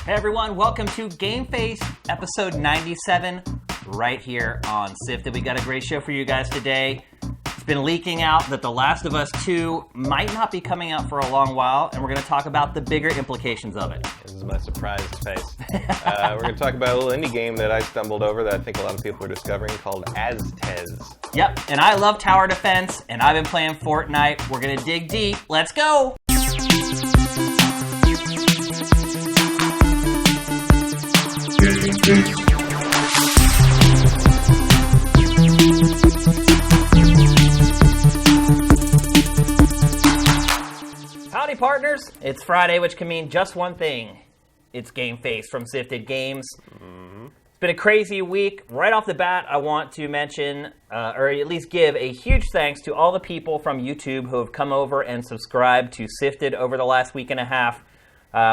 Hey everyone, welcome to GameFace episode 97 right here on Sifted. We got a great show for you guys today. It's been leaking out that The Last of Us 2 might not be coming out for a long while, and we're going to talk about the bigger implications of it. This is my surprised face. We're going to talk about a little indie game that I stumbled over that I think a lot of people are discovering called Aztez. Yep, and I love tower defense, and I've been playing Fortnite. We're going to dig deep. Let's go! Howdy partners, it's Friday, which can mean just one thing. It's GameFace from Sifted Games. It's been a crazy week. Right off the bat, I want to mention, or at least give a huge thanks to all the people from YouTube who have come over and subscribed to Sifted over the last week and a half.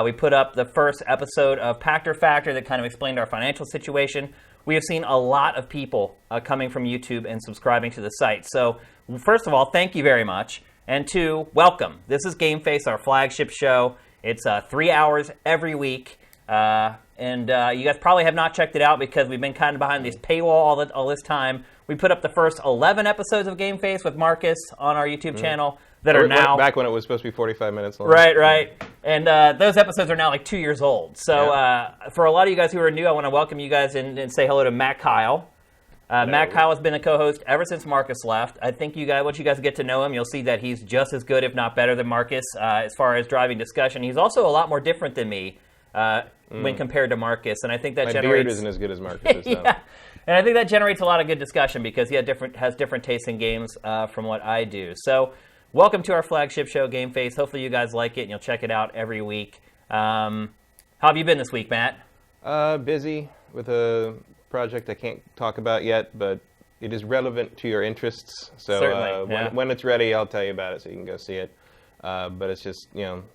We put up the first episode of Pactor Factor that kind of explained our financial situation. We have seen a lot of people coming from YouTube and subscribing to the site. So, first of all, thank you very much. And two, welcome. This is GameFace, our flagship show. It's 3 hours every week. And you guys probably have not checked it out because we've been kind of behind this paywall all this time. We put up the first 11 episodes of GameFace with Marcus on our YouTube channel that are now... Back when it was supposed to be 45 minutes long. Right. And those episodes are now like 2 years old. So for a lot of you guys who are new, I want to welcome you guys and say hello to Matt Kyle. Matt Kyle has been a co-host ever since Marcus left. I think once you guys get to know him, you'll see that he's just as good, if not better, than Marcus as far as driving discussion. He's also a lot more different than me when compared to Marcus, and I think that My generates... beard isn't as good as Marcus's, though. Yeah. And I think that generates a lot of good discussion because he has different tastes in games from what I do. So, welcome to our flagship show, GameFace. Hopefully you guys like it and you'll check it out every week. How have you been this week, Matt? Busy with a project I can't talk about yet, but it is relevant to your interests. So Certainly, when it's ready, I'll tell you about it so you can go see it. But it's just,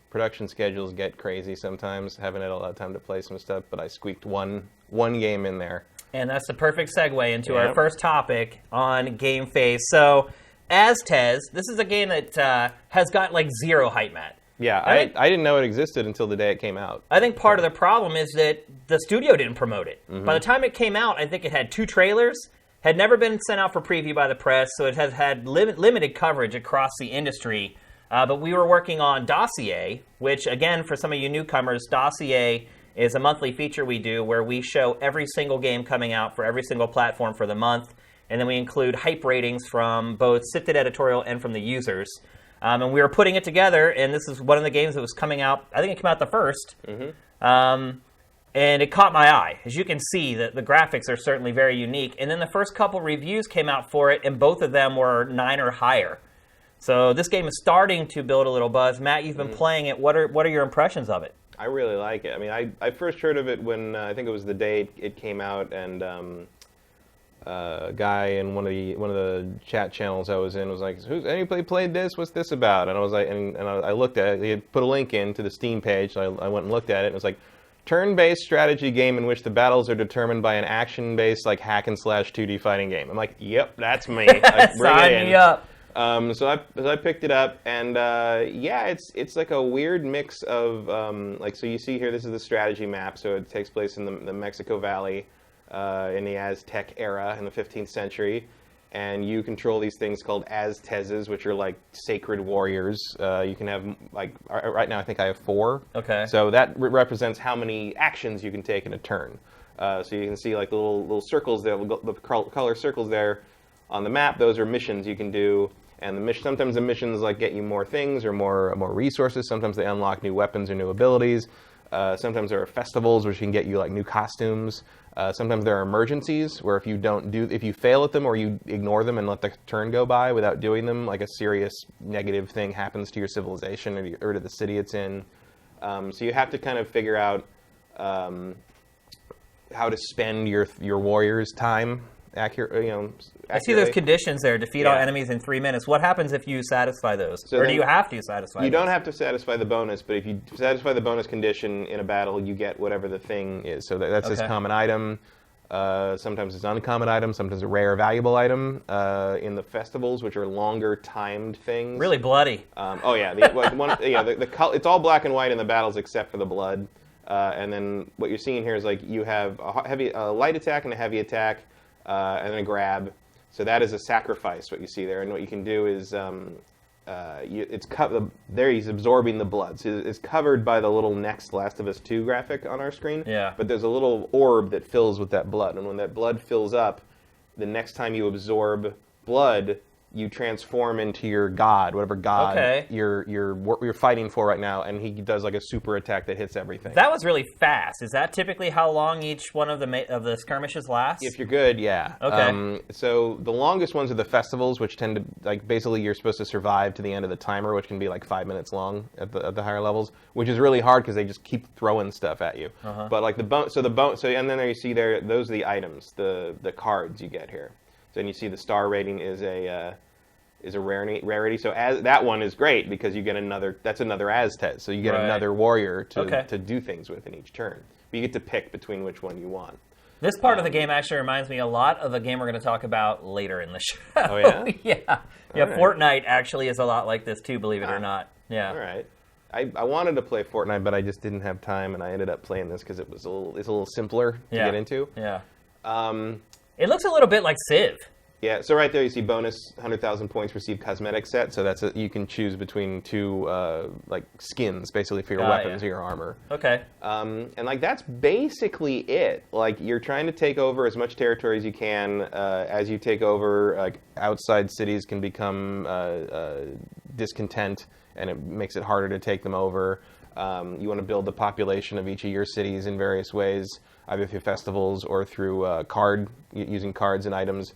production schedules get crazy sometimes. Haven't had a lot of time to play some stuff, but I squeaked one game in there. And that's the perfect segue into our first topic on GameFace. So, Aztez, this is a game that has got like zero hype, Matt. Yeah, I didn't know it existed until the day it came out. I think part of the problem is that the studio didn't promote it. By the time it came out, I think it had 2 trailers, had never been sent out for preview by the press, so it has had limited coverage across the industry. But we were working on Dossier, which, again, for some of you newcomers, Dossier is a monthly feature we do where we show every single game coming out for every single platform for the month, and then we include hype ratings from both Sifted Editorial and from the users. And we were putting it together, and this is one of the games that was coming out. I think it came out the first. And it caught my eye. As you can see, the graphics are certainly very unique. And then the first couple reviews came out for it, and both of them were 9 or higher. So this game is starting to build a little buzz. Matt, you've been playing it. What are your impressions of it? I really like it. I mean, I first heard of it when I think it was the day it came out, and a guy in one of the chat channels I was in was like, "Who's anybody played this? What's this about?" And I was like, and I looked at it. He had put a link into the Steam page. So I went and looked at it. And it was like, turn-based strategy game in which the battles are determined by an action-based like hack and slash 2D fighting game. I'm like, "Yep, that's me." Like, bring it in. Sign me up. So I picked it up, and it's like a weird mix of so you see here, this is the strategy map. So it takes place in the Mexico Valley in the Aztec era in the 15th century, and you control these things called Aztezes, which are like sacred warriors. You can have right now I think I have 4. Okay. So that represents how many actions you can take in a turn. So you can see like the little circles there, the color circles there on the map. Those are missions you can do. And sometimes the missions like get you more things or more resources. Sometimes they unlock new weapons or new abilities. Sometimes there are festivals which can get you like new costumes. Sometimes there are emergencies where if you fail at them or you ignore them and let the turn go by without doing them, like a serious negative thing happens to your civilization or to the city it's in. So you have to kind of figure out how to spend your warriors' time accurately. I see those conditions there. Defeat all enemies in 3 minutes. What happens if you satisfy those? Or do you have to satisfy them? You don't have to satisfy the bonus, but if you satisfy the bonus condition in a battle, you get whatever the thing is. So that's this common item. Sometimes it's an uncommon item. Sometimes a rare, valuable item. In the festivals, which are longer timed things. Really bloody. Oh yeah, it's all black and white in the battles except for the blood. And then what you're seeing here is like you have a light attack and a heavy attack, and then a grab. So that is a sacrifice. What you see there, and what you can do is there he's absorbing the blood. So it's covered by the little next Last of Us 2 graphic on our screen. Yeah. But there's a little orb that fills with that blood, and when that blood fills up, the next time you absorb blood, you transform into your god, whatever god you're fighting for right now, and he does like a super attack that hits everything. That was really fast. Is that typically how long each one of the skirmishes lasts? If you're good, yeah. Okay. So the longest ones are the festivals, which tend to like basically you're supposed to survive to the end of the timer, which can be like 5 minutes long at the higher levels, which is really hard because they just keep throwing stuff at you. But like and then there you see there those are the items, the cards you get here. So then you see the star rating is a rarity. So that one is great because you get another Aztez. So you get another warrior to do things with in each turn. But you get to pick between which one you want. This part of the game actually reminds me a lot of a game we're going to talk about later in the show. Oh, yeah? Yeah. Right. Fortnite actually is a lot like this too, believe it or not. Yeah. All right. I wanted to play Fortnite, but I just didn't have time, and I ended up playing this because it's a little simpler to get into. Yeah. It looks a little bit like Civ. Yeah, so right there you see bonus 100,000 points received cosmetic set. So that's you can choose between two like skins basically for your weapons or your armor. Okay. And like that's basically it. Like you're trying to take over as much territory as you can. As you take over, like outside cities can become discontent, and it makes it harder to take them over. You want to build the population of each of your cities in various ways, either through festivals or through using cards and items.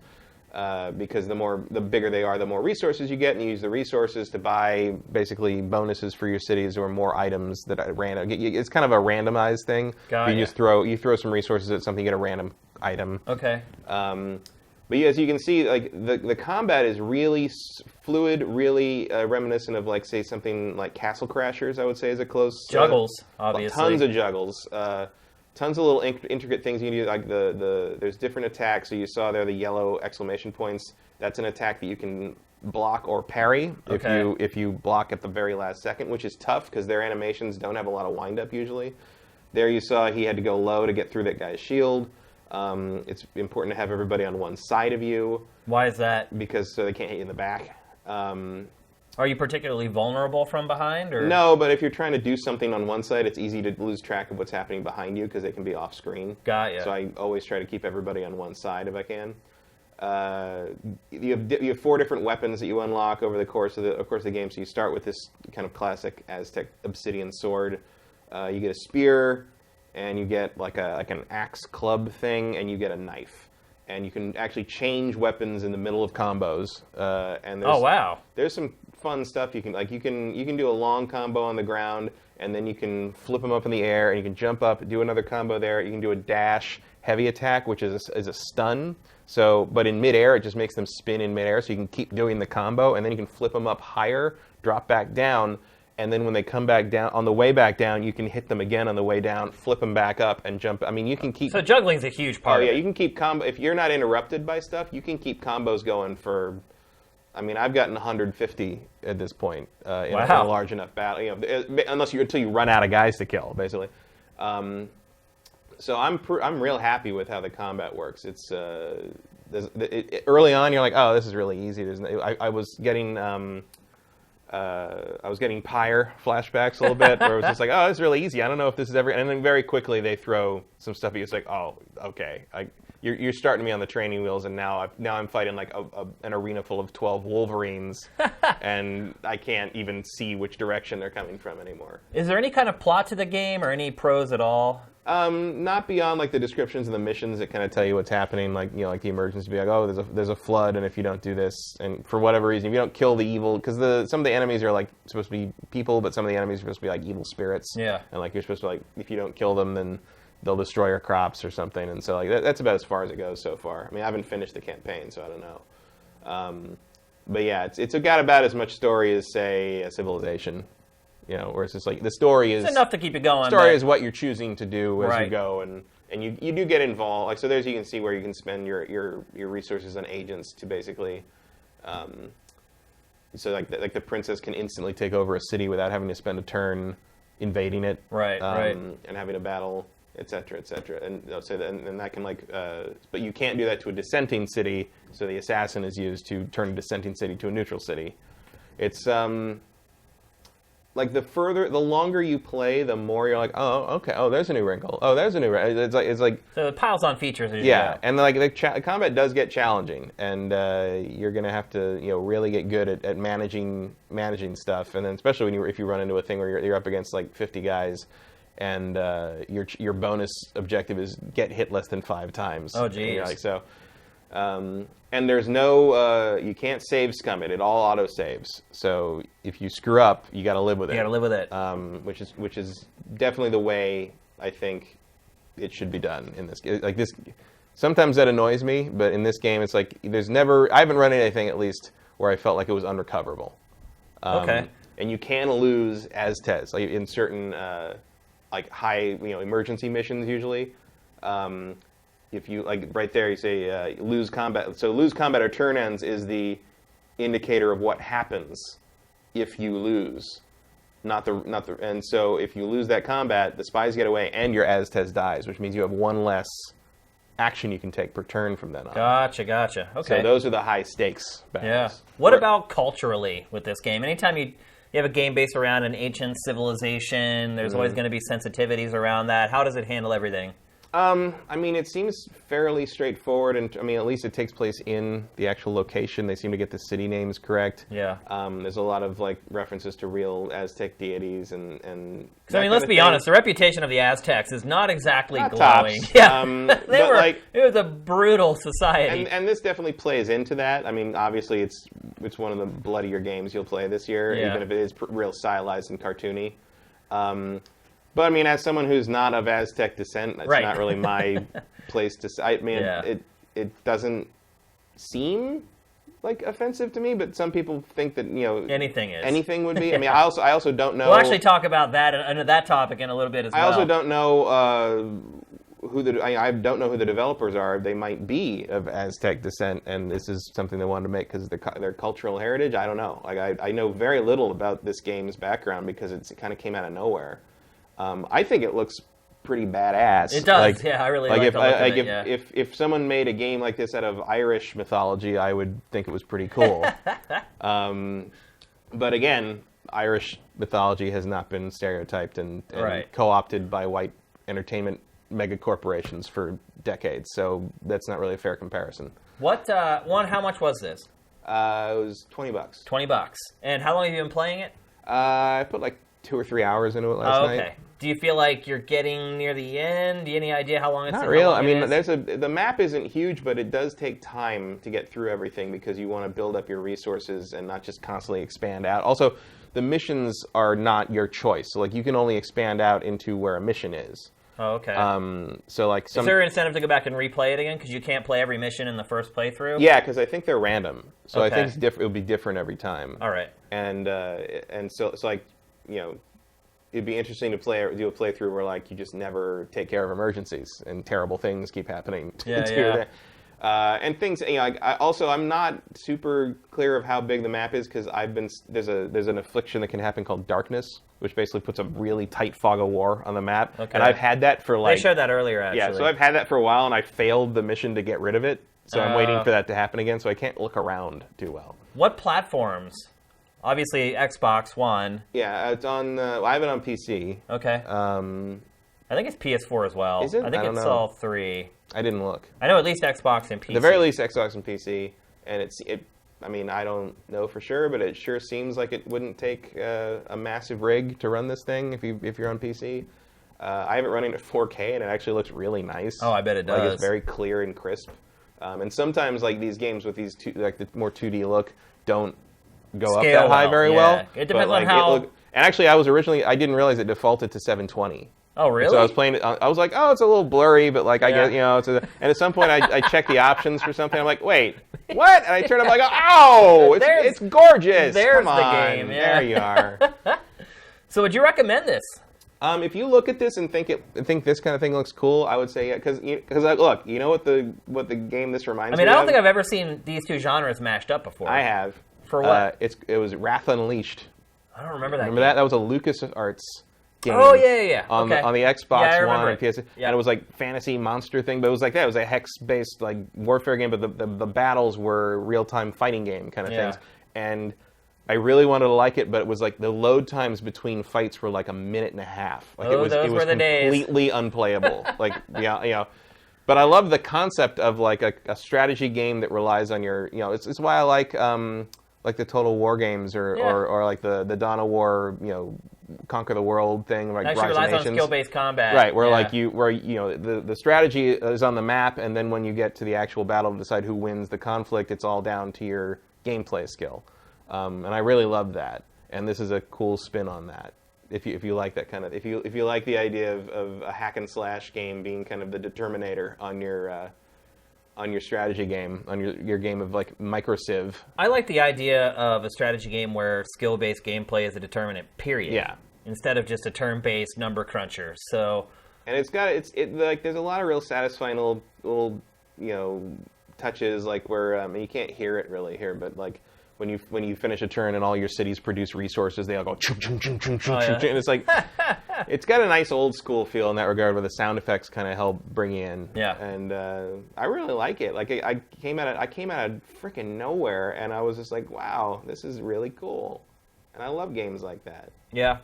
Because the bigger they are, the more resources you get, and you use the resources to buy basically bonuses for your cities or more items that are random. It's kind of a randomized thing. You just throw some resources at something, you get a random item. Okay. But as you can see, like the combat is really fluid, really reminiscent of like say something like Castle Crashers. I would say is a close juggles, obviously. Tons of juggles. Tons of little intricate things you can do, like there's different attacks. So you saw there the yellow exclamation points. That's an attack that you can block or parry if you block at the very last second, which is tough because their animations don't have a lot of wind up usually. There you saw he had to go low to get through that guy's shield. It's important to have everybody on one side of you. Why is that? Because so they can't hit you in the back. Are you particularly vulnerable from behind? Or? No, but if you're trying to do something on one side, it's easy to lose track of what's happening behind you because they can be off screen. Got ya. So I always try to keep everybody on one side if I can. You have 4 different weapons that you unlock over the course of the game. So you start with this kind of classic Aztec obsidian sword. You get a spear, and you get like an axe club thing, and you get a knife. And you can actually change weapons in the middle of combos. And there's some fun stuff you can do a long combo on the ground, and then you can flip them up in the air, and you can jump up, do another combo there. You can do a dash heavy attack, which is a stun. So, but in midair, it just makes them spin in midair, so you can keep doing the combo, and then you can flip them up higher, drop back down, and then when they come back down, on the way back down, you can hit them again on the way down, flip them back up, and jump. I mean, you can keep... So juggling's a huge part of it. You can keep combo... If you're not interrupted by stuff, you can keep combos going for... I mean, I've gotten 150 at this point in a large enough battle. You know, until you run out of guys to kill, basically. So I'm real happy with how the combat works. It's early on, you're like, oh, this is really easy. I was getting Pyre flashbacks a little bit, where it was just like, oh, this is really easy. I don't know if this is ever. And then very quickly they throw some stuff at you. It's like, oh, okay. You're starting me on the training wheels, and now I'm fighting like an arena full of 12 Wolverines, and I can't even see which direction they're coming from anymore. Is there any kind of plot to the game or any pros at all? Not beyond like the descriptions of the missions that kind of tell you what's happening, like like the emergency, be like, oh, there's a flood, and if you don't do this, and for whatever reason, if you don't kill the evil, because some of the enemies are like supposed to be people, but some of the enemies are supposed to be like evil spirits. Yeah. And like you're supposed to like, if you don't kill them, then they'll destroy your crops or something, and so like that's about as far as it goes so far. I mean, I haven't finished the campaign, so I don't know. But yeah, it's got about as much story as say a Civilization. You know, where it's just like the story is... It's enough to keep you going. The story is what you're choosing to do as you go, and you do get involved. Like, so there's, you can see where you can spend your resources on agents to basically... so like the princess can instantly take over a city without having to spend a turn, invading it, Right. and having a battle, etc., etc. And they'll say that, and that can but you can't do that to a dissenting city. So the assassin is used to turn a dissenting city to a neutral city. It's like the longer you play, the more you're like, oh, okay, oh, there's a new wrinkle. Oh, there's a new wrinkle. It's like so it piles on features as you go. and like the combat does get challenging, and you're gonna have to really get good at managing stuff, and then especially if you run into a thing where you're up against like 50 guys, and your bonus objective is get hit less than 5 times. Oh, geez. Like so. And there's no, you can't save scum it. It all auto saves. So if you screw up, you got to live with it. You got to live with it. Which is definitely the way I think it should be done in this. Like this, sometimes that annoys me, but in this game, it's like I haven't run into anything at least where I felt like it was unrecoverable. Okay. And you can lose Aztez, like in certain like high emergency missions usually. If you right there, you say lose combat. So lose combat or turn ends is the indicator of what happens if you lose, not the. And so if you lose that combat, the spies get away and your Aztez dies, which means you have one less action you can take per turn from then on. Gotcha. Okay. So those are the high stakes battles. Yeah. What about culturally with this game? Anytime you have a game based around an ancient civilization, there's always going to be sensitivities around that. How does it handle everything? I mean, it seems fairly straightforward, and I mean, at least it takes place in the actual location. They seem to get the city names correct. Yeah. There's a lot of references to real Aztec deities and. Because I mean, let's be honest, the reputation of the Aztecs is not exactly not glowing. Tops. Yeah. It was a brutal society. And this definitely plays into that. I mean, obviously, it's one of the bloodier games you'll play this year, even if it is real stylized and cartoony. But I mean, as someone who's not of Aztec descent, that's not really my place to say. I mean, it doesn't seem like offensive to me, but some people think that anything would be. I mean, I also don't know. We'll actually talk about that under that topic in a little bit as well. I also don't know I don't know who the developers are. They might be of Aztec descent, and this is something they wanted to make because of their cultural heritage. I don't know. I know very little about this game's background because it kind of came out of nowhere. I think it looks pretty badass. It does, I really like the look of it, if someone made a game like this out of Irish mythology, I would think it was pretty cool. But again, Irish mythology has not been stereotyped and co-opted by white entertainment mega corporations for decades, so that's not really a fair comparison. How much was this? It was $20. $20. And how long have you been playing it? I put 2 or 3 hours into it last night. Okay. Do you feel like you're getting near the end? Do you have any idea how long it's? Not real. I mean, the map isn't huge, but it does take time to get through everything because you want to build up your resources and not just constantly expand out. Also, the missions are not your choice. So you can only expand out into where a mission is. Oh, okay. Is there an incentive to go back and replay it again because you can't play every mission in the first playthrough? Yeah, because I think they're random. So I think it'll be different every time. All right. And so it'd be interesting to do a playthrough where you just never take care of emergencies and terrible things keep happening to you. And things. I'm not super clear of how big the map is because there's an affliction that can happen called darkness, which basically puts a really tight fog of war on the map. Okay. And I've had that for They showed that earlier, actually. Yeah, so I've had that for a while, and I failed the mission to get rid of it. So I'm waiting for that to happen again, so I can't look around too well. What platforms? Obviously, Xbox One. Yeah, it's on. I have it on PC. Okay. I think it's PS4 as well. Is it? I think it's all 3. I didn't look. I know at least Xbox and PC. At the very least, Xbox and PC, and I mean, I don't know for sure, but it sure seems like it wouldn't take a massive rig to run this thing if you're on PC. I have it running at 4K, and it actually looks really nice. Oh, I bet it does. It's very clear and crisp. And sometimes these games with these the more 2D look don't go up that high very well. It depends on how. And actually, I didn't realize it defaulted to 720. Oh, really? So I was playing it. I was like, oh, it's a little blurry, but I guess and at some point I checked the options for something. I'm like, wait, what? And I turned up it's gorgeous. There's Come on. The game. Yeah. There you are. So would you recommend this? If you look at this and think this kind of thing looks cool, I would say yeah, because look, you know what the game this reminds me of? I don't think I've ever seen these two genres mashed up before. I have. For what? It was Wrath Unleashed. I don't remember that. Remember that? That was a LucasArts game. Oh, yeah. On, okay. on the Xbox I One remember and PS. Yeah. And it was like fantasy monster thing, but it was like that. It was a hex-based like warfare game, but the battles were real-time fighting game kind of things. And I really wanted to like it, but it was like the load times between fights were like a minute and a half. Like those were the days. Completely unplayable. Like But I love the concept of like a strategy game that relies on your, it's why I like the Total War games or like the Dawn of War, Conquer the World thing, like actually Rise of relies Nations. on skill-based combat. Right, where the strategy is on the map, and then when you get to the actual battle to decide who wins the conflict, it's all down to your gameplay skill. And I really love that. And this is a cool spin on that. If you like that kind of, if you like the idea of a hack and slash game being kind of the determinator on your strategy game, on your game of like micro civ. I like the idea of a strategy game where skill-based gameplay is a determinant. Period. Yeah. Instead of just a turn-based number cruncher. So. And it's like there's a lot of real satisfying little touches like where you can't hear it really here, but like. When you finish a turn and all your cities produce resources, they all go chung chung chung chung chung chung, and it's like it's got a nice old school feel in that regard, where the sound effects kind of help bring you in. Yeah. And I really like it. Like I came out of freaking nowhere, and I was just like, wow, this is really cool, and I love games like that. Yeah.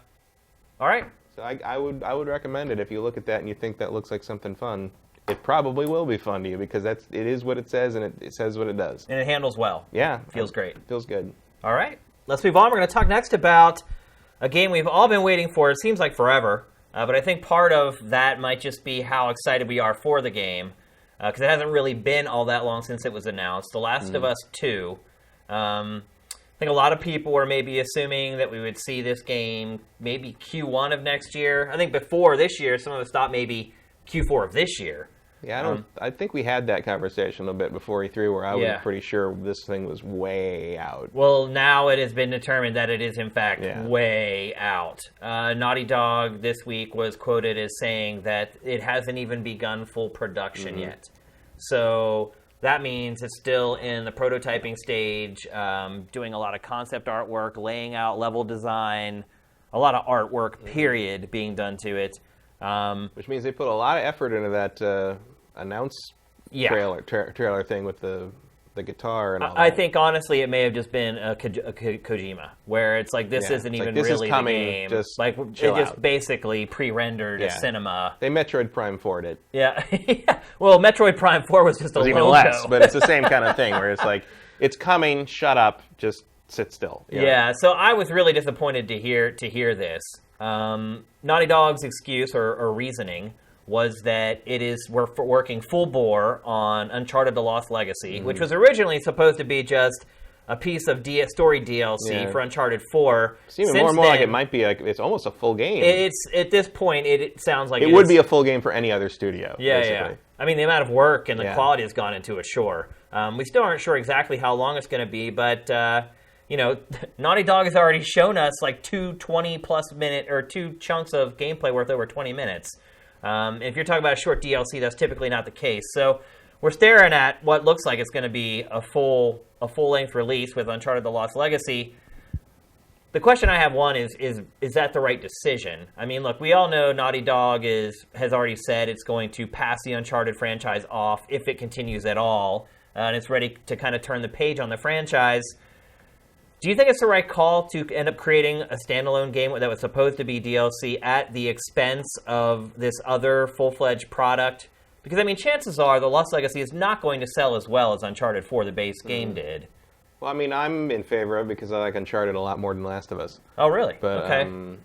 All right. So I would recommend it if you look at that and you think that looks like something fun. It probably will be fun to you because it is what it says, and it says what it does. And it handles well. Yeah. Feels great. Feels good. All right. Let's move on. We're going to talk next about a game we've all been waiting for. It seems like forever, but I think part of that might just be how excited we are for the game, because it hasn't really been all that long since it was announced. The Last of Us 2. I think a lot of people were maybe assuming that we would see this game maybe Q1 of next year. I think before this year, some of us thought maybe Q4 of this year. Yeah, I think we had that conversation a little bit before E3 where I was pretty sure this thing was way out. Well, now it has been determined that it is, in fact, way out. Naughty Dog this week was quoted as saying that it hasn't even begun full production yet. So that means it's still in the prototyping stage, doing a lot of concept artwork, laying out level design, a lot of artwork, period, being done to it. Which means they put a lot of effort into that trailer thing with the guitar and all that. I think, honestly, it may have just been a Kojima, where it's like, this isn't even this really is coming, the game. just like, it just basically pre-rendered a cinema. They Metroid Prime 4'd it. Yeah. Well, Metroid Prime 4 was just a logo. Even less, but it's the same kind of thing, where it's like, it's coming, shut up, just sit still. Yeah, so I was really disappointed to hear this. Naughty Dog's excuse or reasoning was that we're working full bore on Uncharted: The Lost Legacy, which was originally supposed to be just a piece of story DLC for Uncharted 4. It's even more and more like it might be like it's almost a full game. It's at this point it sounds like it would be a full game for any other studio. Yeah. I mean, the amount of work and the quality has gone into it. Sure, we still aren't sure exactly how long it's going to be, but. Naughty Dog has already shown us like two 20-plus minute or two chunks of gameplay worth over 20 minutes. If you're talking about a short DLC, that's typically not the case. So we're staring at what looks like it's going to be a full-length release with Uncharted: The Lost Legacy. The question I have, one, is that the right decision? I mean, look, we all know Naughty Dog has already said it's going to pass the Uncharted franchise off if it continues at all, and it's ready to kind of turn the page on the franchise. Do you think it's the right call to end up creating a standalone game that was supposed to be DLC at the expense of this other full-fledged product? Because, I mean, chances are The Lost Legacy is not going to sell as well as Uncharted 4, the base game, did. Well, I mean, I'm in favor of it because I like Uncharted a lot more than Last of Us. Oh, really? But, okay.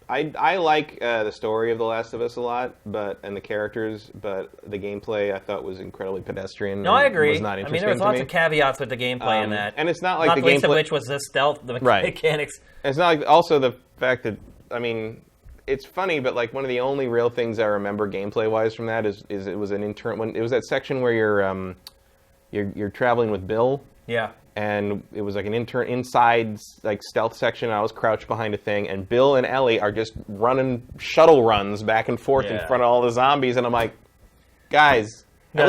I like the story of The Last of Us a lot, and the characters, but the gameplay I thought was incredibly pedestrian. No, I agree. Was not interesting. There was lots of caveats with the gameplay in that. And it's not like not the the least gameplay, of which was the stealth, the mechanics. And it's not like also the fact that, I mean, it's funny, but like one of the only real things I remember gameplay-wise from that is it was it was that section where you're traveling with Bill. Yeah. And it was like an inside like stealth section. I was crouched behind a thing, and Bill and Ellie are just running shuttle runs back and forth in front of all the zombies, and I'm like, guys, at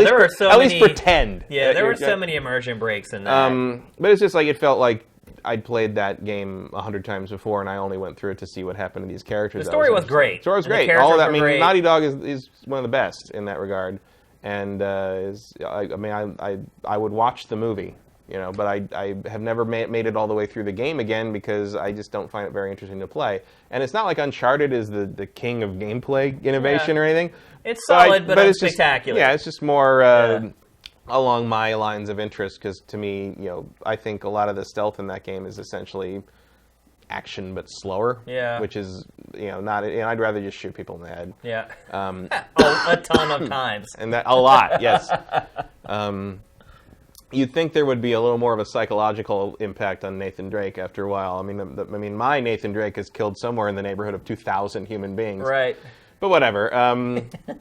least pretend. Yeah, there were so many immersion breaks in that. But it's just like it felt like I'd played that game 100 times before, and I only went through it to see what happened to these characters. The story was great. The story was great. All of that, I mean, Naughty Dog is one of the best in that regard, and I would watch the movie, but I have never made it all the way through the game again because I just don't find it very interesting to play. And it's not like Uncharted is the king of gameplay innovation or anything. It's solid, but unspectacular. It's just more along my lines of interest because to me, I think a lot of the stealth in that game is essentially action but slower. Yeah. Which is, not. I'd rather just shoot people in the head. Yeah. A ton of times. And that a lot, yes. You'd think there would be a little more of a psychological impact on Nathan Drake after a while. I mean, my Nathan Drake has killed somewhere in the neighborhood of 2,000 human beings. Right. But whatever.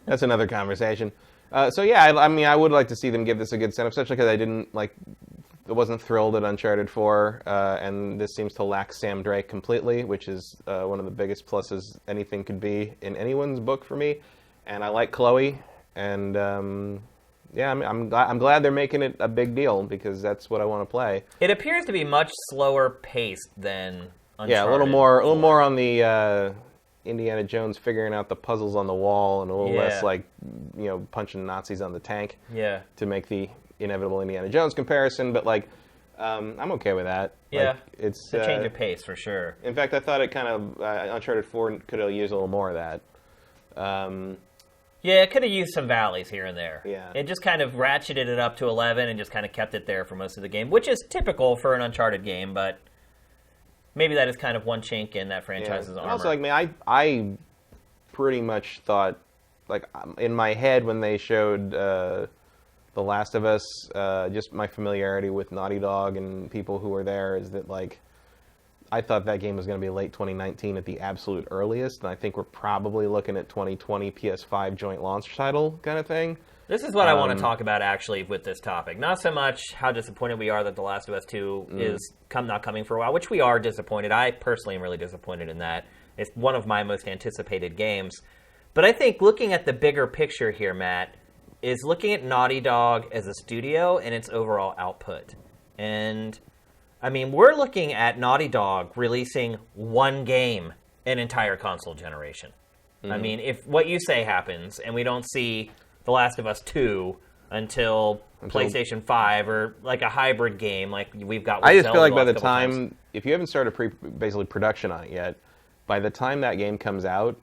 That's another conversation. I would like to see them give this a good setup, especially because I wasn't thrilled at Uncharted 4, and this seems to lack Sam Drake completely, which is one of the biggest pluses anything could be in anyone's book for me. And I like Chloe, and I'm glad they're making it a big deal because that's what I want to play. It appears to be much slower paced than Uncharted. Yeah, a little more on the Indiana Jones figuring out the puzzles on the wall, and a little less punching Nazis on the tank. Yeah. To make the inevitable Indiana Jones comparison, but I'm okay with that. Yeah, it's a change of pace for sure. In fact, I thought it kind of Uncharted 4 could have used a little more of that. Yeah, it could have used some valleys here and there. Yeah. It just kind of ratcheted it up to 11 and just kind of kept it there for most of the game, which is typical for an Uncharted game, but maybe that is kind of one chink in that franchise's armor. Also, I pretty much thought, in my head when they showed The Last of Us, just my familiarity with Naughty Dog and people who were there is that, I thought that game was going to be late 2019 at the absolute earliest, and I think we're probably looking at 2020 PS5 joint launch title kind of thing. This is what I want to talk about, actually, with this topic. Not so much how disappointed we are that The Last of Us 2 is not coming for a while, which we are disappointed. I personally am really disappointed in that. It's one of my most anticipated games. But I think looking at the bigger picture here, Matt, is looking at Naughty Dog as a studio and its overall output. And we're looking at Naughty Dog releasing one game an entire console generation. Mm-hmm. If what you say happens and we don't see The Last of Us 2 until PlayStation 5 or a hybrid game we've got with I just Zelda feel like by the time, if you haven't started basically production on it yet, by the time that game comes out,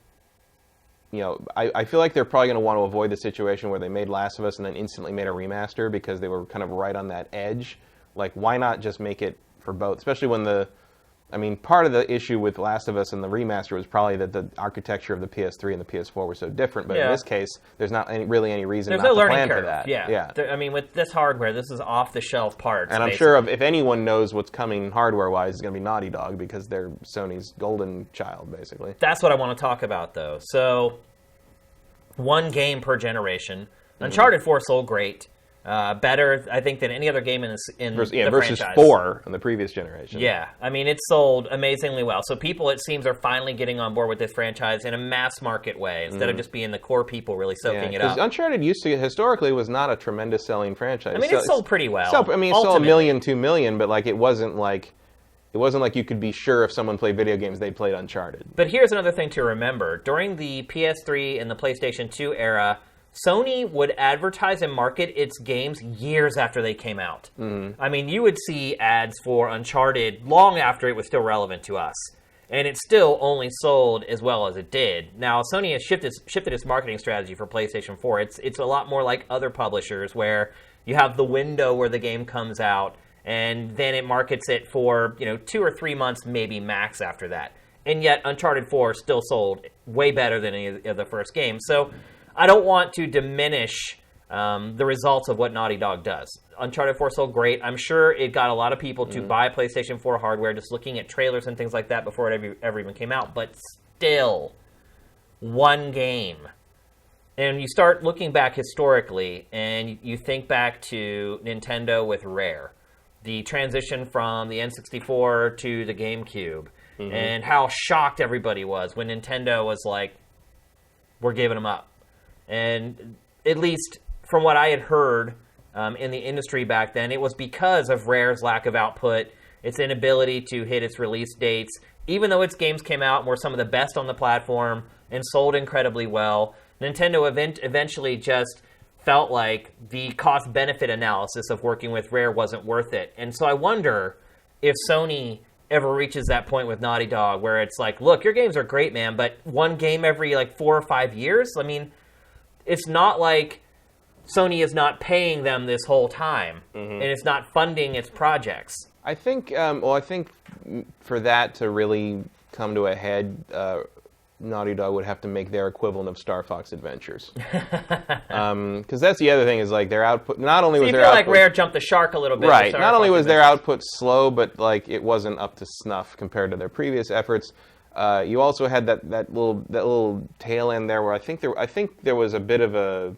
I feel like they're probably going to want to avoid the situation where they made Last of Us and then instantly made a remaster because they were kind of right on that edge. Why not just make it for both? Especially when part of the issue with Last of Us and the remaster was probably that the architecture of the PS3 and the PS4 were so different. But in this case, there's not really any reason not to plan for that. Yeah. With this hardware, this is off-the-shelf parts. And I'm sure if anyone knows what's coming hardware-wise, it's going to be Naughty Dog because they're Sony's golden child, basically. That's what I want to talk about, though. So, one game per generation. Uncharted 4 sold great. Better, I think, than any other game in the versus franchise. 4 in the previous generation. Yeah, it sold amazingly well. So people, it seems, are finally getting on board with this franchise in a mass market way instead of just being the core people really soaking it up. Uncharted historically was not a tremendous selling franchise. It sold pretty well. It sold 1 million, 2 million, but it wasn't like you could be sure if someone played video games, they played Uncharted. But here's another thing to remember: during the PS3 and the PlayStation 2 era, Sony would advertise and market its games years after they came out. Mm-hmm. You would see ads for Uncharted long after it was still relevant to us. And it still only sold as well as it did. Now, Sony has shifted its marketing strategy for PlayStation 4. It's a lot more like other publishers where you have the window where the game comes out, and then it markets it for 2 or 3 months, maybe max after that. And yet, Uncharted 4 still sold way better than any of the first games. So I don't want to diminish the results of what Naughty Dog does. Uncharted 4 sold great. I'm sure it got a lot of people to buy PlayStation 4 hardware just looking at trailers and things like that before it ever even came out. But still, one game. And you start looking back historically, and you think back to Nintendo with Rare. The transition from the N64 to the GameCube. Mm-hmm. And how shocked everybody was when Nintendo was like, we're giving them up. And at least from what I had heard in the industry back then, it was because of Rare's lack of output its inability to hit its release dates, even though its games came out and were some of the best on the platform and sold incredibly well. Nintendo eventually just felt like the cost-benefit analysis of working with Rare wasn't worth it. And so I wonder if Sony ever reaches that point with Naughty Dog where it's like, look, your games are great, man, but one game every 4 or 5 years? I mean, it's not like Sony is not paying them this whole time, and it's not funding its projects. I think, I think for that to really come to a head, Naughty Dog would have to make their equivalent of Star Fox Adventures. Because that's the other thing is their output. Not only was their output, like Rare jumped the shark a little bit. Right. Not only was their output slow, but it wasn't up to snuff compared to their previous efforts. You also had that little tail end there where I think there was a bit of a.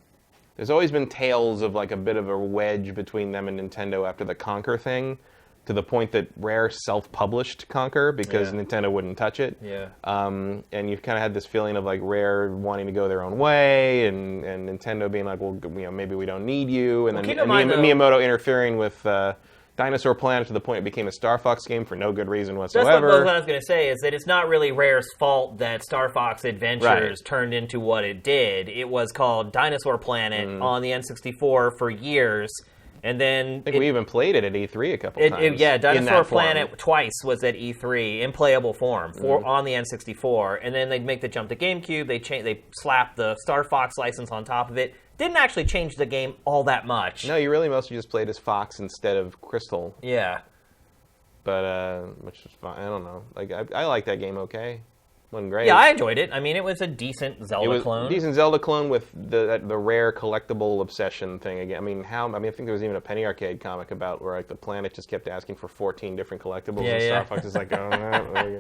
There's always been tales of a bit of a wedge between them and Nintendo after the Conker thing, to the point that Rare self-published Conker because Nintendo wouldn't touch it. Yeah. And you've kind of had this feeling of Rare wanting to go their own way, and Nintendo being like, well, maybe we don't need you, and then Miyamoto interfering with Dinosaur Planet to the point it became a Star Fox game for no good reason whatsoever. That's what I was going to say, is that it's not really Rare's fault that Star Fox Adventures turned into what it did. It was called Dinosaur Planet on the N64 for years. And then I think we even played it at E3 a couple times. Dinosaur Planet twice was at E3 in playable form on the N64, and then they'd make the jump to GameCube. They slapped the Star Fox license on top of it. Didn't actually change the game all that much. No, you really mostly just played as Fox instead of Crystal. Yeah, but which was fine. I don't know. I like that game. Okay. Wasn't great. Yeah, I enjoyed it. I mean, it was a decent Zelda clone. Decent Zelda clone with the Rare collectible obsession thing again. I mean, I think there was even a Penny Arcade comic about where the planet just kept asking for 14 different collectibles and Star Fox is like, oh.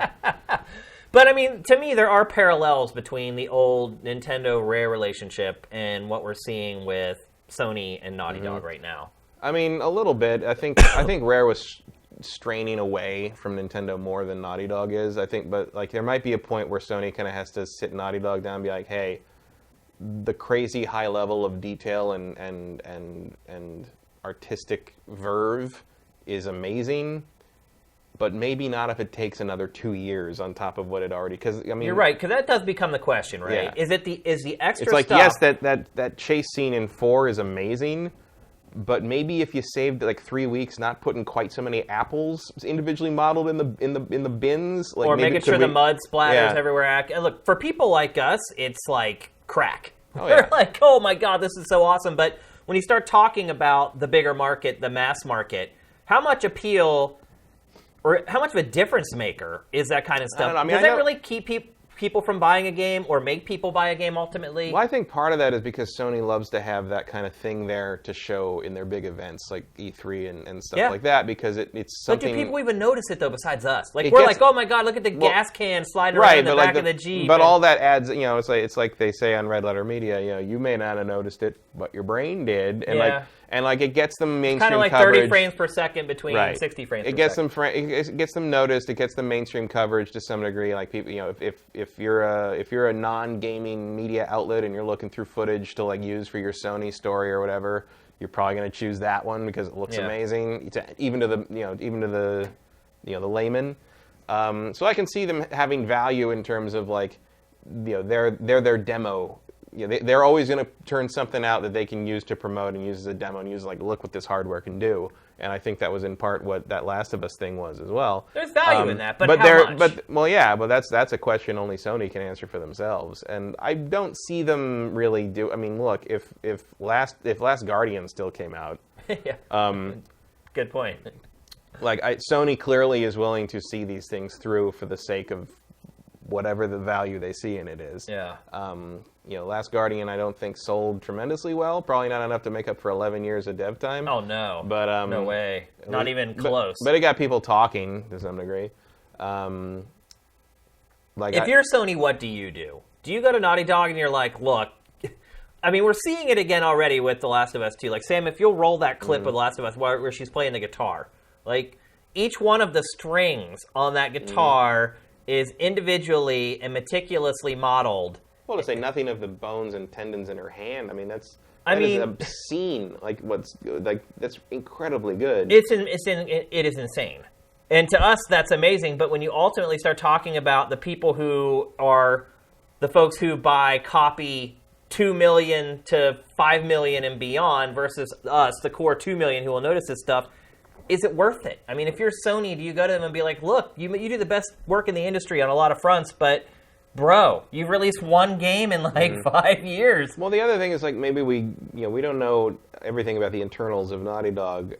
But I mean, to me, there are parallels between the old Nintendo Rare relationship and what we're seeing with Sony and Naughty Dog right now. I mean, a little bit. I think Rare was straining away from Nintendo more than Naughty Dog is, I think, but there might be a point where Sony kind of has to sit Naughty Dog down and be like, hey, the crazy high level of detail and artistic verve is amazing, but maybe not if it takes another 2 years on top of what it already. Because I mean, you're right, because that does become the question, right? Yeah. Is the extra it's stuff? Yes, that chase scene in 4 is amazing. But maybe if you saved 3 weeks, not putting quite so many apples individually modeled in the bins, or making sure the mud splatters everywhere. Look, for people like us, it's like crack. Oh, We're like, oh my god, this is so awesome. But when you start talking about the bigger market, the mass market, how much appeal or how much of a difference maker is that kind of stuff? I don't know. I mean, Does that really keep people from buying a game or make people buy a game ultimately? Well, I think part of that is because Sony loves to have that kind of thing there to show in their big events like E3 and stuff like that, because it's something... But do people even notice it, though, besides us? We're like, oh my god, look at the gas can sliding around in the back of the Jeep. But all that adds, it's like they say on Red Letter Media, you may not have noticed it, but your brain did. And it gets them mainstream coverage. Kind of like 30 frames per second between 60 frames per second. It gets them noticed. It gets them mainstream coverage to some degree. Like people, if you're a non-gaming media outlet and you're looking through footage to use for your Sony story or whatever, you're probably going to choose that one because it looks amazing, even to the layman. So I can see them having value in terms of they're their demo. They're always going to turn something out that they can use to promote and use as a demo and use look what this hardware can do. And I think that was in part what that Last of Us thing was as well. There's value in that, but how much? But that's a question only Sony can answer for themselves. And I don't see them really do. I mean, look, if Last Guardian still came out, good point. Sony clearly is willing to see these things through for the sake of whatever the value they see in it is. Yeah. Last Guardian I don't think sold tremendously well. Probably not enough to make up for 11 years of dev time. Oh no. But no way. Not even close. But it got people talking to some degree. If you're Sony, what do you do? Do you go to Naughty Dog and you're like, look, I mean, we're seeing it again already with The Last of Us 2. Sam, if you'll roll that clip of The Last of Us where she's playing the guitar, each one of the strings on that guitar is individually and meticulously modeled. Well, to say nothing of the bones and tendons in her hand. I mean, that is obscene. That's incredibly good. It is insane. And to us, that's amazing. But when you ultimately start talking about the people who are the folks who buy copy 2 million to 5 million and beyond versus us, the core 2 million who will notice this stuff, is it worth it? I mean, if you're Sony, do you go to them and be like, look, you do the best work in the industry on a lot of fronts, but bro, you've released one game in like 5 years. Well, the other thing is like maybe we don't know everything about the internals of Naughty Dog.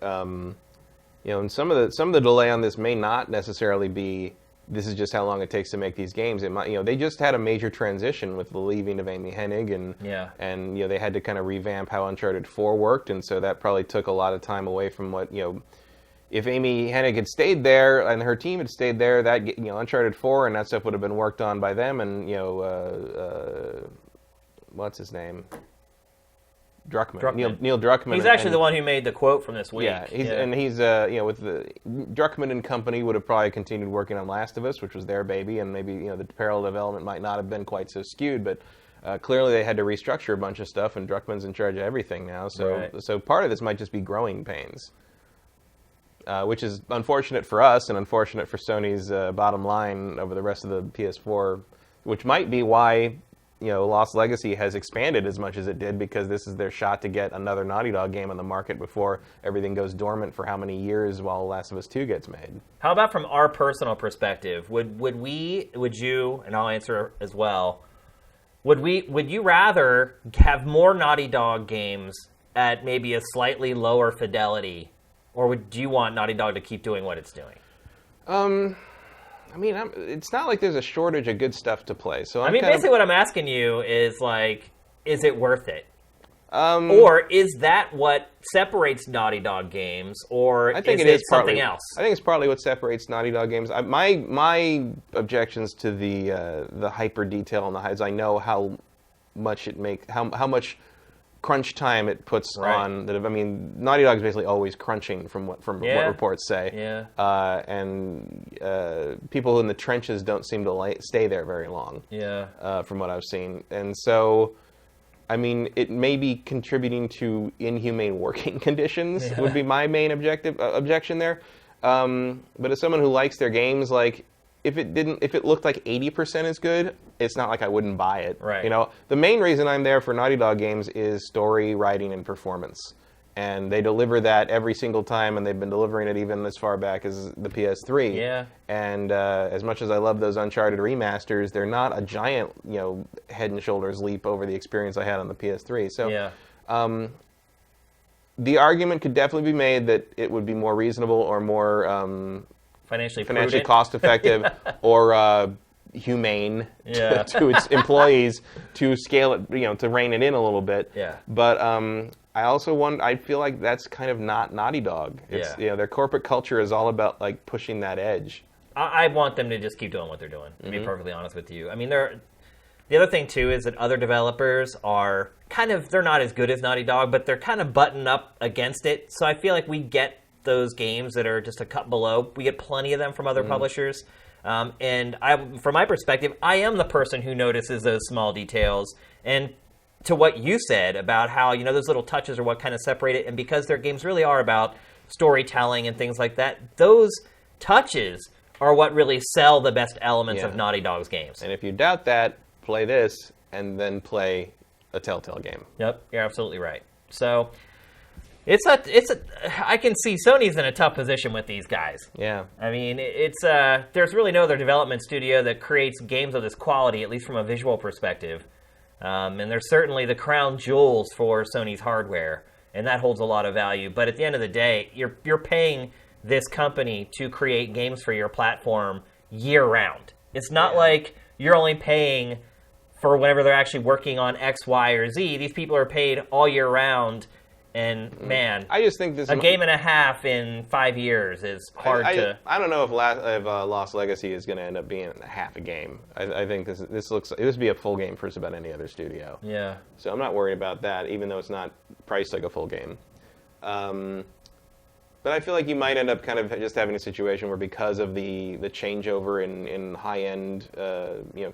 And some of the delay on this may not necessarily be this is just how long it takes to make these games. It might, they just had a major transition with the leaving of Amy Hennig, and they had to kind of revamp how Uncharted 4 worked, and so that probably took a lot of time away from what if Amy Hennig had stayed there and her team had stayed there, that Uncharted 4 and that stuff would have been worked on by them, and what's his name? Druckmann. Neil Druckmann. He's actually the one who made the quote from this week. Yeah, he's with the Druckmann and company would have probably continued working on Last of Us, which was their baby, and maybe the parallel development might not have been quite so skewed, but clearly they had to restructure a bunch of stuff, and Druckmann's in charge of everything now. So part of this might just be growing pains, which is unfortunate for us and unfortunate for Sony's bottom line over the rest of the PS4, which might be why Lost Legacy has expanded as much as it did, because this is their shot to get another Naughty Dog game on the market before everything goes dormant for how many years while Last of Us 2 gets made. How about from our personal perspective? Would you, and I'll answer as well, would you rather have more Naughty Dog games at maybe a slightly lower fidelity, or do you want Naughty Dog to keep doing what it's doing? It's not like there's a shortage of good stuff to play. So basically what I'm asking you is, like, is it worth it? Or is that what separates Naughty Dog games, or I think is it something else? I think it's partly what separates Naughty Dog games. My objections to the hyper detail and the highs, I know how much how much crunch time it puts on that. Naughty Dog is basically always crunching from what reports say. Yeah. And people in the trenches don't seem to stay there very long. Yeah. From what I've seen, and so, it may be contributing to inhumane working conditions. Would be my main objection there. But as someone who likes their games, like, if it looked like 80% is good, it's not like I wouldn't buy it. Right. The main reason I'm there for Naughty Dog games is story, writing, and performance. And they deliver that every single time, and they've been delivering it even as far back as the PS3. Yeah. And as much as I love those Uncharted remasters, they're not a giant, head and shoulders leap over the experience I had on the PS3. So, the argument could definitely be made that it would be more reasonable or more financially cost-effective or humane to its employees to scale it, to rein it in a little bit. Yeah. But I feel like that's kind of not Naughty Dog. It's, their corporate culture is all about like pushing that edge. I want them to just keep doing what they're doing, to be perfectly honest with you. The other thing, too, is that other developers are they're not as good as Naughty Dog, but they're kind of buttoned up against it. So I feel like we get those games that are just a cut below. We get plenty of them from other publishers. And from my perspective, I am the person who notices those small details. And to what you said about how, those little touches are what kind of separate it. And because their games really are about storytelling and things like that, those touches are what really sell the best elements of Naughty Dog's games. And if you doubt that, play this and then play a Telltale game. Yep, you're absolutely right. So I can see Sony's in a tough position with these guys. Yeah. There's really no other development studio that creates games of this quality, at least from a visual perspective. And they're certainly the crown jewels for Sony's hardware, and that holds a lot of value. But at the end of the day, you're paying this company to create games for your platform year-round. It's not like you're only paying for whenever they're actually working on X, Y, or Z. These people are paid all year round. And, man, I just think a game and a half in 5 years is hard to... I don't know if Lost Legacy is going to end up being half a game. I think this would be a full game for just about any other studio. Yeah. So I'm not worried about that, even though it's not priced like a full game. But I feel like you might end up kind of just having a situation where, because of the changeover in high-end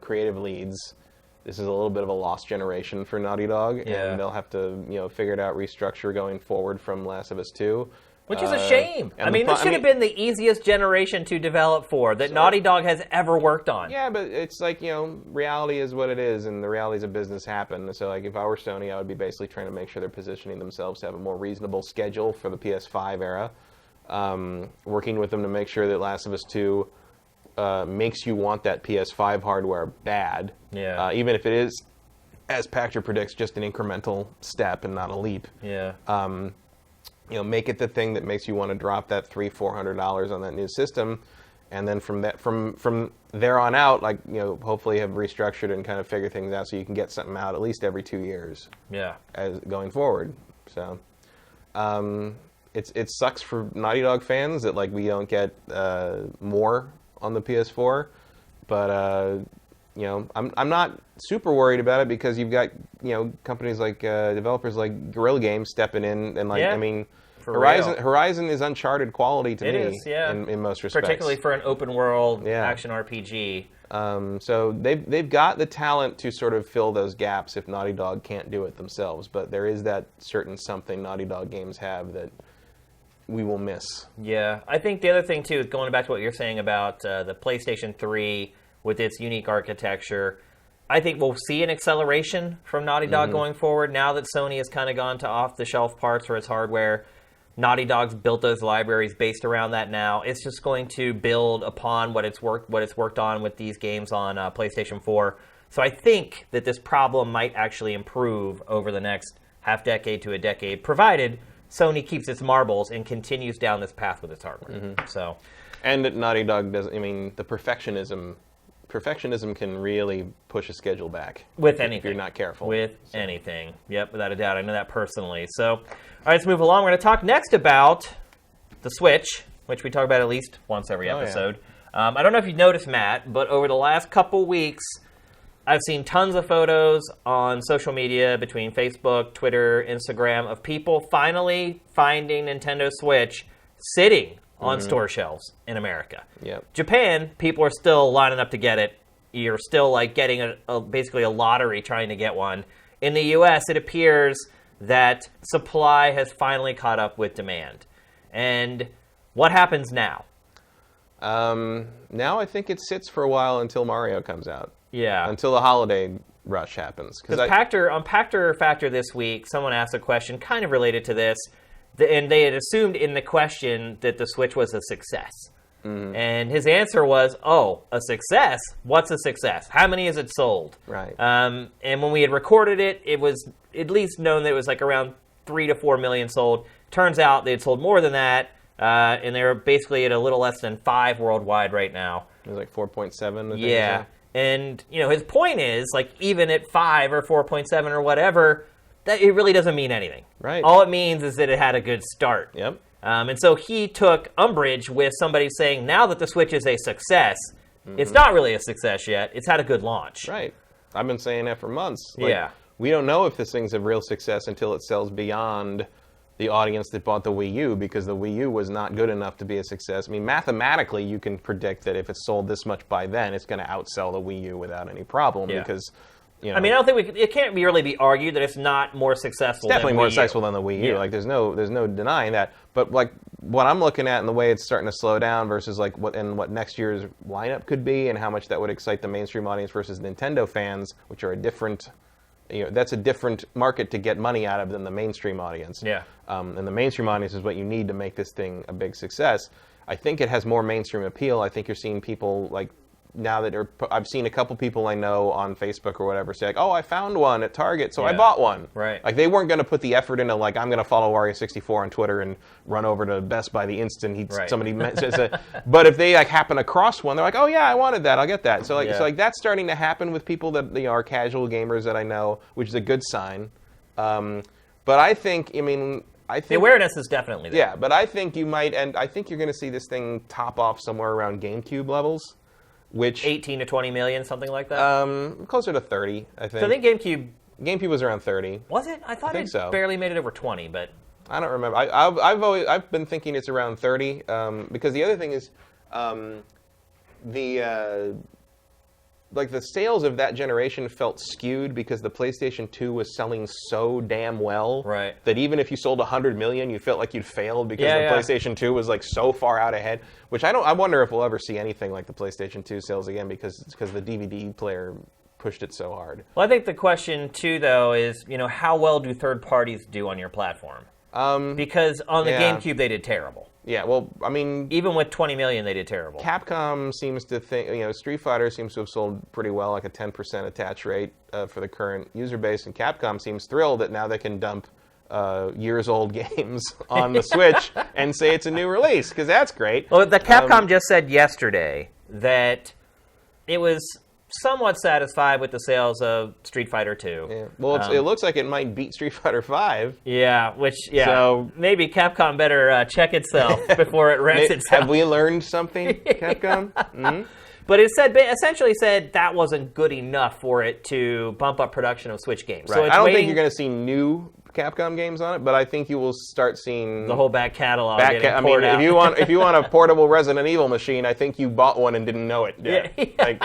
creative leads, this is a little bit of a lost generation for Naughty Dog, and they'll have to figure it out, restructure going forward from Last of Us 2. Which is a shame. And I mean, this should have been the easiest generation to develop for that Naughty Dog has ever worked on. Yeah, but it's like, reality is what it is, and the realities of business happen. So, like, if I were Sony, I would be basically trying to make sure they're positioning themselves to have a more reasonable schedule for the PS5 era. Working with them to make sure that Last of Us 2 makes you want that PS5 hardware bad. Yeah. Even if it is, as Pachter predicts, just an incremental step and not a leap. Yeah. Make it the thing that makes you want to drop that $300-400 on that new system, and then from there on out, like, hopefully have restructured and kind of figure things out so you can get something out at least every 2 years. Yeah. As going forward. So, it sucks for Naughty Dog fans that like we don't get more on the PS4, but I'm not super worried about it because you've got companies like developers like Guerrilla Games stepping in and like Horizon is Uncharted quality to me. It is, yeah. In most respects, particularly for an open world action RPG. So they've got the talent to sort of fill those gaps if Naughty Dog can't do it themselves. But there is that certain something Naughty Dog games have that we will miss. Yeah, I think the other thing too is going back to what you're saying about the PlayStation 3 with its unique architecture. I think we'll see an acceleration from Naughty Dog going forward now that Sony has kind of gone to off-the-shelf parts for its hardware. Naughty Dog's built those libraries based around that now. It's just going to build upon what it's worked on with these games on PlayStation 4. So I think that this problem might actually improve over the next half-decade to a decade, provided Sony keeps its marbles and continues down this path with its hardware. So, and that Naughty Dog doesn't. I mean, the perfectionism can really push a schedule back with anything if you're not careful. Anything. Yep, without a doubt. I know that personally. So, all right, let's move along. We're going to talk next about the Switch, which we talk about at least once every episode. Yeah. I don't know if you've noticed, Matt, but over the last couple weeks, I've seen tons of photos on social media between Facebook, Twitter, Instagram of people finally finding Nintendo Switch sitting on store shelves in America. Yep. Japan, people are still lining up to get it. You're still like getting basically a lottery trying to get one. In the U.S., it appears that supply has finally caught up with demand. And what happens now? Now I think it sits for a while until Mario comes out. Yeah. Until the holiday rush happens. Because on Pachter Factor this week, someone asked a question kind of related to this. And they had assumed in the question that the Switch was a success. And his answer was, a success? What's a success? How many has it sold? Right. And when we had recorded it, it was at least known that it was like around 3 to 4 million sold. Turns out they had sold more than that, and they're basically at a little less than 5 worldwide right now. It was like 4.7. Yeah. And, his point is, like, even at 5 or 4.7 or whatever, that it really doesn't mean anything. Right. All it means is that it had a good start. Yep. And so he took umbrage with somebody saying, now that the Switch is a success, it's not really a success yet. It's had a good launch. Right. I've been saying that for months. Yeah. We don't know if this thing's a real success until it sells beyond the audience that bought the Wii U, because the Wii U was not good enough to be a success. I mean, mathematically, you can predict that if it's sold this much by then, it's going to outsell the Wii U without any problem, because... I mean, I don't think it can't really be argued that it's not more successful. It's definitely than more Wii U. successful than the Wii U. Yeah. Like, there's no denying that. But like, what I'm looking at and the way it's starting to slow down versus like what next year's lineup could be, and how much that would excite the mainstream audience versus Nintendo fans, which are a different, that's a different market to get money out of than the mainstream audience. Yeah. And the mainstream audience is what you need to make this thing a big success. I think it has more mainstream appeal. I think you're seeing people like. Now that I've seen a couple people I know on Facebook or whatever say, like, I found one at Target, so I bought one. Right. Like, they weren't going to put the effort into, like, I'm going to follow Wario64 on Twitter and run over to Best Buy the instant somebody says it. But if they, like, happen across one, they're like, yeah, I wanted that, I'll get that. So, like, that's starting to happen with people that are casual gamers that I know, which is a good sign. But I think, the awareness is definitely there. Yeah, but I think I think you're going to see this thing top off somewhere around GameCube levels. Which 18 to 20 million, something like that? Closer to 30, I think. So I think GameCube was around 30. Was it? I thought so. Barely made it over 20, but... I don't remember. I've been thinking it's around 30, because the other thing is, like the sales of that generation felt skewed because the PlayStation 2 was selling so damn well that even if you sold 100 million, you felt like you'd failed because the PlayStation 2 was like so far out ahead. Which I wonder if we'll ever see anything like the PlayStation 2 sales again because the DVD player pushed it so hard. Well, I think the question too, though, is how well do third parties do on your platform? Because on the GameCube they did terrible. Yeah, well, I mean... Even with 20 million, they did terrible. Capcom seems to think... Street Fighter seems to have sold pretty well, like a 10% attach rate for the current user base, and Capcom seems thrilled that now they can dump years-old games on the Switch and say it's a new release, because that's great. Well, the Capcom just said yesterday that it was somewhat satisfied with the sales of Street Fighter 2. Yeah. Well, it looks like it might beat Street Fighter 5. Yeah, so maybe Capcom better check itself before it wrecks itself. Have we learned something, Capcom? Mm-hmm. But it essentially said that wasn't good enough for it to bump up production of Switch games. Right. So it's I don't think you're going to see new Capcom games on it, but I think you will start seeing the whole back catalog. Out. If you want a portable Resident Evil machine, I think you bought one and didn't know it yet. Yeah. Like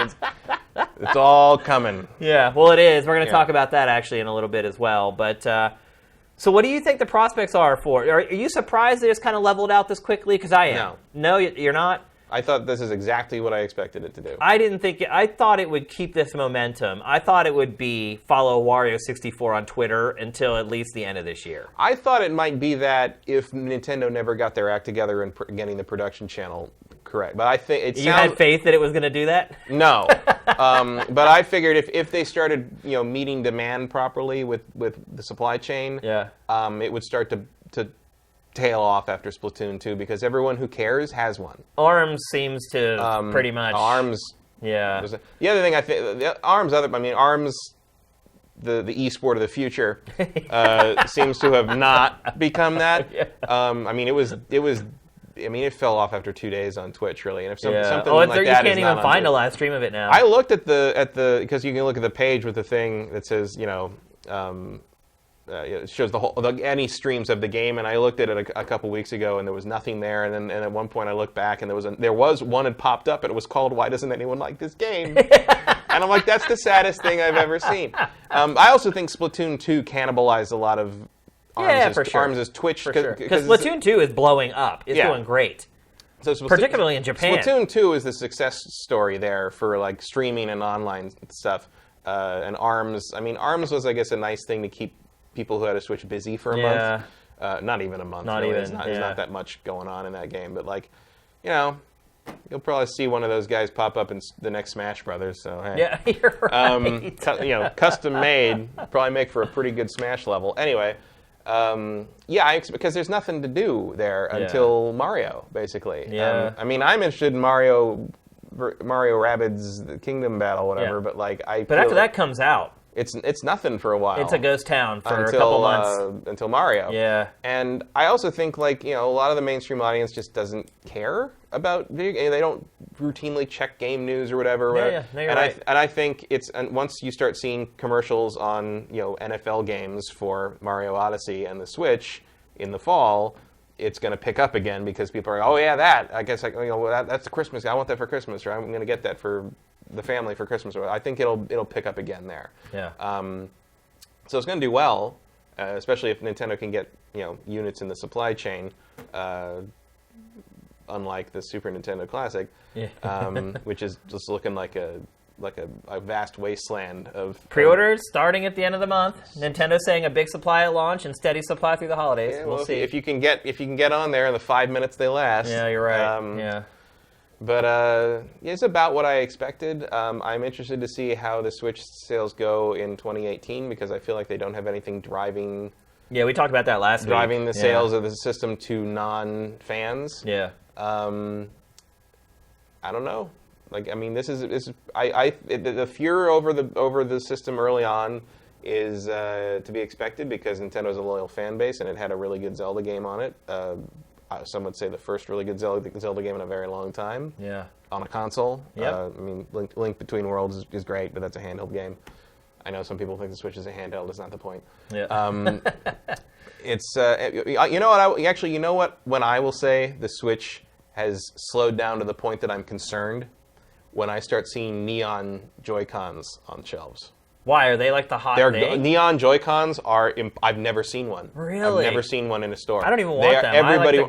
it's all coming. Yeah, well, it is. We're going to talk about that actually in a little bit as well. But so, what do you think the prospects are for? Are you surprised they just kind of leveled out this quickly? Because I am. No, you're not. I thought this is exactly what I expected it to do. I thought it would keep this momentum. I thought it would be follow Wario64 on Twitter until at least the end of this year. I thought it might be that if Nintendo never got their act together in getting the production channel correct. But I think you had faith that it was going to do that? No. But I figured if they started meeting demand properly with the supply chain, it would start to tail off after Splatoon 2 because everyone who cares has one. ARMS seems to pretty much. ARMS. Yeah. The other thing I think, ARMS, the e-sport of the future, seems to have not become that. It fell off after 2 days on Twitch, really. And if something like that you can't even find a live stream of it now. I looked at the because you can look at the page with the thing that says it shows any streams of the game, and I looked at it a couple weeks ago, and there was nothing there. And at one point, I looked back, and there was one had popped up, and it was called "Why Doesn't Anyone Like This Game?" And I'm like, that's the saddest thing I've ever seen. I also think Splatoon 2 cannibalized a lot of ARMS' Twitch because Splatoon 2 is blowing up. It's doing great. So particularly in Japan. Splatoon 2 is the success story there for like streaming and online stuff. And ARMS was, I guess, a nice thing to keep people who had a Switch busy for a month. Not even a month. Really. There's not that much going on in that game. But you'll probably see one of those guys pop up in the next Smash Brothers. So hey. Yeah, you're right. Custom made, probably make for a pretty good Smash level. Anyway, because there's nothing to do there until Mario, basically. Yeah. I'm interested in Mario Rabbids Kingdom Battle, whatever. But after that comes out. It's nothing for a while. It's a ghost town for a couple months. Until Mario. Yeah. And I also think, a lot of the mainstream audience just doesn't care about video games. They don't routinely check game news or whatever. Yeah, you're right. I think once you start seeing commercials on, NFL games for Mario Odyssey and the Switch in the fall, it's going to pick up again because people are, oh yeah, that. I guess that's Christmas. I want that for Christmas, or I'm going to get that for the family for Christmas. I think it'll pick up again there. Yeah. So it's going to do well, especially if Nintendo can get units in the supply chain, unlike the Super Nintendo Classic, which is just looking like a vast wasteland of pre-orders starting at the end of the month. Nintendo saying a big supply at launch and steady supply through the holidays. Yeah, we'll see if you can get on there in the 5 minutes they last. Yeah, you're right. But it's about what I expected. I'm interested to see how the Switch sales go in 2018 because I feel like they don't have anything driving. Yeah, we talked about that last week. Driving the sales of the system to non-fans. Yeah. I don't know. This is the furor over the system early on is to be expected because Nintendo's a loyal fan base and it had a really good Zelda game on it. Some would say the first really good Zelda game in a very long time. Yeah. On a console. Yep. Link Between Worlds is great, but that's a handheld game. I know some people think the Switch is a handheld. It's not the point. Yeah. It's you know what? When I will say the Switch has slowed down to the point that I'm concerned, when I start seeing neon Joy-Cons on shelves. Why? Are they like the hot thing? Neon Joy-Cons are... I've never seen one. Really? I've never seen one in a store. I don't even want them.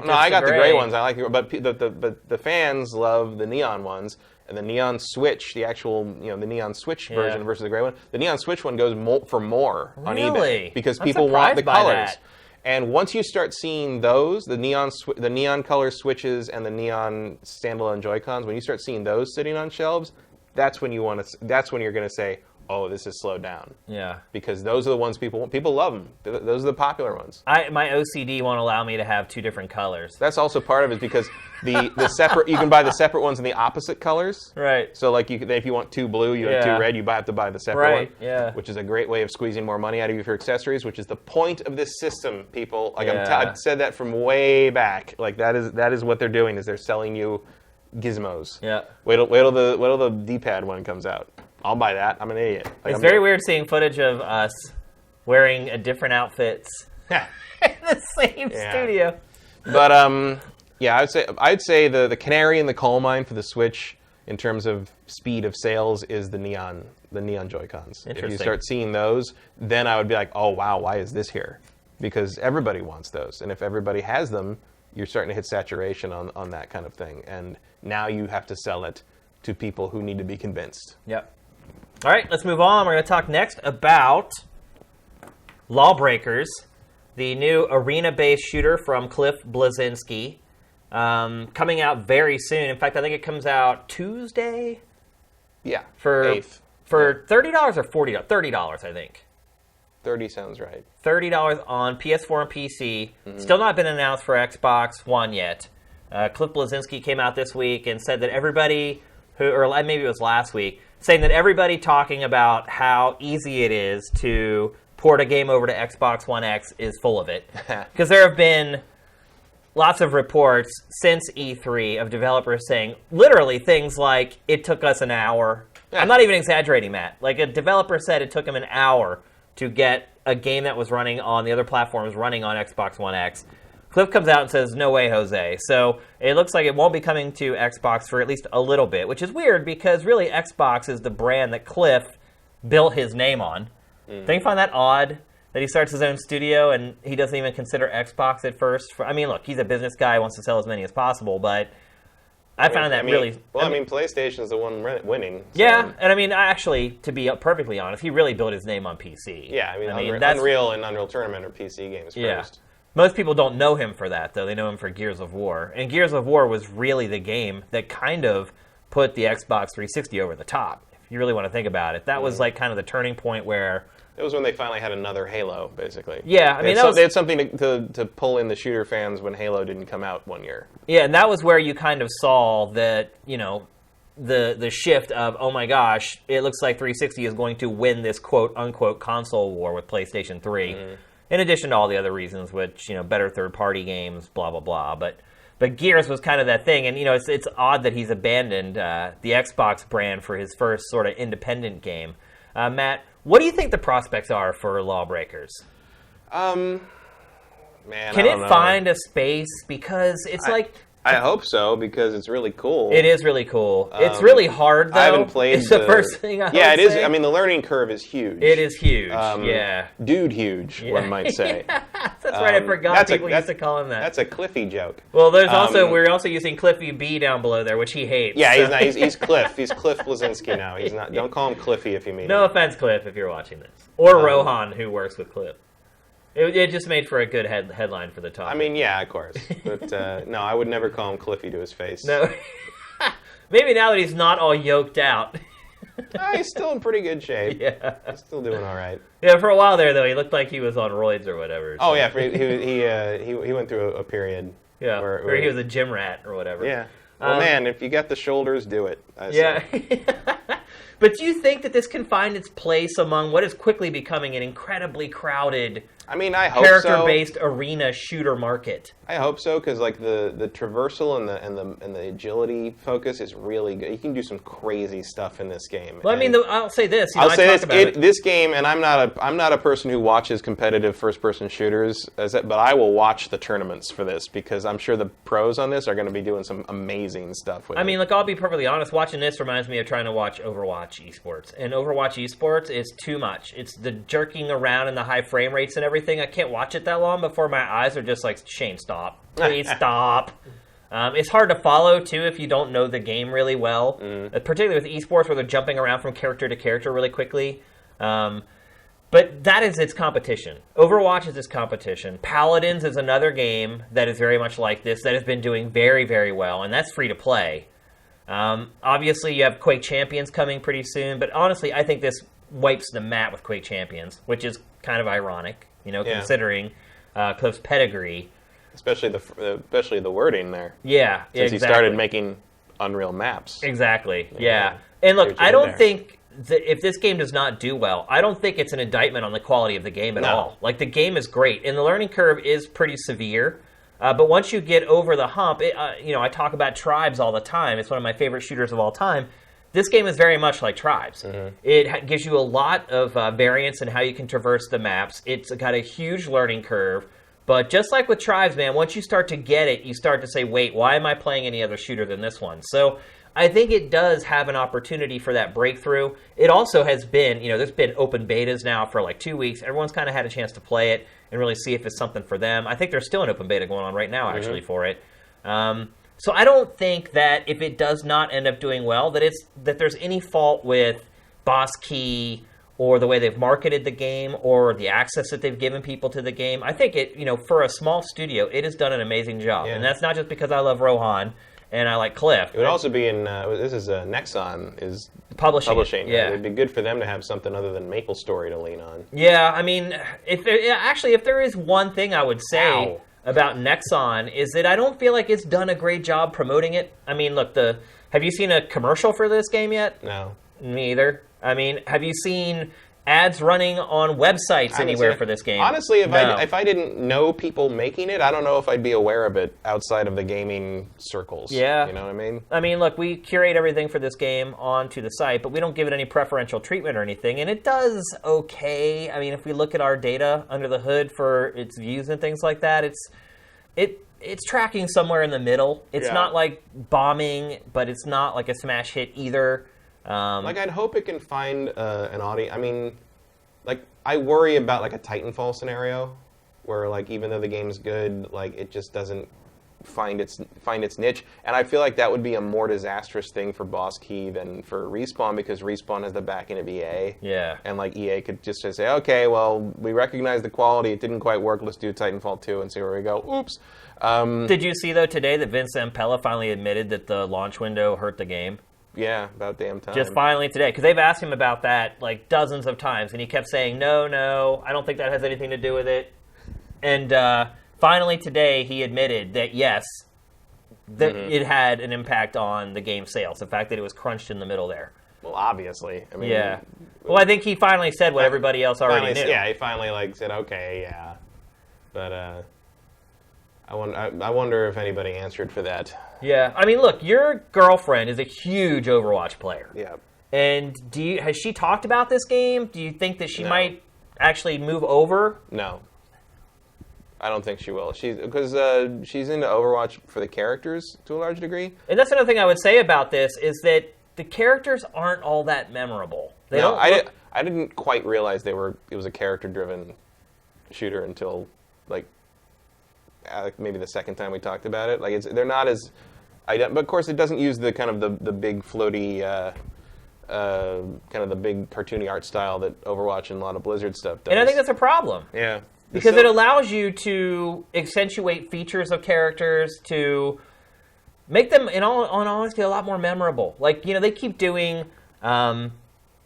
I got the gray ones. I like but the fans love the neon ones. And the neon switch, the actual, the neon switch version versus the gray one. The neon switch one goes for more on eBay because people want the colors. That. And once you start seeing those, the neon color switches and the neon standalone Joy-Cons, when you start seeing those sitting on shelves, that's when you're going to say, oh, this is slowed down. Yeah. Because those are the ones people love them. Those are the popular ones. My OCD won't allow me to have two different colors. That's also part of it because the separate, you can buy the separate ones in the opposite colors. Right. So like if you want two blue, you have two red, you have to buy the separate one. Yeah. Which is a great way of squeezing more money out of you for accessories, which is the point of this system, people. Like I've said that from way back. Like that is what they're doing, is they're selling you gizmos. Yeah. Wait till the D-pad one comes out. I'll buy that. I'm an idiot. It's very weird seeing footage of us wearing different outfits in the same studio. But I'd say the canary in the coal mine for the Switch in terms of speed of sales is the neon Joy-Cons. If you start seeing those, then I would be like, oh wow, why is this here? Because everybody wants those, and if everybody has them, you're starting to hit saturation on that kind of thing, and now you have to sell it to people who need to be convinced. Yep. All right, let's move on. We're going to talk next about LawBreakers, the new arena-based shooter from Cliff Bleszinski, coming out very soon. In fact, I think it comes out Tuesday. Yeah, for 8th. For $30 or $40? $30, I think. 30 sounds right. $30 on PS4 and PC. Mm-hmm. Still not been announced for Xbox One yet. Cliff Bleszinski came out this week and said that everybody or maybe it was last week, saying that everybody talking about how easy it is to port a game over to Xbox One X is full of it. Because there have been lots of reports since E3 of developers saying literally things like, it took us an hour. I'm not even exaggerating, Matt. Like, a developer said it took him an hour to get a game that was running on the other platforms running on Xbox One X. Cliff comes out and says, no way, Jose. So it looks like it won't be coming to Xbox for at least a little bit, which is weird because really Xbox is the brand that Cliff built his name on. Don't you find that odd that he starts his own studio and he doesn't even consider Xbox at first? I mean, look, he's a business guy, wants to sell as many as possible, but I found that really... Well, I mean, PlayStation's the one winning. So. Yeah, and I mean, actually, to be perfectly honest, he really built his name on PC. Yeah, I mean Unreal and Unreal Tournament are PC games first. Most people don't know him for that, though. They know him for Gears of War. And Gears of War was really the game that kind of put the Xbox 360 over the top, if you really want to think about it. That was like kind of the turning point where... It was when they finally had another Halo, basically. Yeah, I mean, they had something to pull in the shooter fans when Halo didn't come out one year. Yeah, and that was where you kind of saw that, the shift of, oh my gosh, it looks like 360 is going to win this quote-unquote console war with PlayStation 3. In addition to all the other reasons, which, better third-party games, blah, blah, blah. But Gears was kind of that thing. And, it's odd that he's abandoned the Xbox brand for his first sort of independent game. Matt, what do you think the prospects are for LawBreakers? Man, Can it find a space? Because it's I hope so, because it's really cool. It is really cool. It's really hard, though. I haven't played It's the first thing I would it is. say. I mean, the learning curve is huge. It is huge, yeah. Dude huge, one might say. That's right, I forgot people used to call him that. That's a Cliffy joke. Well, there's we're also using Cliffy B down below there, which he hates. Yeah, he's not. He's Cliff. He's Cliff Bleszinski now. He's not. Don't call him Cliffy if you mean No offense, Cliff, if you're watching this. Or Rohan, who works with Cliff. It just made for a good headline for the topic. I mean, yeah, of course. But no, I would never call him Cliffy to his face. No. Maybe now that he's not all yoked out. He's still in pretty good shape. Yeah. He's still doing all right. Yeah, for a while there, though, he looked like he was on roids or whatever. So. Oh, yeah. He went through a period. Yeah, where he was a gym rat or whatever. Yeah. Well, man, if you got the shoulders, do it. Yeah. But do you think that this can find its place among what is quickly becoming an incredibly crowded I mean, I hope so. character-based arena shooter market. I hope so, because like the traversal and the agility focus is really good. You can do some crazy stuff in this game. Well, I mean, I'll say this. I'll say this: this game, and I'm not a person who watches competitive first-person shooters, but I will watch the tournaments for this because I'm sure the pros on this are going to be doing some amazing stuff with it. I mean, look, I'll be perfectly honest. Watching this reminds me of trying to watch Overwatch esports, and Overwatch esports is too much. It's the jerking around and the high frame rates and everything. I can't watch it that long before my eyes are just like, Shane, stop. Please stop. It's hard to follow, too, if you don't know the game really well, particularly with esports where they're jumping around from character to character really quickly. But that is its competition. Overwatch is its competition. Paladins is another game that is very much like this, that has been doing very, very well, and that's free to play. Obviously, you have Quake Champions coming pretty soon, but honestly, I think this wipes the mat with Quake Champions, which is kind of ironic, considering Cliff's pedigree. Especially the wording there. Yeah, since he started making Unreal maps. Exactly. Yeah. And look, I don't think that if this game does not do well, I don't think it's an indictment on the quality of the game at all. Like, the game is great, and the learning curve is pretty severe. But once you get over the hump, I talk about Tribes all the time. It's one of my favorite shooters of all time. This game is very much like Tribes. It gives you a lot of variance in how you can traverse the maps. It's got a huge learning curve. But just like with Tribes, man, once you start to get it, you start to say, wait, why am I playing any other shooter than this one? So I think it does have an opportunity for that breakthrough. It also has been, there's been open betas now for like 2 weeks. Everyone's kind of had a chance to play it and really see if it's something for them. I think there's still an open beta going on right now, actually, for it. So I don't think that if it does not end up doing well, that there's any fault with Boss Key or the way they've marketed the game, or the access that they've given people to the game. I think it, for a small studio, it has done an amazing job. Yeah. And that's not just because I love Rohan and I like Cliff. It would also be this is Nexon is publishing. Yeah. It would be good for them to have something other than MapleStory to lean on. Yeah, I mean, if there is one thing I would say about Nexon, is that I don't feel like it's done a great job promoting it. I mean, look, have you seen a commercial for this game yet? No. Me either. I mean, have you seen ads running on websites anywhere for this game? Honestly, if I didn't know people making it, I don't know if I'd be aware of it outside of the gaming circles. Yeah. You know what I mean? I mean, look, we curate everything for this game onto the site, but we don't give it any preferential treatment or anything, and it does okay. I mean, if we look at our data under the hood for its views and things like that, it's tracking somewhere in the middle. It's not like bombing, but it's not like a smash hit either. I'd hope it can find an audience. I mean, I worry about a Titanfall scenario where even though the game's good, it just doesn't find its niche. And I feel like that would be a more disastrous thing for Boss Key than for Respawn, because Respawn has the backing of EA. Yeah. And EA could just say, okay, well, we recognize the quality. It didn't quite work. Let's do Titanfall 2 and see where we go. Oops. Did you see though today that Vince Zampella finally admitted that the launch window hurt the game? Yeah, about damn time. Just finally today, because they've asked him about that dozens of times, and he kept saying, no, I don't think that has anything to do with it. And finally today, he admitted that, yes, that it had an impact on the game sales, the fact that it was crunched in the middle there. Well, obviously. I mean, yeah. Well, I think he finally said what everybody else already knew. Yeah, he finally said, okay, yeah. But I wonder if anybody answered for that. Yeah, I mean, look, your girlfriend is a huge Overwatch player. Yeah. And has she talked about this game? Do you think that she might actually move over? No. I don't think she will. Because she's into Overwatch for the characters to a large degree. And that's another thing I would say about this, is that the characters aren't all that memorable. I didn't quite realize it was a character-driven shooter until maybe the second time we talked about it. They're not as, but of course it doesn't use the kind of the big floaty, kind of the big cartoony art style that Overwatch and a lot of Blizzard stuff does. And I think that's a problem. Yeah. Because it allows you to accentuate features of characters, to make them, in all honesty, a lot more memorable. They keep doing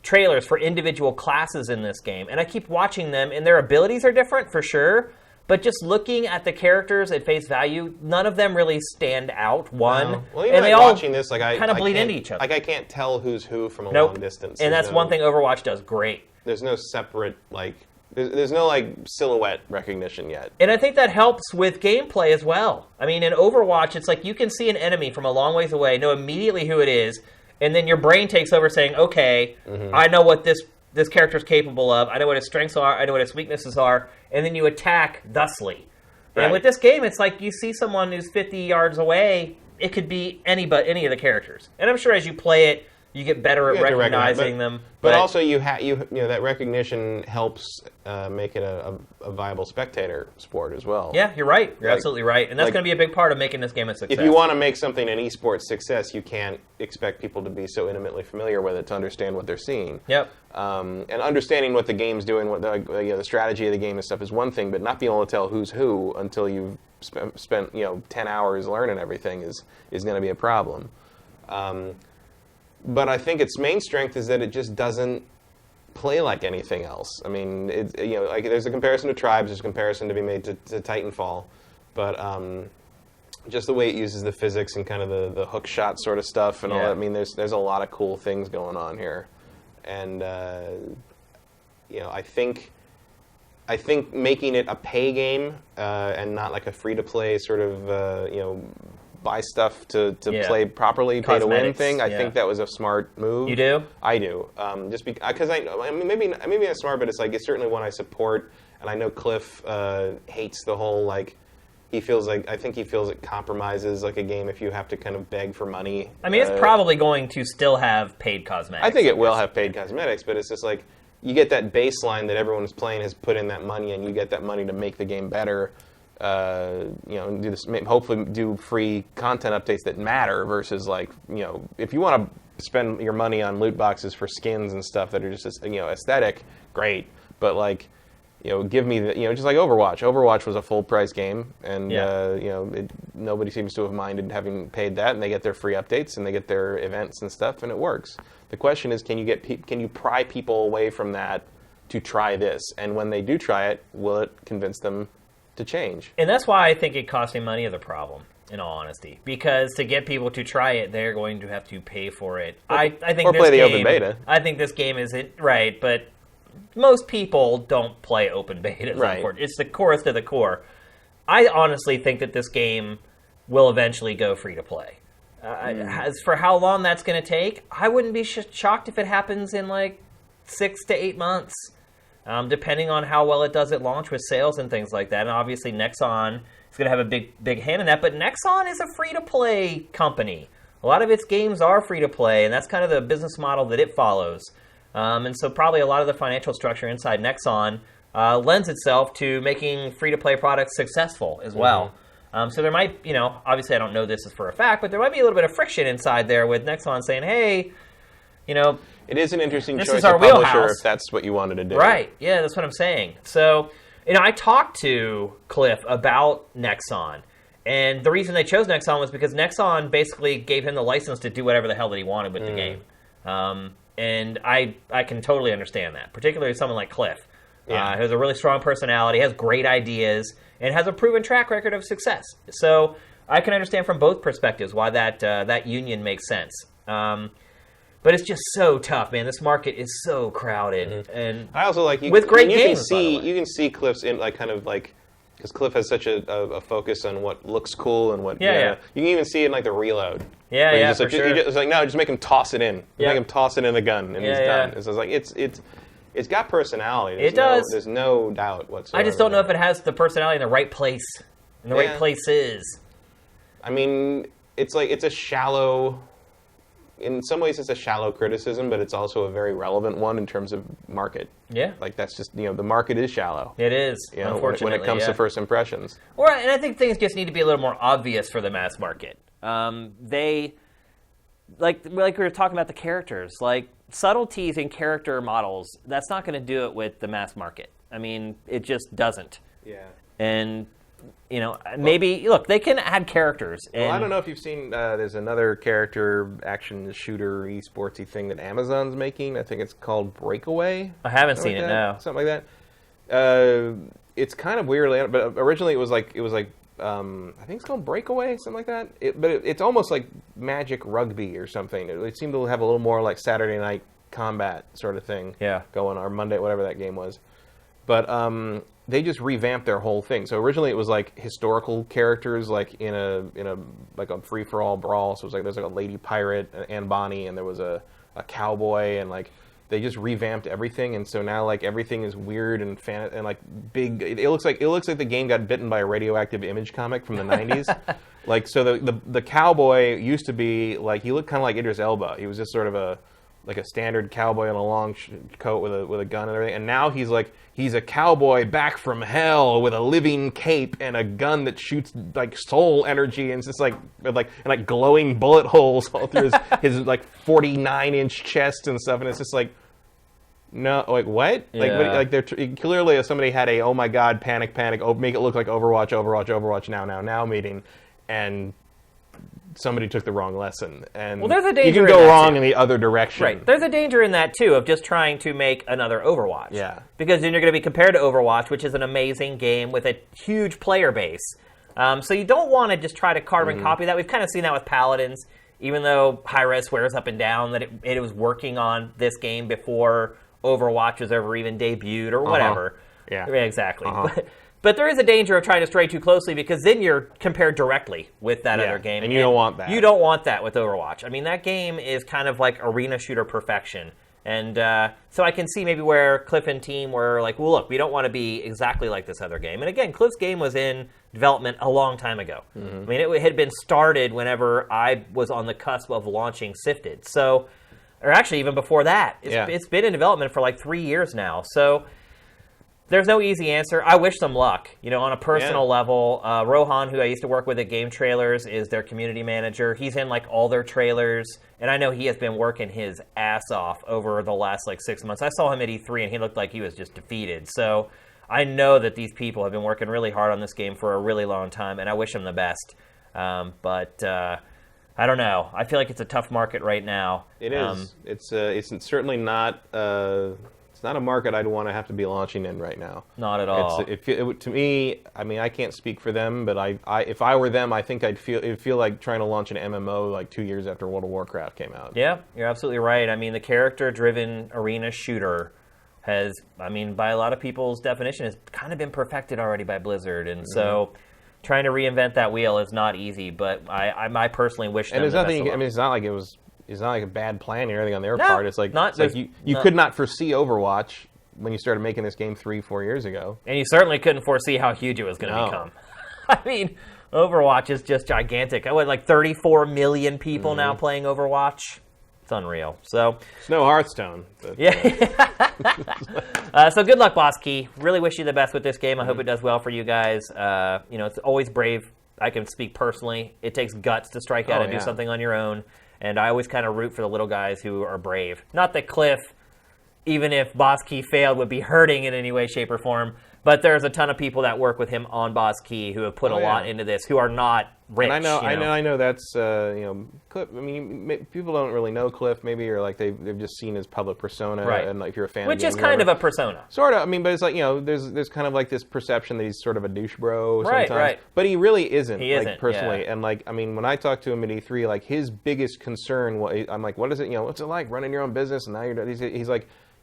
trailers for individual classes in this game, and I keep watching them, and their abilities are different for sure. But just looking at the characters at face value, none of them really stand out. Well, even they all watching this, kind of bleed into each other. I can't tell who's who from a long distance. And that's one thing Overwatch does great. There's no separate There's no like silhouette recognition yet. And I think that helps with gameplay as well. I mean, in Overwatch, it's like you can see an enemy from a long ways away, know immediately who it is, and then your brain takes over saying, okay, I know what this character's capable of, I know what his strengths are, I know what his weaknesses are, and then you attack thusly. Right. And with this game, it's like you see someone who's 50 yards away, it could be any of the characters. And I'm sure as you play it, you get better at recognizing them. But also, you know that recognition helps make it a viable spectator sport as well. Yeah, you're right. You're absolutely right. And that's going to be a big part of making this game a success. If you want to make something an esports success, you can't expect people to be so intimately familiar with it to understand what they're seeing. Yep. And understanding what the game's doing, what the strategy of the game and stuff is one thing, but not being able to tell who's who until you've spent 10 hours learning everything is going to be a problem. But I think its main strength is that it just doesn't play like anything else. I mean, like there's a comparison to Tribes, there's a comparison to be made to Titanfall, but just the way it uses the physics and kind of the hook shot sort of stuff and all that. I mean, there's a lot of cool things going on here, and I think making it a pay game and not like a free to play sort of buy stuff to play properly, pay to win thing. I think that was a smart move. You do? I do. Just because I mean, maybe I'm smart, but it's certainly one I support. And I know Cliff hates the whole I think he feels it compromises like a game if you have to kind of beg for money. I mean, it's probably going to still have paid cosmetics. I think it will have paid cosmetics, but it's just like you get that baseline that everyone who's playing has put in that money, and you get that money to make the game better. And do this, hopefully do free content updates that matter versus if you want to spend your money on loot boxes for skins and stuff that are just aesthetic, great, but give me the just like Overwatch. Overwatch was a full price game, and nobody seems to have minded having paid that, and they get their free updates and they get their events and stuff, and it works. The question is, can you pry people away from that to try this, and when they do try it, will it convince them to change? And that's why I think it costing money is a problem, in all honesty. Because to get people to try it, they're going to have to pay for it. I think or play the open beta. I think this game isn't right, but most people don't play open beta. Right. It's the corest of the core. I honestly think that this game will eventually go free to play. As for how long that's going to take, I wouldn't be shocked if it happens in 6 to 8 months. Depending on how well it does at launch with sales and things like that. And obviously Nexon is going to have a big hand in that. But Nexon is a free-to-play company. A lot of its games are free-to-play, and that's kind of the business model that it follows. And so probably a lot of the financial structure inside Nexon lends itself to making free-to-play products successful as well. So there might, obviously I don't know this is for a fact, but there might be a little bit of friction inside there with Nexon saying, hey, it is an interesting this choice is our of publisher wheelhouse. if that's what you wanted to do. Right. Yeah, that's what I'm saying. So, I talked to Cliff about Nexon, and the reason they chose Nexon was because Nexon basically gave him the license to do whatever the hell that he wanted with the game. And I can totally understand that, particularly someone like Cliff, who has a really strong personality, has great ideas, and has a proven track record of success. So I can understand from both perspectives why that union makes sense. But it's just so tough, man. This market is so crowded, and I also with great games. You can see Cliff's in because Cliff has such a focus on what looks cool and what. You can even see it in the reload. Yeah, for sure. It's no, just make him toss it in. Make him toss it in the gun, and he's done. So it's got personality. It does. There's no doubt whatsoever. I just don't know if it has the personality in the right place, in the right places. I mean, it's a shallow. In some ways, it's a shallow criticism, but it's also a very relevant one in terms of market. Yeah. That's just, the market is shallow. It is, unfortunately. When it comes to first impressions. And I think things just need to be a little more obvious for the mass market. They, like we were talking about the characters, subtleties in character models, that's not going to do it with the mass market. I mean, it just doesn't. Yeah. And... maybe, look, they can add characters. Well, I don't know if you've seen, there's another character action shooter esportsy thing that Amazon's making. I think it's called Breakaway. I haven't seen it, no. Something like that. It's kind of weird, but originally it was I think it's called Breakaway, something like that. It's almost like Magic Rugby or something. It seemed to have a little more like Saturday Night Combat sort of thing going on, or Monday, whatever that game was. But they just revamped their whole thing. So originally it was like historical characters, like in a like a free for all brawl. So it was like there's like a lady pirate, Anne Bonny, and there was a cowboy, and like they just revamped everything. And so now like everything is weird and like big. It looks like the game got bitten by a radioactive Image comic from the 90s. Like so the cowboy used to be like, he looked kind of like Idris Elba. He was just sort of a standard cowboy in a long coat with a gun and everything, and now he's a cowboy back from hell with a living cape and a gun that shoots like soul energy, and it's just like glowing bullet holes all through his like 49-inch chest and stuff, and it's just like, no, like what? Yeah. Like they're clearly somebody had a, oh my god, panic, make it look like Overwatch now meeting, and somebody took the wrong lesson, and there's a danger you can in go that wrong too. in the other direction. Right. There's a danger in that, too, of just trying to make another Overwatch. Yeah. Because then you're going to be compared to Overwatch, which is an amazing game with a huge player base. So you don't want to just try to carbon copy that. We've kind of seen that with Paladins, even though Hi-Res swears up and down that it was working on this game before Overwatch was ever even debuted or whatever. Yeah. Exactly. But there is a danger of trying to stray too closely, because then you're compared directly with that other game. And you don't want that. You don't want that with Overwatch. I mean, that game is kind of like arena shooter perfection. And so I can see maybe where Cliff and team were like, well, look, we don't want to be exactly like this other game. And again, Cliff's game was in development a long time ago. I mean, it had been started whenever I was on the cusp of launching Sifted. So, or actually even before that. It's been in development for like 3 years now. So there's no easy answer. I wish them luck. You know, on a personal level, Rohan, who I used to work with at Game Trailers, is their community manager. He's in like all their trailers, and I know he has been working his ass off over the last like 6 months. I saw him at E3, and he looked like he was just defeated. So I know that these people have been working really hard on this game for a really long time, and I wish them the best. But I don't know. I feel like it's a tough market right now. It is. It's certainly not. It's not a market I'd want to have to be launching in right now. Not at all. To me, I mean, I can't speak for them, but if I were them, I think it'd feel like trying to launch an MMO like 2 years after World of Warcraft came out. Yeah, you're absolutely right. I mean, the character-driven arena shooter has, I mean, by a lot of people's definition, has kind of been perfected already by Blizzard, and so trying to reinvent that wheel is not easy. But I personally wish them the best of luck. I mean, it's not like it was. It's not like a bad plan or anything on their part. It's like, you could not foresee Overwatch when you started making this game 3-4 years ago. And you certainly couldn't foresee how huge it was going to become. I mean, Overwatch is just gigantic. I like 34 million people now playing Overwatch. It's unreal. So it's no Hearthstone. But, so good luck, Boss Key. Really wish you the best with this game. I hope it does well for you guys. You know, it's always brave. I can speak personally. It takes guts to strike out and do something on your own. And I always kind of root for the little guys who are brave. Not that Cliff, even if Boss Key failed, would be hurting in any way, shape, or form. But there's a ton of people that work with him on Boss Key who have put a lot into this, who are not rich. And I know that's Cliff. I mean, people don't really know Cliff, maybe, or like they've just seen his public persona. Right. And like, if you're a fan, which of is kind of a persona. Sort of. I mean, but it's like, you know, there's kind of like this perception that he's sort of a douche bro sometimes. Right. But he really isn't. He isn't, personally. And like, I mean, when I talked to him at E3, like his biggest concern was, I'm like, what is it? You know, what's it like running your own business? And now you're.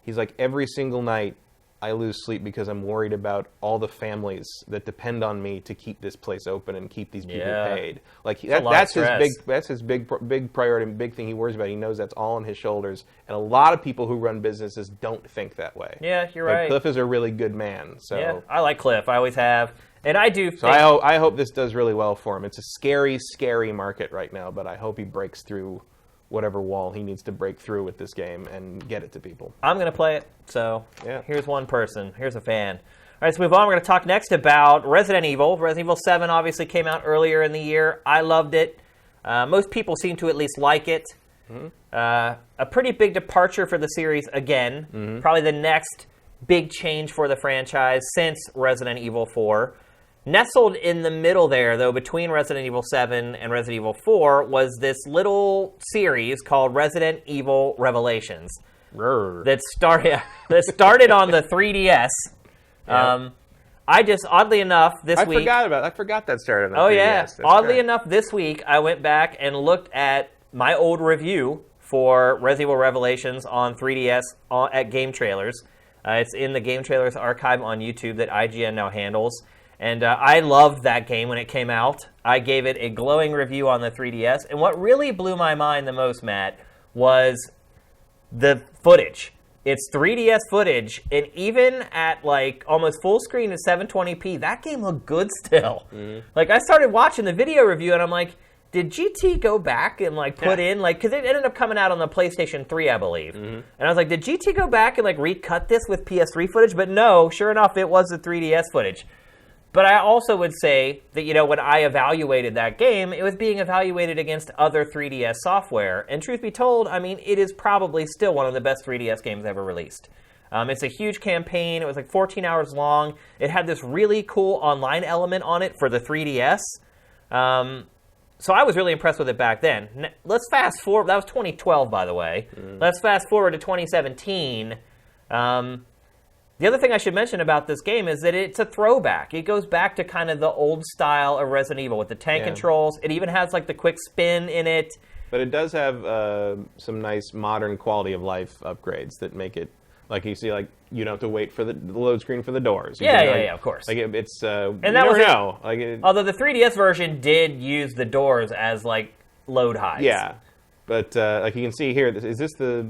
He's like every single night I lose sleep because I'm worried about all the families that depend on me to keep this place open and keep these people paid. Like that's his big priority and big thing he worries about. He knows that's all on his shoulders, and a lot of people who run businesses don't think that way. Yeah, you're right. Cliff is a really good man. So yeah, I like Cliff. I always have, and I do. So I hope this does really well for him. It's a scary, scary market right now, but I hope he breaks through whatever wall he needs to break through with this game and get it to people. I'm going to play it, so here's one person. Here's a fan. All right, let's move on. We're going to talk next about Resident Evil. Resident Evil 7 obviously came out earlier in the year. I loved it. Most people seem to at least like it. A pretty big departure for the series again. Probably the next big change for the franchise since Resident Evil 4. Nestled in the middle there, though, between Resident Evil 7 and Resident Evil 4 was this little series called Resident Evil Revelations that started on the 3DS. I just, oddly enough, this week... I forgot that started on the 3DS. Oh, yeah. Oddly enough, this week, I went back and looked at my old review for Resident Evil Revelations on 3DS at Game Trailers. It's in the Game Trailers archive on YouTube that IGN now handles. And I loved that game when it came out. I gave it a glowing review on the 3DS. And what really blew my mind the most, Matt, was the footage. It's 3DS footage, and even at like almost full screen at 720p, that game looked good still. Like I started watching the video review, and I'm like, did GT go back and like put in like, because it ended up coming out on the PlayStation 3, I believe. And I was like, did GT go back and like recut this with PS3 footage? But no, sure enough, it was the 3DS footage. But I also would say that, you know, when I evaluated that game, it was being evaluated against other 3DS software. And truth be told, I mean, it is probably still one of the best 3DS games ever released. It's a huge campaign. It was like 14 hours long. It had this really cool online element on it for the 3DS. So I was really impressed with it back then. Let's fast forward. That was 2012, by the way. Let's fast forward to 2017. The other thing I should mention about this game is that it's a throwback. It goes back to kind of the old style of Resident Evil with the tank controls. It even has like the quick spin in it. But it does have some nice modern quality of life upgrades that make it, like you see, like you don't have to wait for the load screen for the doors. Yeah, of course. Like it's, and that never was know. Like although the 3DS version did use the doors as like load hides. Yeah. But like you can see here, this is the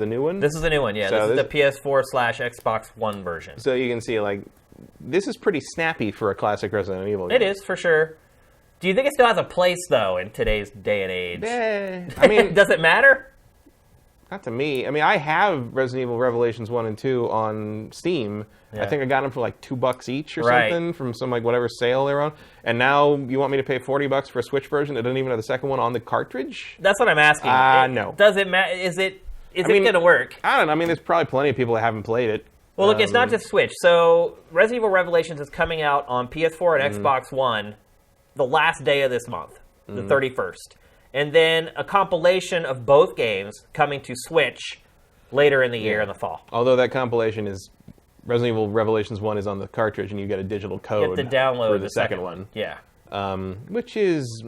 new one? This is the new one, yeah. So this is the PS4/Xbox One version. So you can see, like, this is pretty snappy for a classic Resident Evil game. It is, for sure. Do you think it still has a place, though, in today's day and age? I mean... Does it matter? Not to me. I mean, I have Resident Evil Revelations 1 and 2 on Steam. Yeah. I think I got them for like $2 each or something from some like whatever sale they were on. And now you want me to pay $40 for a Switch version that doesn't even have the second one on the cartridge? That's what I'm asking. No. Does it matter? Is it going to work? I don't know. I mean, there's probably plenty of people that haven't played it. Well, look, it's not just Switch. So Resident Evil Revelations is coming out on PS4 and Xbox One the last day of this month, the 31st. And then a compilation of both games coming to Switch later in the year in the fall. Although that compilation is Resident Evil Revelations 1 is on the cartridge, and you get a digital code to download for the second one. Yeah. Which is...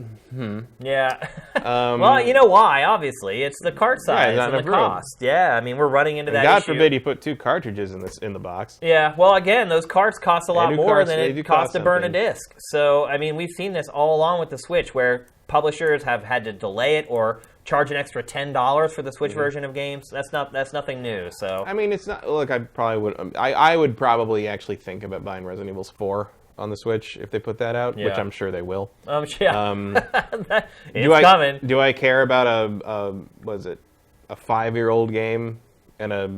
Yeah. Well, you know why, obviously. It's the cart size and the cost. Yeah, I mean, we're running into that God issue. forbid you put 2 cartridges in the box. Yeah, well, again, those carts cost a lot more than it costs to burn a disc. So, I mean, we've seen this all along with the Switch, where publishers have had to delay it or charge an extra $10 for the Switch version of games. That's nothing new. So I mean, it's not. Look, I would probably actually think about buying Resident Evil 4 on the Switch if they put that out, which I'm sure they will. It's coming. Do I care about a 5-year-old game and a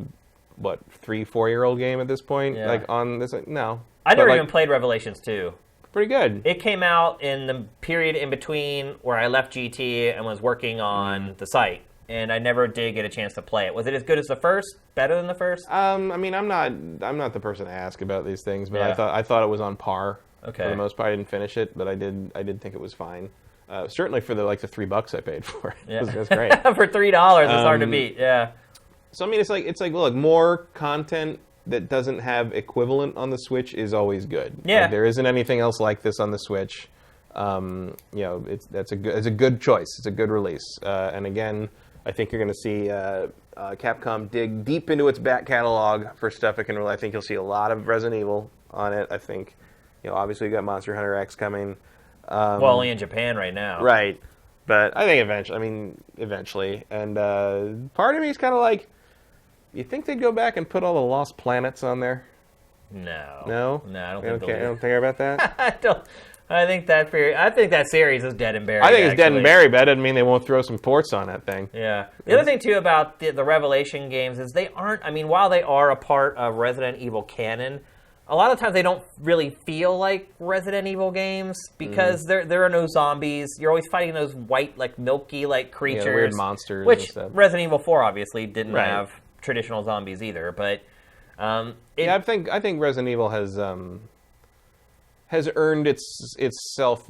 3-4-year-old game at this point? Yeah. Like on this? No. I never even played Revelations 2. Pretty good. It came out in the period in between where I left GT and was working on the site, and I never did get a chance to play it. Was it as good as the first? Better than the first? I mean, I'm not the person to ask about these things, but I thought it was on par. Okay. For the most part, I didn't finish it, but I did think it was fine. Certainly for the $3 I paid for it. Yeah. That's great. For $3, it's hard to beat. Yeah. So I mean, it's like look, more content that doesn't have equivalent on the Switch is always good. Yeah. Like, there isn't anything else like this on the Switch. It's a good choice. It's a good release. And again, I think you're going to see Capcom dig deep into its back catalog for stuff it can really. I think you'll see a lot of Resident Evil on it. I think, obviously you got Monster Hunter X coming. Well, only in Japan right now. Right. But I think eventually. And part of me is kind of like, you think they'd go back and put all the Lost Planets on there? No. No? No, I don't think you don't care about that? I think that series is dead and buried. I think it's dead and buried, but that doesn't mean they won't throw some ports on that thing. Yeah. The other thing, too, about the Revelation games is they aren't, I mean, while they are a part of Resident Evil canon, a lot of times they don't really feel like Resident Evil games because there are no zombies. You're always fighting those white, like, milky, like, creatures. Yeah, weird monsters which and stuff. Resident Evil 4, obviously, didn't have traditional zombies either, but I think Resident Evil has earned itself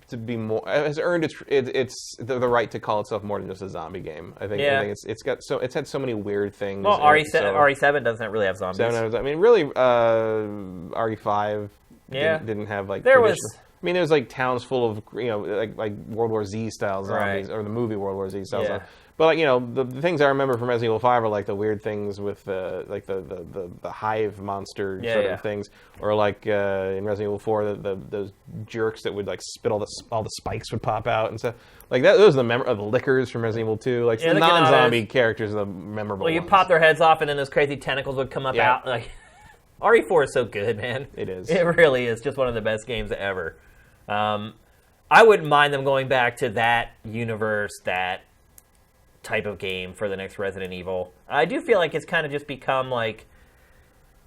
to be more, has earned its the right to call itself more than just a zombie game. I think it's had so many weird things. Well, RE7 doesn't really have zombies. I mean, really, RE5 didn't have like I mean, there's like towns full of like World War Z style zombies, or the movie World War Z style zombies. But like the things I remember from Resident Evil 5 are like the weird things with like the hive monster sort of things, or like in Resident Evil 4 those jerks that would like spit all the spikes would pop out and stuff like that. Those are the lickers from Resident Evil 2. Like the non-zombie characters are the memorable. Well, you ones. pop their heads off, and then those crazy tentacles would come up out. Like RE4 is so good, man. It is. It really is. Just one of the best games ever. I wouldn't mind them going back to that universe, that type of game for the next Resident Evil. I do feel like it's kind of just become like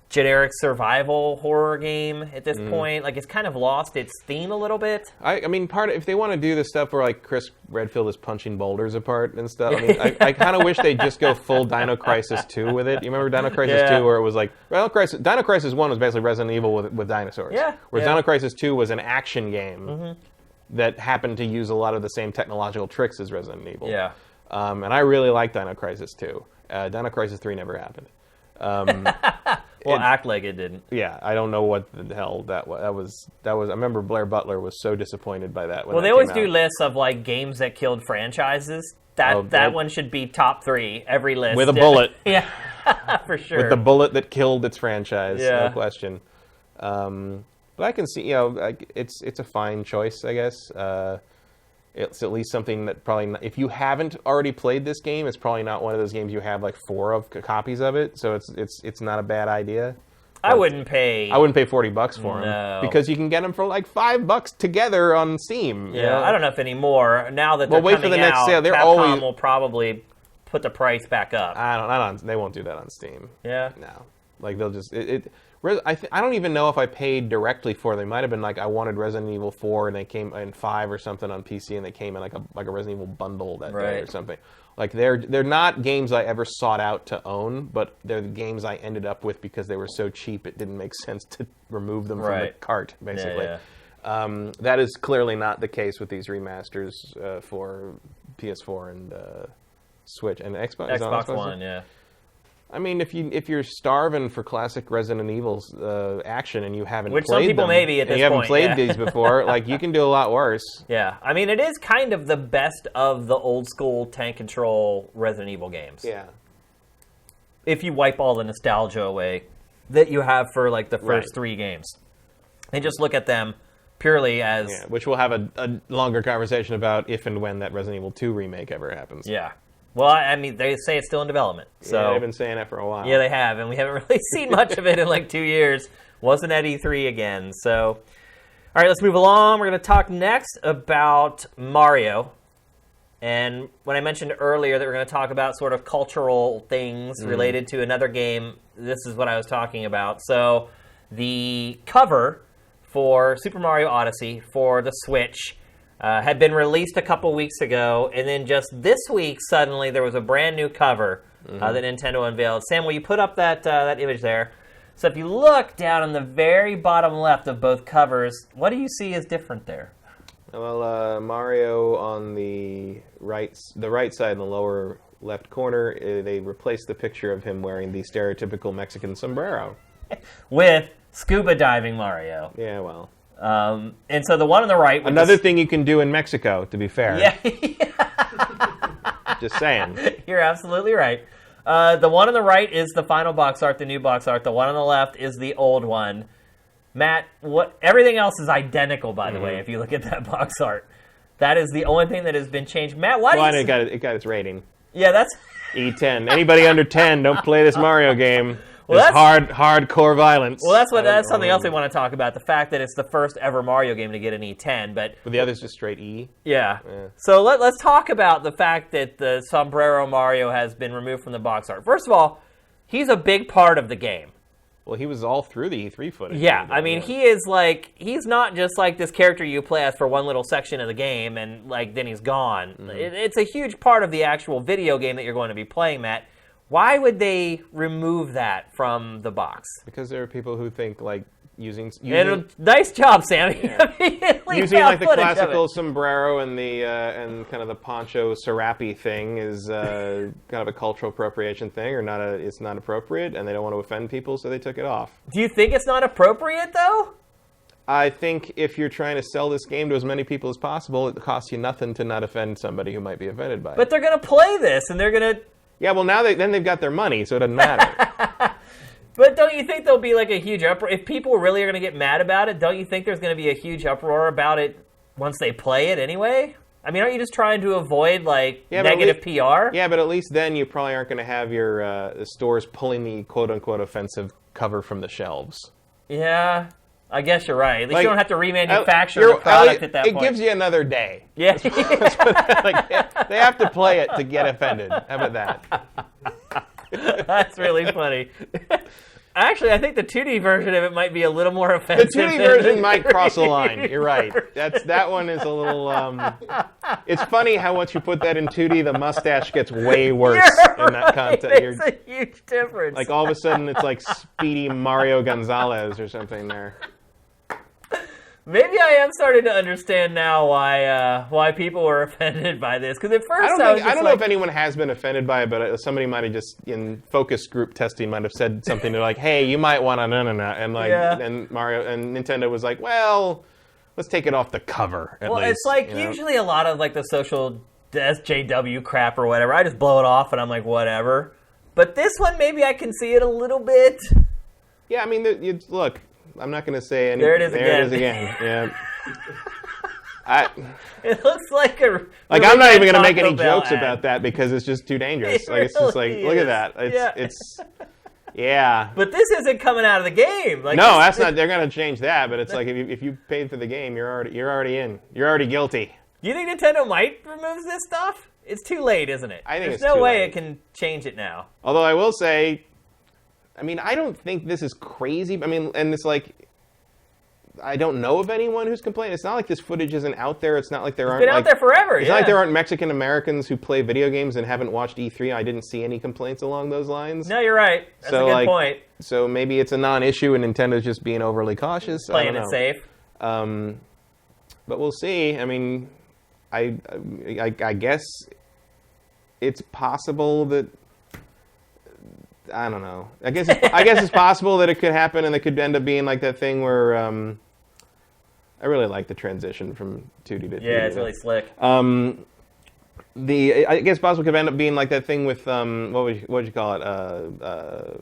generic survival horror game at this point. Like it's kind of lost its theme a little bit. I mean, if they want to do the stuff where like Chris Redfield is punching boulders apart and stuff, I mean, I kind of wish they'd just go full Dino Crisis 2 with it. You remember Dino Crisis 2 where it was like, Dino Crisis 1 was basically Resident Evil with dinosaurs. Yeah. Whereas Dino Crisis 2 was an action game that happened to use a lot of the same technological tricks as Resident Evil. Yeah. And I really like Dino Crisis 2. Dino Crisis 3 never happened. Act like it didn't. Yeah, I don't know what the hell that was. I remember Blair Butler was so disappointed by that. Well, they always do lists of like games that killed franchises. That one should be top 3 every list. With a bullet. Yeah, for sure. With the bullet that killed its franchise, Yeah. no question. But I can see, it's a fine choice, I guess. It's at least something that probably, if you haven't already played this game, it's probably not one of those games you have like 4 copies of it. So it's not a bad idea. I wouldn't pay $40 for them because you can get them for like $5 together on Steam. Yeah, I don't know if anymore. Now that they're wait coming for the next out, sale. Capcom will probably put the price back up. They won't do that on Steam. Yeah. No, like they'll just I don't even know if I paid directly for them. It might have been like I wanted Resident Evil 4 and they came in 5 or something on PC and they came in like a Resident Evil bundle that day or something. Like they're not games I ever sought out to own, but they're the games I ended up with because they were so cheap it didn't make sense to remove them from the cart, basically. Yeah. That is clearly not the case with these remasters for PS4 and Switch and Xbox. Xbox One, yeah. I mean, if you're starving for classic Resident Evil action and you haven't played some people them, may be at this and you haven't point, played these before, like you can do a lot worse. Yeah, I mean, it is kind of the best of the old school tank control Resident Evil games. Yeah. If you wipe all the nostalgia away that you have for like the first 3 games, and just look at them purely as which we'll have a longer conversation about if and when that Resident Evil 2 remake ever happens. Yeah. Well, I mean, they say it's still in development. So they've been saying that for a while. Yeah, they have, and we haven't really seen much of it in like 2 years. Wasn't at E3 again. So, all right, let's move along. We're going to talk next about Mario. And when I mentioned earlier that we're going to talk about sort of cultural things related to another game, this is what I was talking about. So, the cover for Super Mario Odyssey for the Switch had been released a couple weeks ago, and then just this week, suddenly, there was a brand new cover that Nintendo unveiled. Sam, will you put up that image there? So if you look down on the very bottom left of both covers, what do you see as different there? Well, Mario on the right side in the lower left corner, they replaced the picture of him wearing the stereotypical Mexican sombrero. With scuba diving Mario. Yeah, well. And so the one on the right... Another thing you can do in Mexico, to be fair. Yeah. Just saying. You're absolutely right. The one on the right is the final box art, the new box art. The one on the left is the old one. Matt, everything else is identical, by the way, if you look at that box art. That is the only thing that has been changed. Matt, why do you... It got its rating. Yeah, that's... E10. Anybody under 10, don't play this Mario game. Well, it's hardcore violence. Well, that's something else we want to talk about. The fact that it's the first ever Mario game to get an E10, but the other's just straight E. Yeah. So let's talk about the fact that the sombrero Mario has been removed from the box art. First of all, he's a big part of the game. Well, he was all through the E3 footage. Yeah, I mean, he's not just like this character you play as for one little section of the game and then he's gone. It's a huge part of the actual video game that you're going to be playing, Matt. Why would they remove that from the box? Because there are people who think using nice job, Sam. Yeah. Using the classical sombrero and the and kind of the poncho serape thing is kind of a cultural appropriation thing, or it's not appropriate, and they don't want to offend people, so they took it off. Do you think it's not appropriate though? I think if you're trying to sell this game to as many people as possible, it costs you nothing to not offend somebody who might be offended by it. But they're going to play this, and they're going to... Yeah, well, now then they've got their money, so it doesn't matter. But don't you think there'll be like a huge uproar? If people really are going to get mad about it, don't you think there's going to be a huge uproar about it once they play it anyway? I mean, aren't you just trying to avoid negative PR? Yeah, but at least then you probably aren't going to have your stores pulling the quote-unquote offensive cover from the shelves. Yeah, I guess you're right. At least you don't have to remanufacture the product at that point. It gives you another day. Yeah. They have to play it to get offended. How about that? That's really funny. Actually, I think the 2D version of it might be a little more offensive. The 2D version might cross a line. You're right. That one is a little... It's funny how once you put that in 2D, the mustache gets way worse in that context. There's a huge difference. Like all of a sudden, it's like Speedy Mario Gonzalez or something there. Maybe I am starting to understand now why people were offended by this. Because at first I don't know if anyone has been offended by it, but somebody might have just in focus group testing might have said something to like, "Hey, you might want to and and Mario and Nintendo was like, "Well, let's take it off the cover." At least, it's like usually a lot of like the social SJW crap or whatever. I just blow it off and I'm like, whatever. But this one, maybe I can see it a little bit. Yeah, I mean, look. I'm not going to say anything. There it is again. Yeah. It looks like a... Like, I'm not even going to make any jokes about that because it's just too dangerous. Like, it's just like, look at that. It's yeah. But this isn't coming out of the game. Like, no, that's not... They're going to change that, but it's like, if you paid for the game, you're already in. You're already guilty. Do you think Nintendo might remove this stuff? It's too late, isn't it? I think There's no way it can change it now. Although I will say... I mean, I don't think this is crazy. I mean, and it's like, I don't know of anyone who's complaining. It's not like this footage isn't out there. It's not like there aren't. It's been out there forever. It's not like there aren't Mexican Americans who play video games and haven't watched E3. I didn't see any complaints along those lines. No, you're right. That's a good point. So maybe it's a non-issue and Nintendo's just being overly cautious. Playing it safe. But we'll see. I mean, I guess it's possible that. I don't know. I guess it's possible that it could happen, and it could end up being like that thing where I really like the transition from 2D to 3D. Yeah, it's really slick. I guess it's possible it could end up being like that thing with what would you call it?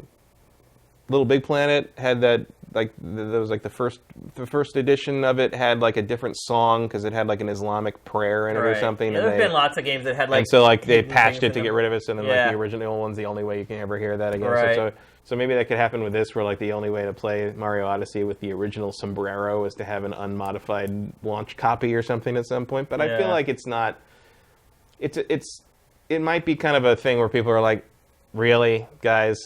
Little Big Planet had that like there was like the first edition of it had like a different song because it had like an Islamic prayer in it or something. Yeah, there's been lots of games that had like. And so like they patched it to get rid of it, so then like the original one's the only way you can ever hear that again. Right. So maybe that could happen with this, where like the only way to play Mario Odyssey with the original sombrero is to have an unmodified launch copy or something at some point. But I feel like it's not. It might be kind of a thing where people are like, really, guys.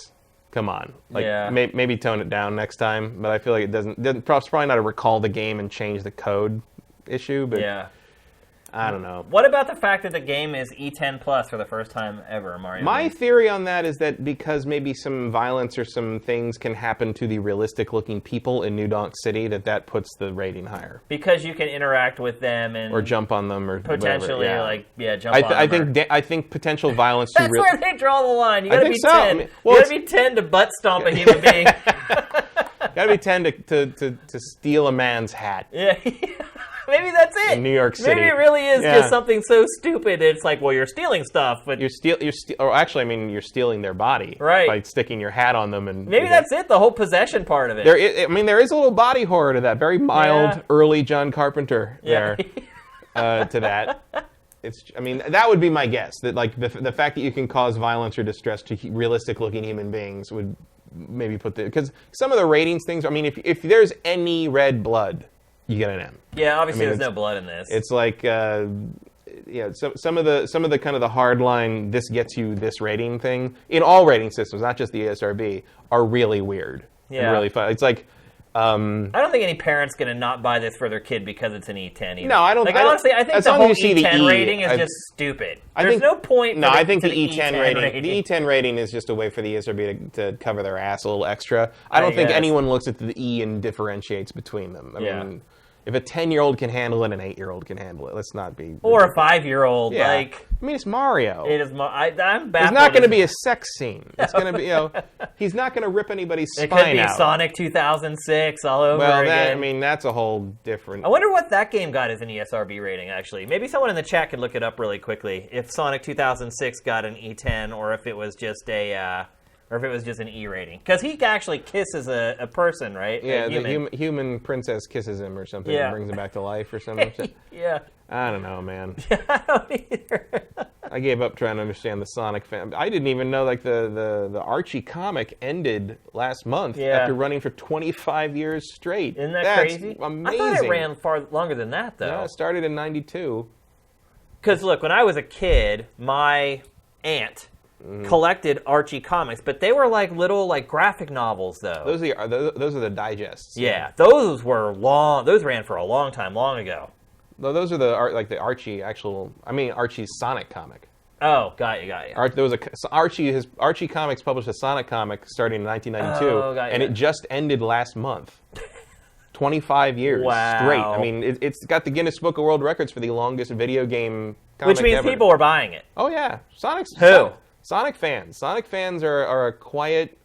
Come on, like maybe tone it down next time. But I feel like it doesn't. It's probably not a recall the game and change the code issue. But I don't know. What about the fact that the game is E10 plus for the first time ever, Mario? My theory on that is that because maybe some violence or some things can happen to the realistic-looking people in New Donk City, that puts the rating higher. Because you can interact with them and or jump on them or potentially whatever. Jump on them. I think potential violence. That's where they draw the line. You got to be 10. I mean, you got to be 10 to butt stomp a human being. Got to be 10 to steal a man's hat. Yeah. Maybe that's it. In New York City. Maybe it really is just something so stupid. It's like, well, you're stealing stuff, but you're stealing their body by sticking your hat on them, and maybe that's it. The whole possession part of it. There is a little body horror to that. Very mild, early John Carpenter there to that. That would be my guess. That like the fact that you can cause violence or distress to realistic-looking human beings would maybe put because some of the ratings things. I mean, if there's any red blood. You get an M. Yeah, obviously there's no blood in this. It's like, some of the kind of the hard line, this gets you this rating thing, in all rating systems, not just the ESRB, are really weird. Yeah. And really fun. It's like... I don't think any parent's going to not buy this for their kid because it's an E10 either. No, I don't... honestly, I think the whole E10 rating is just stupid. There's no point for I think the E10 rating... The E10 rating is just a way for the ESRB to cover their ass a little extra. I don't think anyone looks at the E and differentiates between them. I mean... if a 10-year-old can handle it, an 8-year-old can handle it. Let's not be... Or a 5-year-old, yeah. like... I mean, it's Mario. It is. I'm baffled. There's not going to be a sex scene. It's going to be, he's not going to rip anybody's spine out. It could be Sonic 2006 all over again. I mean, that's a whole different... I wonder what that game got as an ESRB rating, actually. Maybe someone in the chat could look it up really quickly. If Sonic 2006 got an E10, or if it was just an E rating. Because he actually kisses a person, right? Yeah, the human princess kisses him or something and brings him back to life or something. Yeah. I don't know, man. Yeah, I don't either. I gave up trying to understand the Sonic fan. I didn't even know the Archie comic ended last month after running for 25 years straight. Isn't that That's crazy? amazing. I thought it ran far longer than that, though. Yeah, it started in 92. Because, look, when I was a kid, my aunt collected Archie comics, but they were like little graphic novels, though. Those are the digests. Yeah, those were long. Those ran for a long time, long ago. No, those are the Archie Archie's Sonic comic. Oh, got you. There was Archie Comics published a Sonic comic starting in 1992, and it just ended last month. 25 years straight. I mean, it's got the Guinness Book of World Records for the longest video game comic Which means ever. people were buying it. Oh yeah, Who? Sonic fans. Sonic fans are a quiet,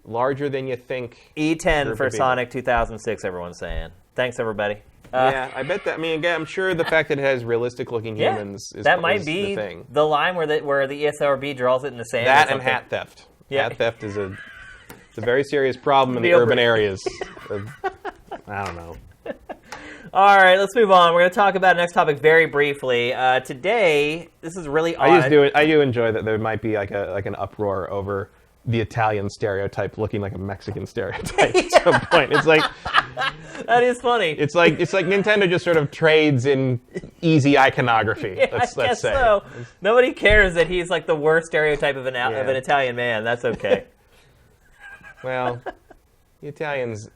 larger than you think. E10 for Sonic 2006. Everyone's saying. Thanks, everybody. Yeah, I bet that. I mean, again, I'm sure the fact that it has realistic-looking humans is that might be the thing. The line where the ESRB draws it in the sand. That and hat theft. Yeah. Hat theft is a very serious problem in the urban areas. I don't know. All right, let's move on. We're going to talk about the next topic very briefly. Today, this is really odd. I do enjoy that there might be like an uproar over the Italian stereotype looking like a Mexican stereotype at some point. It's like that is funny. It's like Nintendo just sort of trades in easy iconography. Yeah, let's say. So. Nobody cares that he's like the worst stereotype of an Italian man. That's okay. Well, the Italians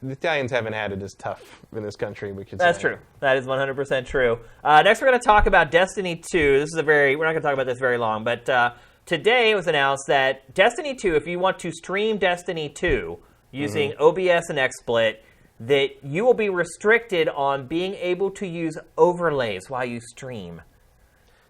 haven't had it as tough in this country. That's true. That is 100% true. Next, we're going to talk about Destiny 2. We're not going to talk about this very long, but today it was announced that Destiny 2, if you want to stream Destiny 2 using OBS and XSplit, that you will be restricted on being able to use overlays while you stream.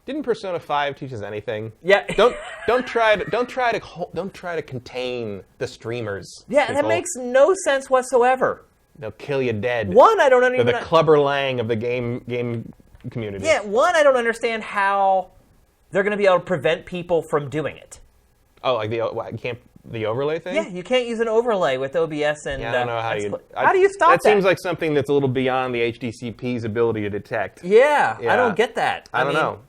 Didn't Persona 5 teach us anything? Yeah. Don't try to contain the streamers. Yeah, people. That makes no sense whatsoever. They'll kill you dead. One, I don't understand. They're the Clubber Lang of the game community. Yeah, I don't understand how they're going to be able to prevent people from doing it. Oh, like the overlay thing? Yeah, you can't use an overlay with OBS and. Yeah, I don't know how do you stop that? That seems like something that's a little beyond the HDCP's ability to detect. Yeah. I don't get that. I don't know.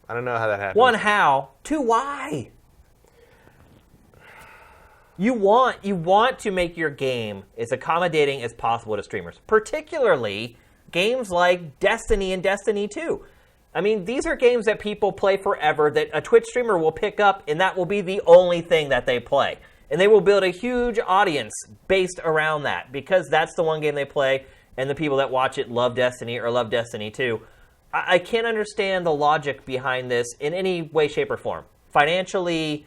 I don't know how that happens. One, how? Two, why? You want to make your game as accommodating as possible to streamers, particularly games like Destiny and Destiny 2. I mean, these are games that people play forever, that a Twitch streamer will pick up, and that will be the only thing that they play. And they will build a huge audience based around that, because that's the one game they play, and the people that watch it love Destiny or love Destiny 2. I can't understand the logic behind this in any way, shape, or form. Financially,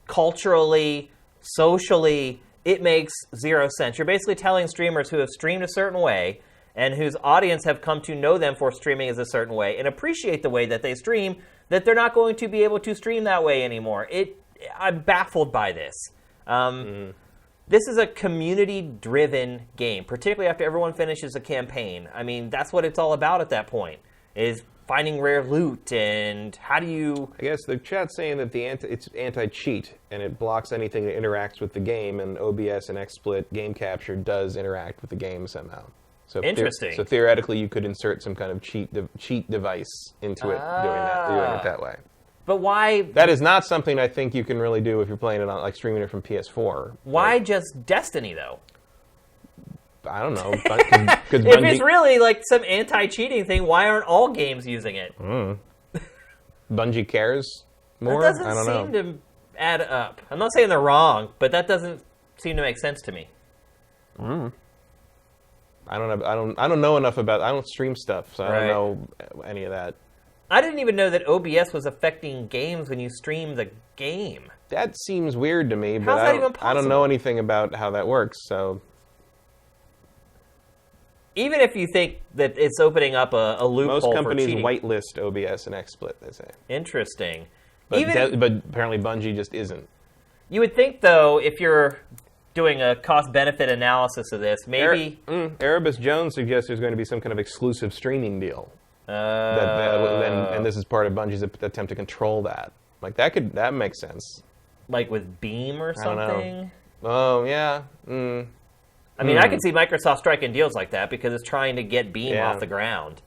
culturally, socially, it makes zero sense. You're basically telling streamers who have streamed a certain way and whose audience have come to know them for streaming as a certain way and appreciate the way that they stream, that they're not going to be able to stream that way anymore. I'm baffled by this. This is a community-driven game, particularly after everyone finishes a campaign. I mean, that's what it's all about at that point, is finding rare loot, and how do you... I guess the chat's saying that it's anti-cheat, and it blocks anything that interacts with the game, and OBS and XSplit game capture does interact with the game somehow. So interesting. So theoretically, you could insert some kind of cheat device into it, doing it that way. But why... That is not something I think you can really do if you're playing it on, like, streaming it from PS4. Why just Destiny, though? I don't know. If it's really like some anti-cheating thing, why aren't all games using it? Bungie cares more? That doesn't seem to add up. I'm not saying they're wrong, but that doesn't seem to make sense to me. I don't know enough about... I don't stream stuff, so I don't know any of that. I didn't even know that OBS was affecting games when you stream the game. That seems weird to me, but How's that even possible? I don't know anything about how that works, so... even if you think that it's opening up a loophole Most companies for cheating. whitelist OBS and XSplit, they say. Interesting. But apparently Bungie just isn't. You would think, though, if you're doing a cost-benefit analysis of this, maybe... Erebus Jones suggests there's going to be some kind of exclusive streaming deal. And this is part of Bungie's attempt to control that. Like, that makes sense. Like with Beam or something? Oh, yeah. I mean, I can see Microsoft striking deals like that because it's trying to get Beam off the ground.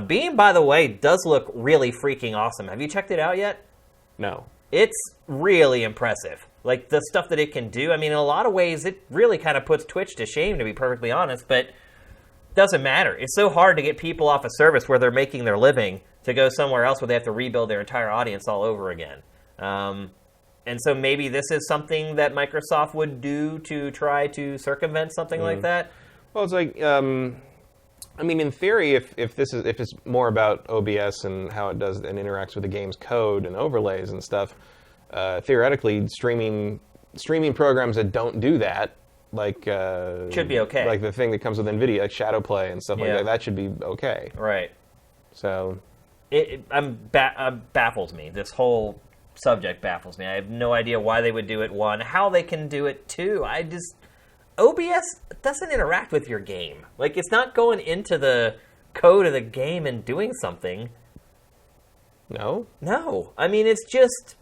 Beam, by the way, does look really freaking awesome. Have you checked it out yet? No. It's really impressive. Like, the stuff that it can do. I mean, in a lot of ways, it really kind of puts Twitch to shame, to be perfectly honest, but doesn't matter. It's so hard to get people off a service where they're making their living to go somewhere else where they have to rebuild their entire audience all over again. And so maybe this is something that Microsoft would do to try to circumvent something like that. Well, it's like, I mean, in theory, if it's more about OBS and how it does and interacts with the game's code and overlays and stuff, theoretically, streaming programs that don't do that, like should be okay. Like the thing that comes with NVIDIA, like Shadowplay and stuff like that should be okay. Right. So, it baffles me. This whole subject baffles me. I have no idea why they would do it. One, how they can do it. Two, OBS doesn't interact with your game. Like, it's not going into the code of the game and doing something. No. I mean, it's just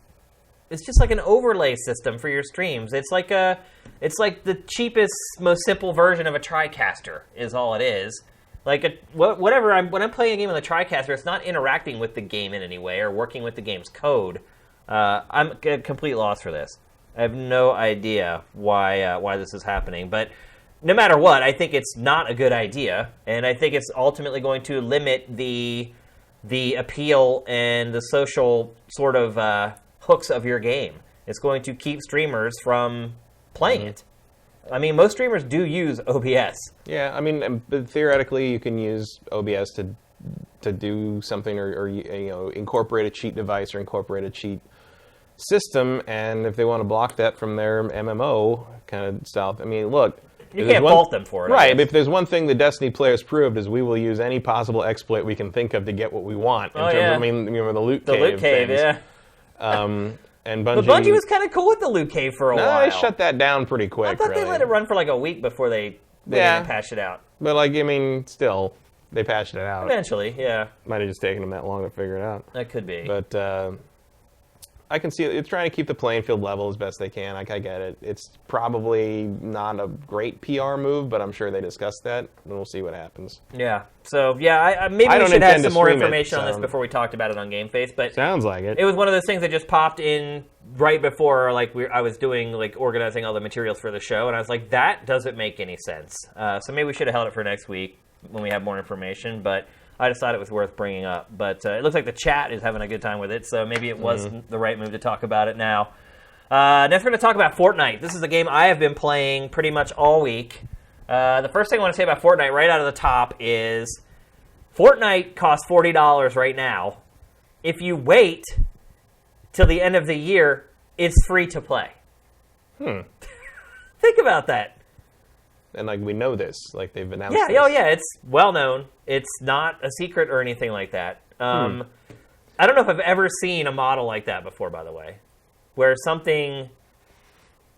like an overlay system for your streams. It's like the cheapest, most simple version of a TriCaster is all it is. Like when I'm playing a game on the TriCaster, it's not interacting with the game in any way or working with the game's code. I'm at a complete loss for this. I have no idea why this is happening, but no matter what, I think it's not a good idea, and I think it's ultimately going to limit the appeal and the social sort of hooks of your game. It's going to keep streamers from playing it. I mean, most streamers do use OBS. Yeah, I mean, but theoretically, you can use OBS to do something or incorporate a cheat device or incorporate a cheat system, and if they want to block that from their MMO kind of style, I mean, look, you can't fault them for it, right? But if there's one thing the Destiny players proved is we will use any possible exploit we can think of to get what we want. In terms of, I mean, remember the loot cave things. Yeah. And Bungie, but Bungie was kind of cool with the loot cave for a while. They shut that down pretty quick. I thought they let it run for like a week before they patched it out. But like, I mean, still, they patched it out. Eventually, yeah. Might have just taken them that long to figure it out. That could be. But I can see it's trying to keep the playing field level as best they can. I get it. It's probably not a great PR move, but I'm sure they discussed that, and we'll see what happens. Yeah. So, yeah, maybe we should have some more information on this before we talked about it on GameFace. But sounds like it. It was one of those things that just popped in right before I was doing, organizing all the materials for the show, and I was like, that doesn't make any sense. So maybe we should have held it for next week when we have more information, but I just thought it was worth bringing up. But it looks like the chat is having a good time with it, so maybe it was the right move to talk about it now. Next, we're going to talk about Fortnite. This is a game I have been playing pretty much all week. The first thing I want to say about Fortnite right out of the top is Fortnite costs $40 right now. If you wait till the end of the year, it's free to play. Think about that. And we know this, they've announced. Yeah, this. It's well known. It's not a secret or anything like that. I don't know if I've ever seen a model like that before, by the way, where something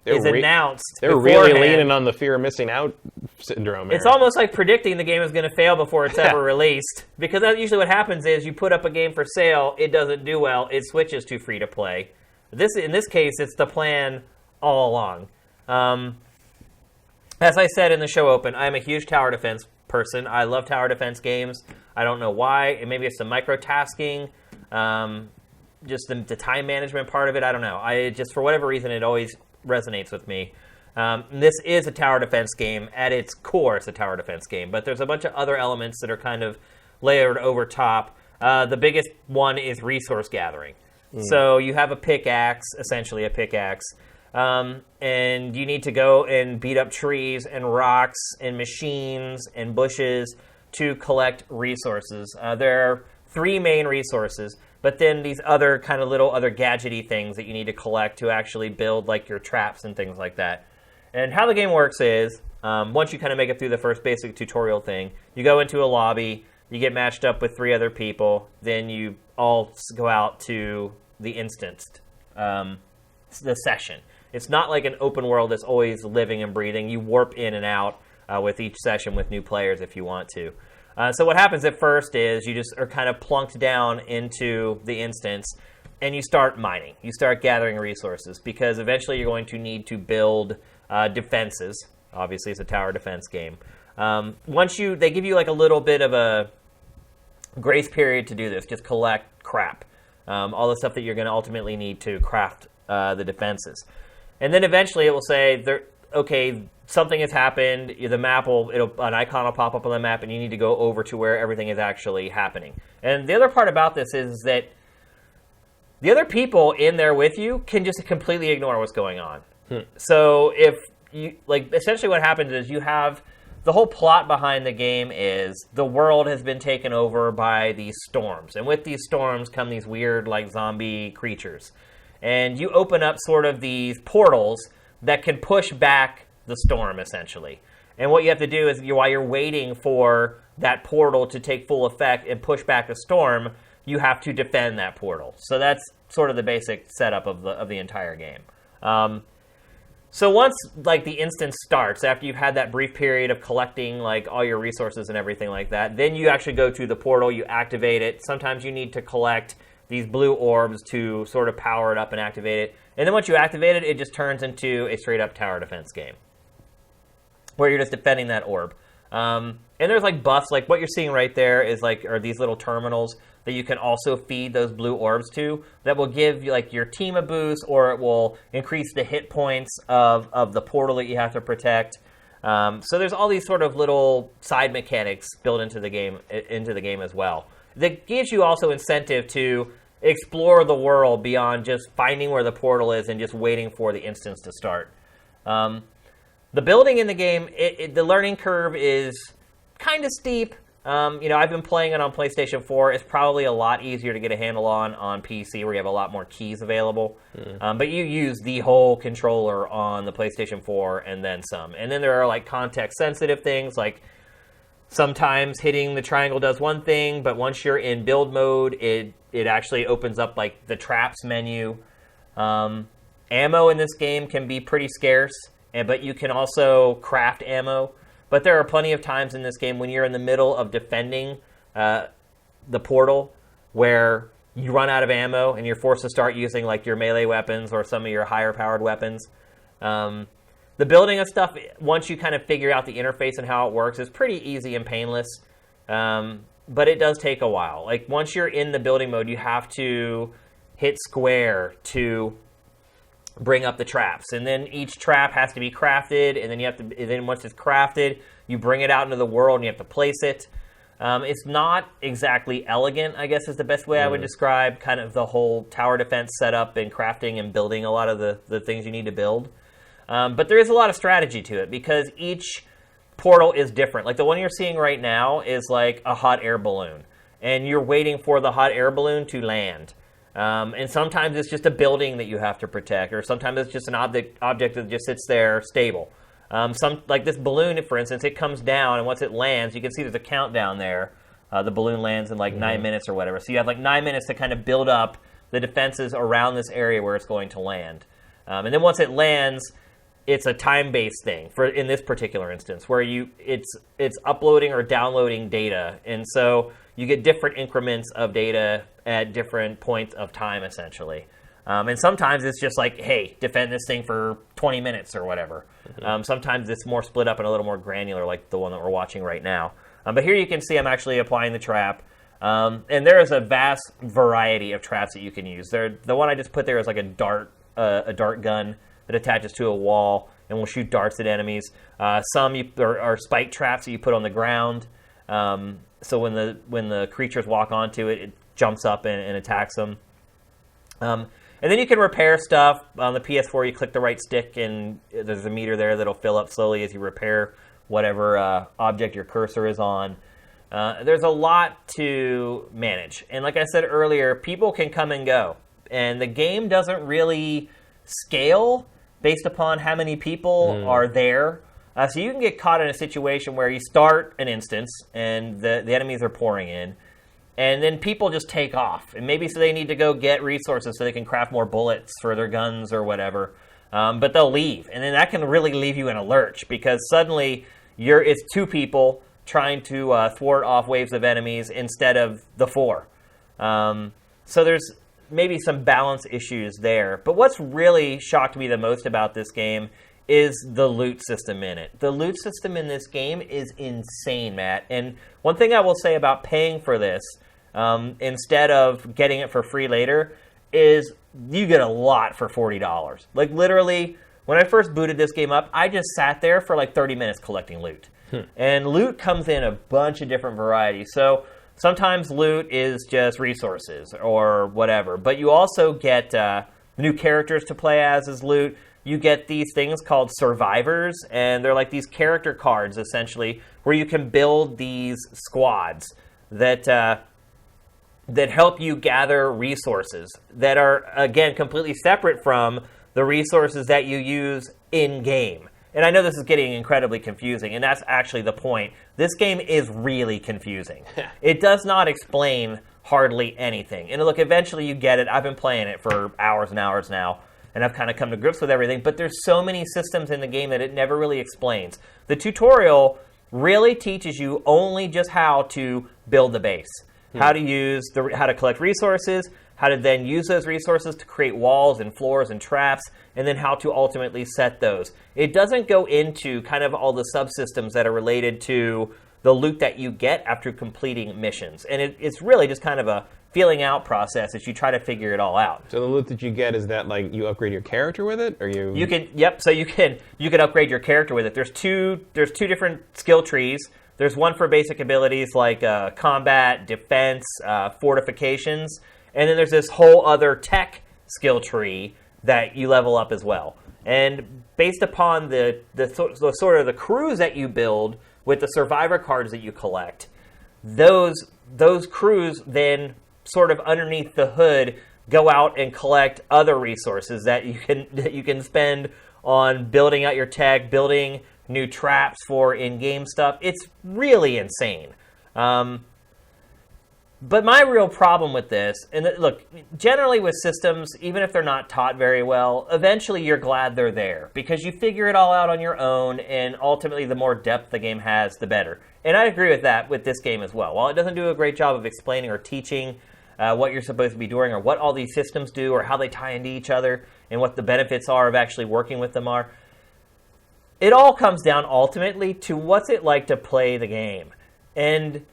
is announced. They're really leaning on the fear of missing out syndrome. It's almost like predicting the game is going to fail before it's ever released, because that's usually what happens is you put up a game for sale, it doesn't do well, it switches to free to play. In this case, it's the plan all along. As I said in the show open, I'm a huge tower defense person. I love tower defense games. I don't know why. Maybe it's the microtasking, just the time management part of it. I don't know. For whatever reason, it always resonates with me. This is a tower defense game. At its core, it's a tower defense game. But there's a bunch of other elements that are kind of layered over top. The biggest one is resource gathering. So you have a pickaxe, essentially a pickaxe. And you need to go and beat up trees and rocks and machines and bushes to collect resources. There are 3 main resources, but then these other kind of little other gadgety things that you need to collect to actually build your traps and things like that. And how the game works is Once you kind of make it through the first basic tutorial thing, you go into a lobby, you get matched up with 3 other people, then you all go out to the instanced, the session. It's not like an open world that's always living and breathing. You warp in and out with each session with new players if you want to. So what happens at first is you just are kind of plunked down into the instance, and you start mining. You start gathering resources, because eventually you're going to need to build defenses. Obviously, it's a tower defense game. They give you like a little bit of a grace period to do this. Just collect crap. All the stuff that you're going to ultimately need to craft the defenses. And then eventually it will say, okay, something has happened. An icon will pop up on the map, and you need to go over to where everything is actually happening. And the other part about this is that the other people in there with you can just completely ignore what's going on. So if you, essentially what happens is you have the whole plot behind the game is the world has been taken over by these storms. And with these storms come these weird, zombie creatures. And you open up sort of these portals that can push back the storm, essentially. And what you have to do is, while you're waiting for that portal to take full effect and push back the storm, you have to defend that portal. So that's sort of the basic setup of the entire game. So once the instance starts, after you've had that brief period of collecting all your resources and everything like that, then you actually go to the portal, you activate it. Sometimes you need to collect these blue orbs to sort of power it up and activate it. And then once you activate it, it just turns into a straight-up tower defense game, where you're just defending that orb. And there's buffs, what you're seeing right there is are these little terminals that you can also feed those blue orbs to, that will give your team a boost, or it will increase the hit points of the portal that you have to protect. So there's all these sort of little side mechanics built into the game as well. That gives you also incentive to explore the world beyond just finding where the portal is and just waiting for the instance to start. The building in the game, the learning curve is kind of steep. I've been playing it on PlayStation 4. It's probably a lot easier to get a handle on PC, where you have a lot more keys available. But you use the whole controller on the PlayStation 4 and then some. And then there are context-sensitive things, sometimes hitting the triangle does one thing, but once you're in build mode, it actually opens up the traps menu. Ammo in this game can be pretty scarce, but you can also craft ammo. But there are plenty of times in this game when you're in the middle of defending the portal where you run out of ammo and you're forced to start using your melee weapons or some of your higher powered weapons. The building of stuff, once you kind of figure out the interface and how it works, is pretty easy and painless. But it does take a while. Once you're in the building mode, you have to hit square to bring up the traps, and then each trap has to be crafted, and then once it's crafted, you bring it out into the world and you have to place it. It's not exactly elegant, I guess is the best way I would describe kind of the whole tower defense setup and crafting and building a lot of the things you need to build. But there is a lot of strategy to it, because each portal is different. The one you're seeing right now is a hot air balloon, and you're waiting for the hot air balloon to land. And sometimes it's just a building that you have to protect, or sometimes it's just an object that just sits there stable. This balloon, for instance, it comes down, and once it lands, you can see there's a countdown there. The balloon lands in 9 minutes or whatever. So you have 9 minutes to kind of build up the defenses around this area where it's going to land. And then once it lands, it's a time-based thing in this particular instance, where it's uploading or downloading data, and so you get different increments of data at different points of time, essentially. And sometimes it's just hey, defend this thing for 20 minutes or whatever. Sometimes it's more split up and a little more granular, like the one that we're watching right now. But here you can see I'm actually applying the trap. And there is a vast variety of traps that you can use. The one I just put there is a dart gun that attaches to a wall and will shoot darts at enemies. Some are spike traps that you put on the ground. So when the creatures walk onto it, it jumps up and attacks them. And then you can repair stuff. On the PS4, you click the right stick, and there's a meter there that'll fill up slowly as you repair whatever object your cursor is on. There's a lot to manage. And like I said earlier, people can come and go. And the game doesn't really scale based upon how many people are there. So you can get caught in a situation where you start an instance and the enemies are pouring in, and then people just take off. And maybe so they need to go get resources so they can craft more bullets for their guns or whatever. But they'll leave. And then that can really leave you in a lurch because suddenly it's 2 people trying to thwart off waves of enemies instead of the 4. So there's maybe some balance issues there. But what's really shocked me the most about this game is the loot system in it. The loot system in this game is insane, Matt. And one thing I will say about paying for this, instead of getting it for free later, is you get a lot for $40. Like, literally, when I first booted this game up, I just sat there for like 30 minutes collecting loot. And loot comes in a bunch of different varieties. So sometimes loot is just resources or whatever. But you also get new characters to play as loot. You get these things called survivors, and they're like these character cards, essentially, where you can build these squads that help you gather resources that are, again, completely separate from the resources that you use in-game. And I know this is getting incredibly confusing, and that's actually the point. This game is really confusing. It does not explain hardly anything. And look, eventually you get it. I've been playing it for hours and hours now, and I've kind of come to grips with everything. But there's so many systems in the game that it never really explains. The tutorial really teaches you only just how to build the base, how to collect resources, how to then use those resources to create walls and floors and traps, and then how to ultimately set those. It doesn't go into kind of all the subsystems that are related to the loot that you get after completing missions. And it's really just kind of a feeling out process as you try to figure it all out. So the loot that you get, is that like you upgrade your character with it, or you can so you can upgrade your character with it. There's two different skill trees. There's one for basic abilities like combat, defense, fortifications, and then there's this whole other tech skill tree that you level up as well. And based upon the sort of the crews that you build with the survivor cards that you collect, those crews then sort of underneath the hood go out and collect other resources that you can spend on building out your tech, building new traps for in-game stuff. It's really insane. But my real problem with this, and look, generally with systems, even if they're not taught very well, eventually you're glad they're there because you figure it all out on your own, and ultimately the more depth the game has, the better. And I agree with that with this game as well. While it doesn't do a great job of explaining or teaching what you're supposed to be doing or what all these systems do or how they tie into each other and what the benefits are of actually working with them are, it all comes down ultimately to what's it like to play the game. And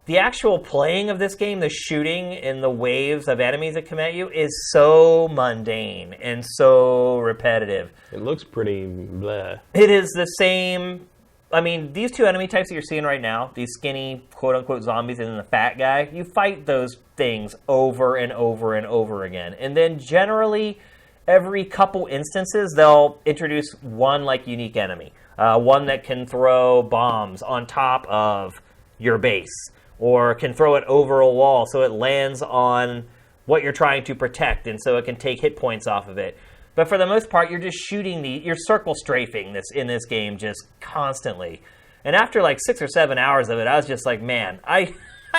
the actual playing of this game, the shooting and the waves of enemies that come at you, is so mundane and so repetitive. It looks pretty bleh. It is the same. I mean, these two enemy types that you're seeing right now, these skinny, quote-unquote, zombies and then the fat guy, you fight those things over and over and over again. And then generally, every couple instances, they'll introduce one, like, unique enemy. One that can throw bombs on top of your base, or can throw it over a wall so it lands on what you're trying to protect, and so it can take hit points off of it. But for the most part, you're just shooting you're circle strafing this in this game just constantly. And after like 6 or 7 hours of it, I was just like, man, I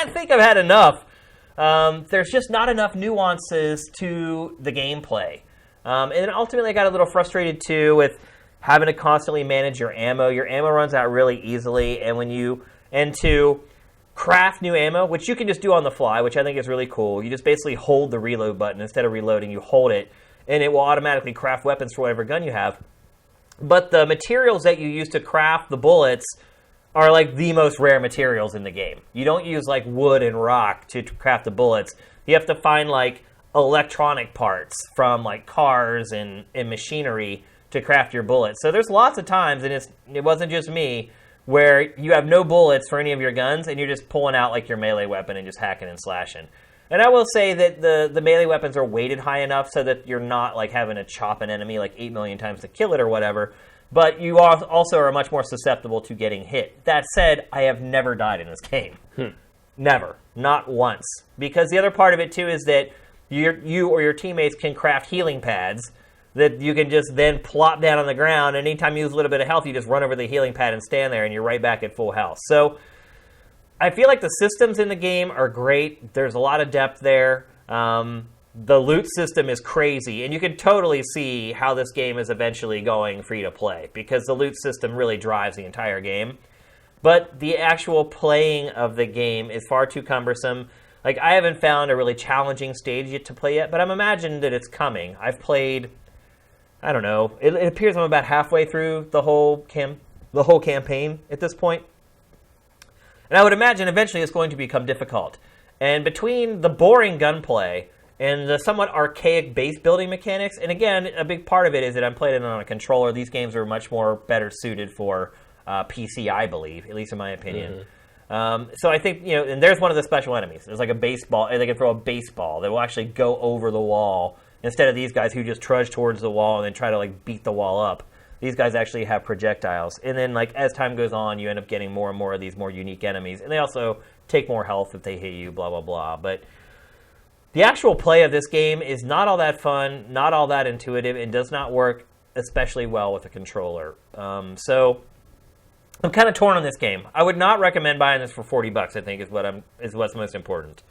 think I've had enough. There's just not enough nuances to the gameplay. And then ultimately I got a little frustrated too with having to constantly manage your ammo. Your ammo runs out really easily, and to craft new ammo, which you can just do on the fly, which I think is really cool. You just basically hold the reload button. Instead of reloading, you hold it, and it will automatically craft weapons for whatever gun you have. But the materials that you use to craft the bullets are like the most rare materials in the game. You don't use like wood and rock to craft the bullets. You have to find like electronic parts from like cars and machinery to craft your bullets. So there's lots of times, and it wasn't just me, where you have no bullets for any of your guns, and you're just pulling out like your melee weapon and just hacking and slashing. And I will say that the melee weapons are weighted high enough so that you're not like having to chop an enemy like 8 million times to kill it or whatever, but you also are much more susceptible to getting hit. That said, I have never died in this game. Never. Not once. Because the other part of it too is that you or your teammates can craft healing pads, that you can just then plop down on the ground, and anytime you lose a little bit of health, you just run over the healing pad and stand there, and you're right back at full health. So I feel like the systems in the game are great. There's a lot of depth there. The loot system is crazy, and you can totally see how this game is eventually going free to play, because the loot system really drives the entire game. But the actual playing of the game is far too cumbersome. Like, I haven't found a really challenging stage yet to play yet, but I'm imagining that it's coming. I've played, I don't know, it appears I'm about halfway through the whole campaign at this point. And I would imagine eventually it's going to become difficult. And between the boring gunplay and the somewhat archaic base building mechanics, and again, a big part of it is that I'm playing it on a controller. These games are much more better suited for PC, I believe, at least in my opinion. So I think, and there's one of the special enemies. There's like a baseball, and they can throw a baseball that will actually go over the wall instead of these guys who just trudge towards the wall and then try to like beat the wall up. These guys actually have projectiles. And then like as time goes on, you end up getting more and more of these more unique enemies. And they also take more health if they hit you, blah, blah, blah. But the actual play of this game is not all that fun, not all that intuitive, and does not work especially well with a controller. So I'm kind of torn on this game. I would not recommend buying this for $40. I think is what's most important.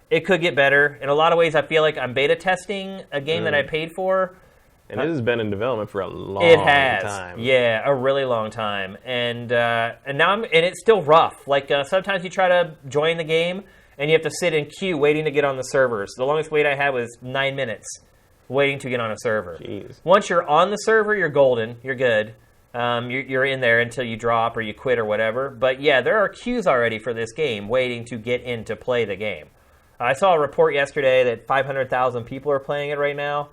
It could get better in a lot of ways. I feel like I'm beta testing a game that I paid for, and it has been in development for a long time. Yeah, a really long time, and now it's still rough. Like sometimes you try to join the game and you have to sit in queue waiting to get on the servers. The longest wait I had was 9 minutes waiting to get on a server. Jeez. Once you're on the server, you're golden. You're good. You're in there until you drop or you quit or whatever. But yeah, there are queues already for this game waiting to get in to play the game. I saw a report yesterday that 500,000 people are playing it right now,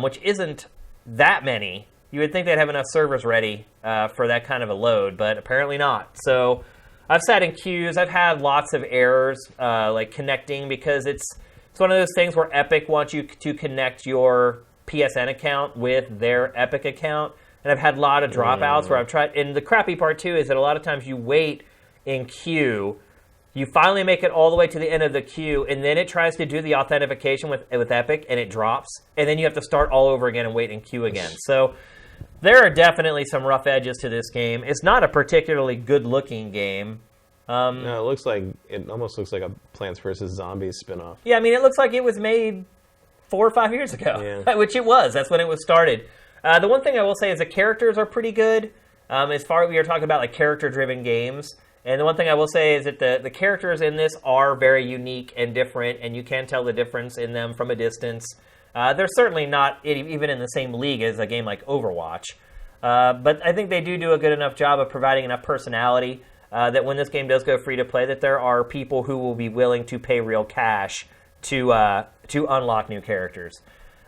which isn't that many. You would think they'd have enough servers ready for that kind of a load, but apparently not. So I've sat in queues. I've had lots of errors like connecting, because it's one of those things where Epic wants you to connect your PSN account with their Epic account. And I've had a lot of dropouts where I've tried. And the crappy part, too, is that a lot of times you wait in queue. You finally make it all the way to the end of the queue, and then it tries to do the authentication with Epic, and it drops. And then you have to start all over again and wait in queue again. So there are definitely some rough edges to this game. It's not a particularly good-looking game. No, it almost looks like a Plants vs. Zombies spinoff. Yeah, I mean, it looks like it was made 4 or 5 years ago, which it was. That's when it was started. The one thing I will say is the characters are pretty good. As far as we were talking about like character-driven games, and the one thing I will say is that the characters in this are very unique and different, and you can tell the difference in them from a distance. They're certainly not even in the same league as a game like Overwatch, but I think they do a good enough job of providing enough personality that when this game does go free to play, that there are people who will be willing to pay real cash to unlock new characters.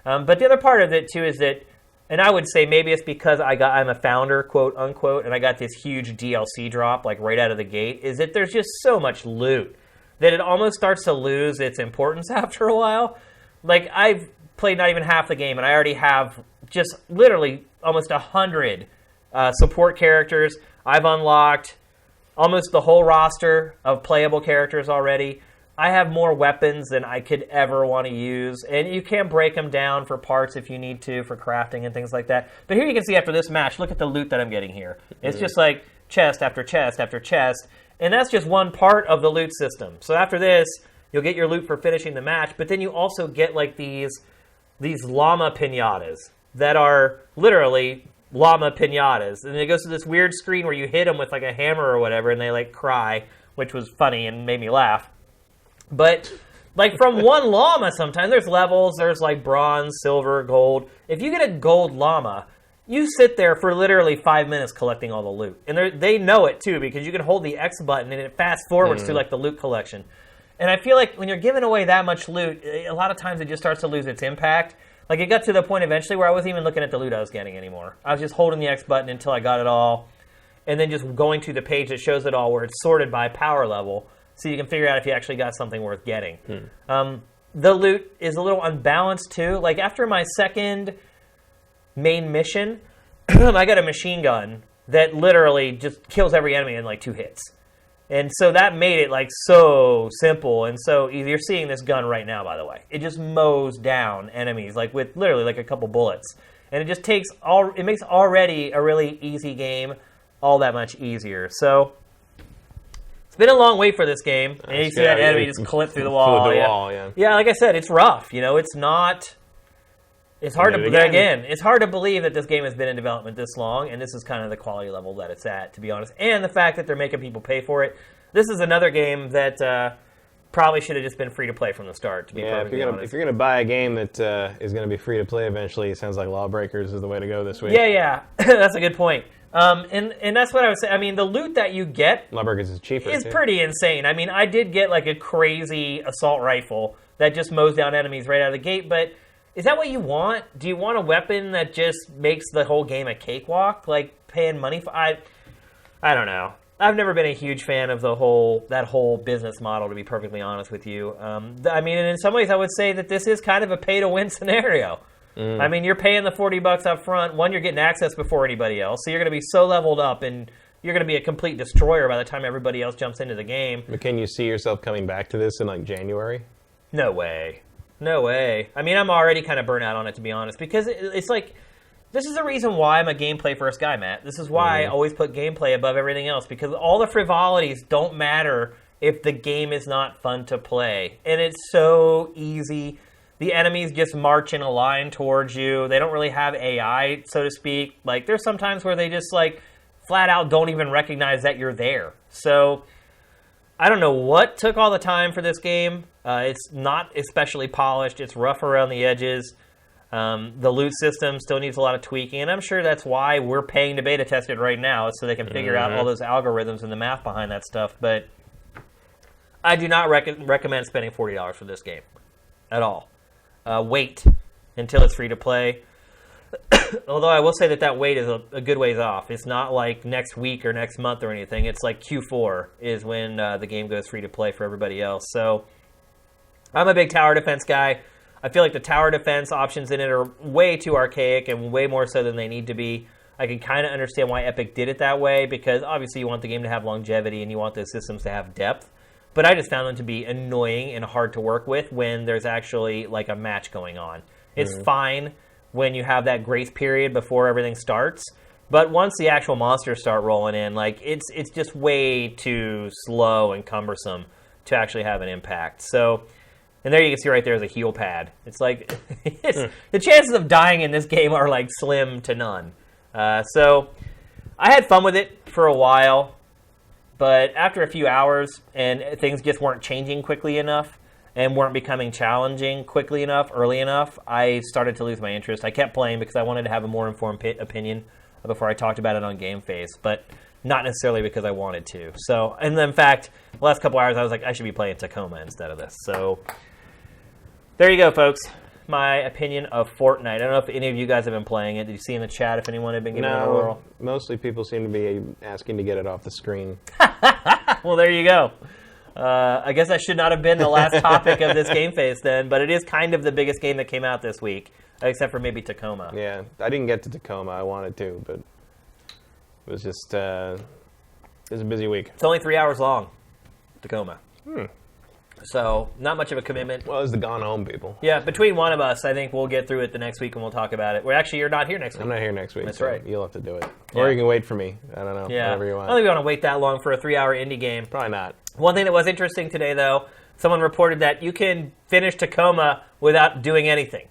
But the other part of it too is that, and I would say maybe it's because I'm a founder, quote unquote, and I got this huge DLC drop like right out of the gate, is that there's just so much loot that it almost starts to lose its importance after a while. Like, I've played not even half the game, and I already have just literally almost 100 support characters. I've unlocked almost the whole roster of playable characters already. I have more weapons than I could ever want to use, and you can break them down for parts if you need to, for crafting and things like that. But here you can see after this match, look at the loot that I'm getting here. It's just like chest after chest after chest, and that's just one part of the loot system. So after this, you'll get your loot for finishing the match, but then you also get like these llama piñatas that are literally llama piñatas. And it goes to this weird screen where you hit them with like a hammer or whatever, and they like cry, which was funny and made me laugh. But, like, from one llama sometimes, there's levels, there's, like, bronze, silver, gold. If you get a gold llama, you sit there for literally 5 minutes collecting all the loot. And they know it, too, because you can hold the X button and it fast-forwards to, like, the loot collection. And I feel like when you're giving away that much loot, a lot of times it just starts to lose its impact. Like, it got to the point eventually where I wasn't even looking at the loot I was getting anymore. I was just holding the X button until I got it all, and then just going to the page that shows it all where it's sorted by power level, so you can figure out if you actually got something worth getting. The loot is a little unbalanced, too. Like, after my second main mission, I got a machine gun that literally just kills every enemy in, like, 2 hits. And so that made it like so simple and so easy. You're seeing this gun right now, by the way. It just mows down enemies like with literally like a couple bullets. And it just it makes already a really easy game all that much easier. So it's been a long wait for this game. And you see that enemy just clip through the wall. Through the wall, yeah. Yeah, like I said, it's rough. You know, it's not... It's hard it's hard to believe that this game has been in development this long, and this is kind of the quality level that it's at, to be honest. And the fact that they're making people pay for it. This is another game that probably should have just been free to play from the start, to be perfectly honest. If you're gonna buy a game that is gonna be free to play eventually, it sounds like LawBreakers is the way to go this week. Yeah, that's a good point. And that's what I was saying. I mean, the loot that you get LawBreakers is cheaper. Is pretty insane. I mean, I did get like a crazy assault rifle that just mows down enemies right out of the gate, but is that what you want? Do you want a weapon that just makes the whole game a cakewalk? Like paying money for? I don't know. I've never been a huge fan of that whole business model, to be perfectly honest with you. I mean, and in some ways, I would say that this is kind of a pay-to-win scenario. I mean, you're paying the $40 up front. One, you're getting access before anybody else, so you're going to be so leveled up, and you're going to be a complete destroyer by the time everybody else jumps into the game. But can you see yourself coming back to this in like January? No way. No way. I mean, I'm already kind of burnt out on it, to be honest, because it's like, this is the reason why I'm a gameplay first guy, Matt. This is why I always put gameplay above everything else, because all the frivolities don't matter if the game is not fun to play. And it's so easy. The enemies just march in a line towards you. They don't really have AI, so to speak. Like, there's some times where they just, like, flat out don't even recognize that you're there. So I don't know what took all the time for this game. It's not especially polished. It's rough around the edges. The loot system still needs a lot of tweaking, and I'm sure that's why we're paying to beta test it right now, so they can figure out all those algorithms and the math behind that stuff. But I do not recommend spending $40 for this game at all. Wait until it's free to play. Although I will say that wait is a good ways off. It's not like next week or next month or anything. It's like Q4 is when the game goes free to play for everybody else. So I'm a big tower defense guy. I feel like the tower defense options in it are way too archaic and way more so than they need to be. I can kind of understand why Epic did it that way, because obviously you want the game to have longevity and you want those systems to have depth. But I just found them to be annoying and hard to work with when there's actually like a match going on. It's fine when you have that grace period before everything starts, but once the actual monsters start rolling in, like it's just way too slow and cumbersome to actually have an impact. So, and there you can see right there is a heal pad. It's like the chances of dying in this game are like slim to none. So I had fun with it for a while, but after a few hours and things just weren't changing quickly enough and weren't becoming challenging quickly enough, early enough, I started to lose my interest. I kept playing because I wanted to have a more informed opinion before I talked about it on GameFace, but not necessarily because I wanted to. So, and in fact, the last couple hours I was like, I should be playing Tacoma instead of this. So there you go, folks. My opinion of Fortnite. I don't know if any of you guys have been playing it. Did you see in the chat if anyone had been giving it a whirl? Mostly people seem to be asking to get it off the screen. Well, there you go. I guess that should not have been the last topic of this GameFace then, but it is kind of the biggest game that came out this week, except for maybe Tacoma. Yeah, I didn't get to Tacoma. I wanted to, but it was just it was a busy week. It's only 3 hours long, Tacoma. So, not much of a commitment. Well, it's the Gone Home people. Yeah, between one of us, I think we'll get through it the next week and we'll talk about it. Well, actually, you're not here next week. I'm not here next week. That's so right. You'll have to do it. Yeah. Or you can wait for me. I don't know. Yeah. Whatever you want. I don't think we want to wait that long for a 3-hour indie game. Probably not. One thing that was interesting today, though, someone reported that you can finish Tacoma without doing anything.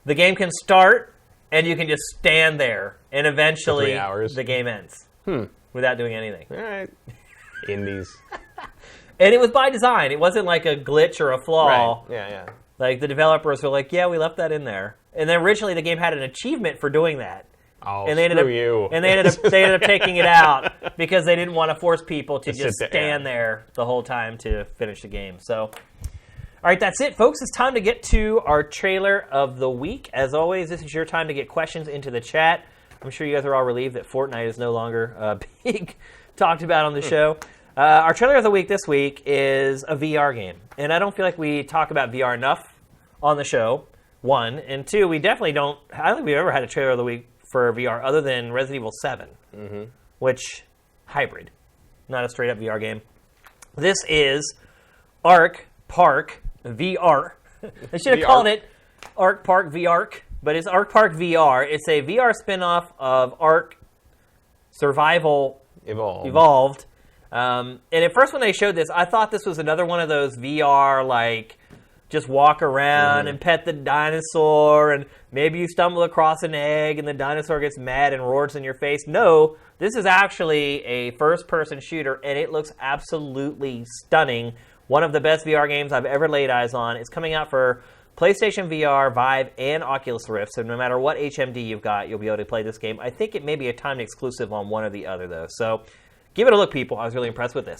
The game can start, and you can just stand there, and eventually 3 hours. The game ends without doing anything. All right. Indies. And it was by design. It wasn't like a glitch or a flaw. Right. Yeah. Like, the developers were like, yeah, we left that in there. And then originally the game had an achievement for doing that. Oh, and they ended screw up, you. And they ended up taking it out because they didn't want to force people to just sit there. stand there the whole time to finish the game. So, all right, that's it, folks. It's time to get to our trailer of the week. As always, this is your time to get questions into the chat. I'm sure you guys are all relieved that Fortnite is no longer being talked about on the show. Our trailer of the week this week is a VR game. And I don't feel like we talk about VR enough on the show, one. And two, we definitely don't... I don't think we've ever had a trailer of the week for VR other than Resident Evil 7, which, hybrid. not a straight-up VR game. This is Ark Park VR. They should have called it Ark Park VR, but it's Ark Park VR. It's a VR spinoff of Ark Survival Evolved. And at first when they showed this, I thought this was another one of those VR, like, just walk around and pet the dinosaur, and maybe you stumble across an egg and the dinosaur gets mad and roars in your face. No, this is actually a first-person shooter, and it looks absolutely stunning. One of the best VR games I've ever laid eyes on. It's coming out for PlayStation VR, Vive, and Oculus Rift, so no matter what HMD you've got, you'll be able to play this game. I think it may be a timed exclusive on one or the other, though. So give it a look, people. I was really impressed with this.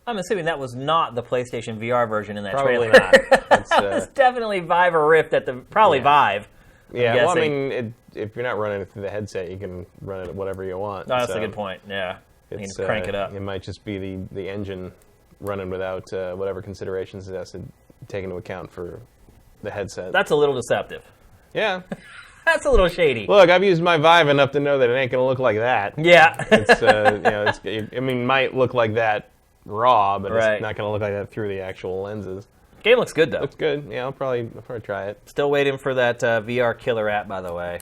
I'm assuming that was not the PlayStation VR version in that Probably trailer. not. It's definitely Vive or Rift at the Vive. Yeah, well, I mean, if you're not running it through the headset, you can run it whatever you want. No, that's a good point. Yeah, you can just crank it up. It might just be the engine running without whatever considerations it has to take into account for the headset. That's a little deceptive. Yeah. That's a little shady. Look, I've used my Vive enough to know that it ain't going to look like that. Yeah. It might look like that raw, but right. It's not going to look like that through the actual lenses. Game looks good, though. Looks good. Yeah, I'll probably try it. Still waiting for that VR killer app, by the way.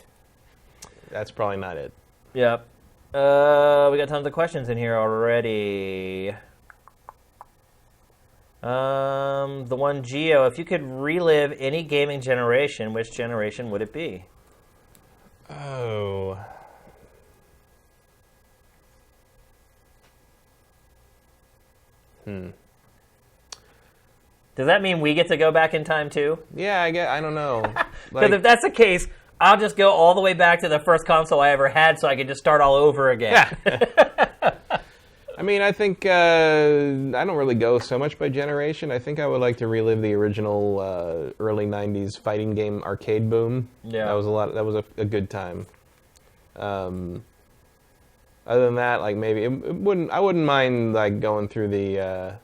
That's probably not it. Yep. We got tons of questions in here already. The one Geo, if you could relive any gaming generation, which generation would it be? Oh. Does that mean we get to go back in time too? Yeah, I don't know. Because if that's the case, I'll just go all the way back to the first console I ever had so I can just start all over again. Yeah. I mean, I think I don't really go so much by generation. I think I would like to relive the original early '90s fighting game arcade boom. Yeah, that was a good time. Other than that, like maybe I wouldn't mind like going through the.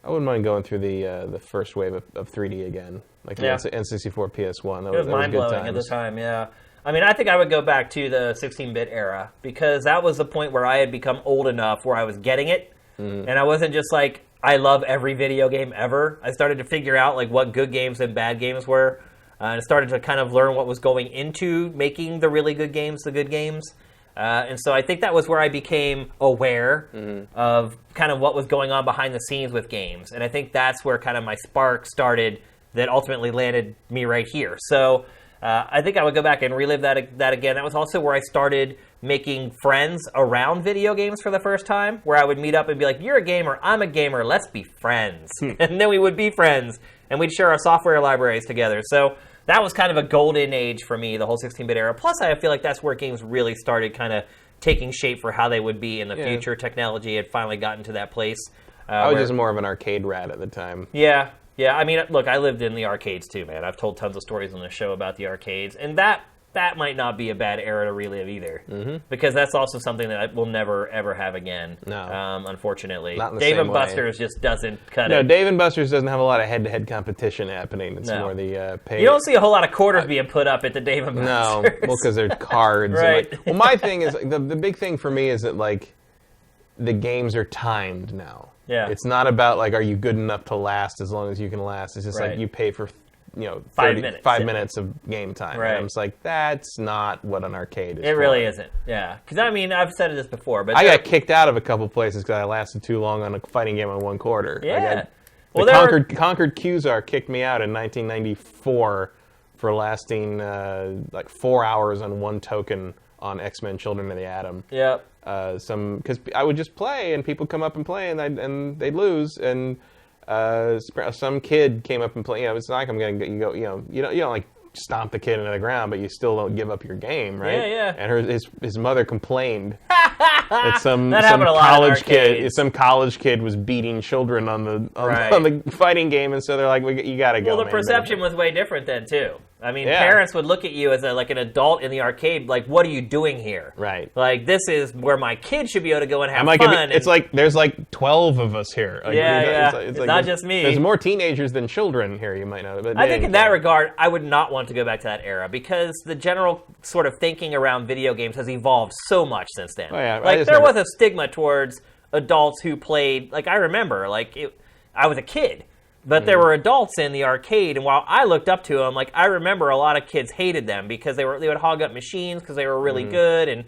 I wouldn't mind going through the first wave of 3D again, like the N64 PS1. It was mind-blowing at the time, yeah. I mean, I think I would go back to the 16-bit era, because that was the point where I had become old enough where I was getting it, and I wasn't just like, I love every video game ever. I started to figure out like what good games and bad games were, and started to kind of learn what was going into making the really good games the good games. And so I think that was where I became aware of kind of what was going on behind the scenes with games. And I think that's where kind of my spark started that ultimately landed me right here. So I think I would go back and relive that again. That was also where I started making friends around video games for the first time, where I would meet up and be like, you're a gamer, I'm a gamer, let's be friends. And then we would be friends, and we'd share our software libraries together. So that was kind of a golden age for me, the whole 16-bit era. Plus, I feel like that's where games really started kind of taking shape for how they would be in the future. Technology had finally gotten to that place. I was just more of an arcade rat at the time. Yeah. I mean, look, I lived in the arcades too, man. I've told tons of stories on the show about the arcades. And that that might not be a bad era to relive either, because that's also something that we'll never ever have again. No, unfortunately, not in the Dave same and way. Buster's just doesn't cut it. No, Dave and Buster's doesn't have a lot of head-to-head competition happening. It's more the pay. You don't see a whole lot of quarters being put up at the Dave and No, Buster's. well, because they're cards. Right. And well, my thing is the big thing for me is that like the games are timed now. Yeah. It's not about like are you good enough to last as long as you can last. It's just Right. like you pay for 5 minutes. 5 minutes of game time. Right. And I'm just like that's not what an arcade is. It really isn't. Yeah, because I mean I've said this before, but I got kicked out of a couple places because I lasted too long on a fighting game on 1 quarter. Yeah. Well, Conquered Qzar kicked me out in 1994 for lasting like 4 hours on 1 token on X-Men: Children of the Atom. Yep. Because I would just play and people come up and play and they'd lose and some kid came up and played. It's not like I'm gonna you don't like stomp the kid into the ground, but you still don't give up your game, right? Yeah, yeah. And his mother complained that some happened a lot in college kid arcades. was beating children on Right. the fighting game, and so they're like, you gotta go. Well, the man. perception was way different then too. I mean, Yeah. parents would look at you as like an adult in the arcade, like, "What are you doing here?" Right. Like, this is where my kid should be able to go and have I'm like, fun. it's like there's like 12 of us here. Like, Yeah. It's It's like not there's- just me. There's more teenagers than children here. You might know. But I think in that regard, I would not want to go back to that era because the general sort of thinking around video games has evolved so much since then. Oh, yeah. Like, there was a stigma towards adults who played. Like, I remember, I was a kid. But there were adults in the arcade, and while I looked up to them, like I remember a lot of kids hated them because they would hog up machines because they were really good, and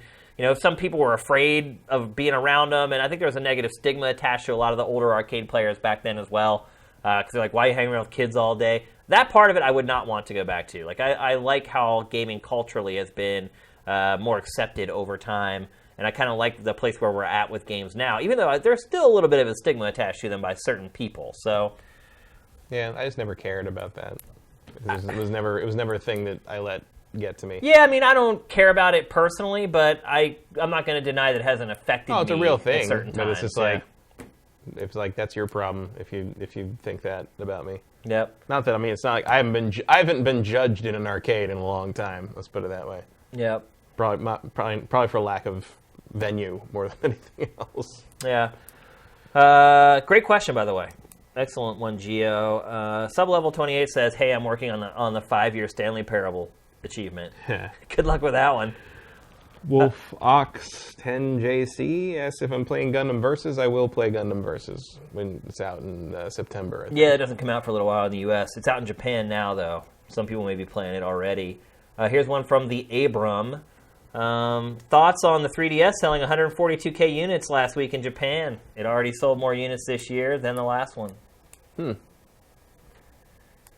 some people were afraid of being around them, and I think there was a negative stigma attached to a lot of the older arcade players back then as well, because they're like, why are you hanging around with kids all day? That part of it I would not want to go back to. Like I like how gaming culturally has been more accepted over time. And I kind of like the place where we're at with games now, even though there's still a little bit of a stigma attached to them by certain people. So. Yeah, I just never cared about that. It was never a thing that I let get to me. Yeah, I mean, I don't care about it personally, but I'm not going to deny that it hasn't affected me. Oh, it's a real thing, at certain but times. it's just like it's like that's your problem if you think that about me. Yep. Not that it's not like I haven't been judged in an arcade in a long time. Let's put it that way. Yep. Probably for lack of venue more than anything else. Yeah. Great question, by the way. Excellent one, Gio. Sublevel 28 says, "Hey, I'm working on the 5-year Stanley Parable achievement." Good luck with that one. Wolf Ox 10JC asks if I'm playing Gundam Versus. I will play Gundam Versus when it's out in September. I think. Yeah, it doesn't come out for a little while in the U.S. It's out in Japan now, though. Some people may be playing it already. Here's one from the Abram. Thoughts on the 3DS selling 142K units last week in Japan? It already sold more units this year than the last one.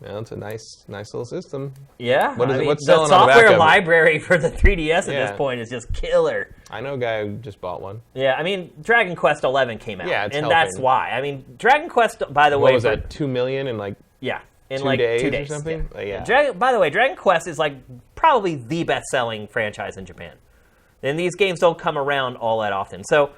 Well, it's a nice little system. Yeah, What is it? What's the selling on the back software of it? library for the 3DS at Yeah. this point is just killer. I know a guy who just bought one. Yeah, I mean, Dragon Quest 11 came out, Yeah, it's and helping. that's why. I mean, Dragon Quest, by the What way, was that? 2 million in like Yeah, in 2 like days 2 days or something? Yeah. Yeah. By the way, Dragon Quest is like probably the best-selling franchise in Japan, and these games don't come around all that often. So,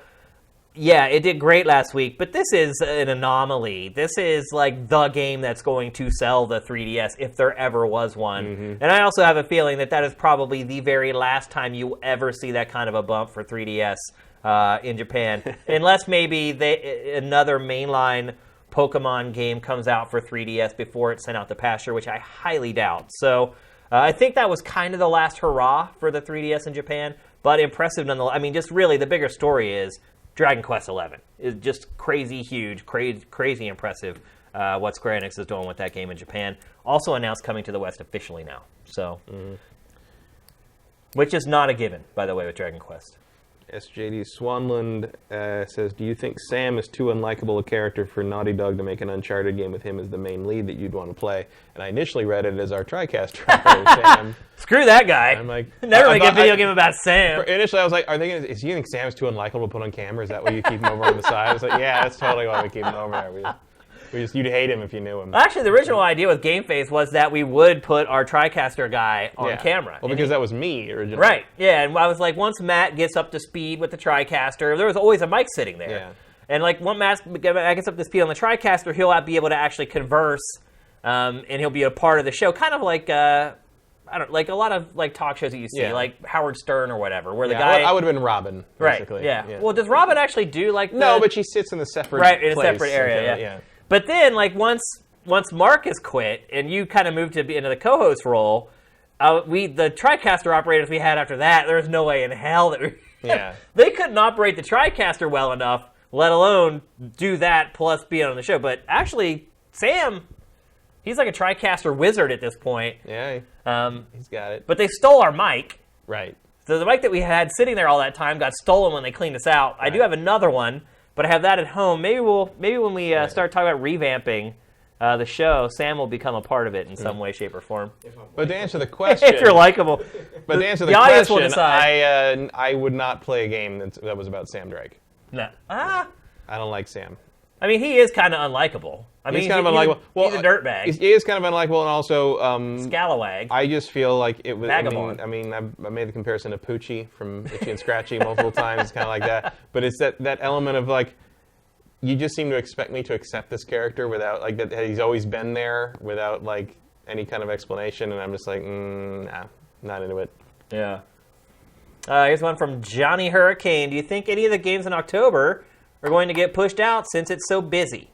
yeah, it did great last week, but this is an anomaly. This is like the game that's going to sell the 3DS if there ever was one. Mm-hmm. And I also have a feeling that is probably the very last time you ever see that kind of a bump for 3DS in Japan, unless maybe another mainline Pokemon game comes out for 3DS before it's sent out to pasture, which I highly doubt. So I think that was kind of the last hurrah for the 3DS in Japan, but impressive nonetheless. I mean, just really the bigger story is Dragon Quest 11 is just crazy huge, crazy impressive what Square Enix is doing with that game in Japan. Also announced coming to the West officially now, so which is not a given, by the way, with Dragon Quest. SJD Swanland says, do you think Sam is too unlikable a character for Naughty Dog to make an Uncharted game with him as the main lead that you'd want to play? And I initially read it as our TriCast driver, Sam. Screw that guy. I'm like, never make a video game about Sam. Initially, I was like, is you think Sam's too unlikable to put on camera? Is that why you keep him over on the side? I was like, yeah, that's totally why we keep him over there. You'd hate him if you knew him. Actually, the original idea with GameFace was that we would put our TriCaster guy on camera. Well, because that was me originally. Right, yeah, and I was like, once Matt gets up to speed with the TriCaster, there was always a mic sitting there. Yeah. And like, once Matt gets up to speed on the TriCaster, he'll be able to actually converse, and he'll be a part of the show. Kind of like, I I don't like a lot of like talk shows that you see, Yeah. like Howard Stern or whatever, where the Yeah, guy I would have been Robin, right, basically. yeah. Well, does Robin actually do like no, but she sits in a separate right in a place, separate area, yeah. But then like once Mark has quit and you kind of moved to be into the co-host role, the TriCaster operators we had after that, there was no way in hell that they couldn't operate the TriCaster well enough, let alone do that plus be on the show. But actually, Sam, he's like a TriCaster wizard at this point. Yeah, he's got it. But they stole our mic. Right. So the mic that we had sitting there all that time got stolen when they cleaned us out. Right. I do have another one, but I have that at home. Maybe when we start talking about revamping the show, Sam will become a part of it in some way, shape, or form. But to answer the question, if you're likable, but to answer the audience question, will decide. I would not play a game that was about Sam Drake. No, I don't like Sam. I mean, he is kind of unlikable. He's kind of unlikable. He's a dirtbag. He is kind of unlikable, and also scalawag. I just feel like it was. Vagabond. I made the comparison to Poochie from Itchy and Scratchy multiple times. It's kind of like that, but it's that element of like. You just seem to expect me to accept this character without, like, that he's always been there without, like, any kind of explanation, and I'm just like, nah, not into it. Yeah. Here's one from Johnny Hurricane. Do you think any of the games in October are going to get pushed out since it's so busy?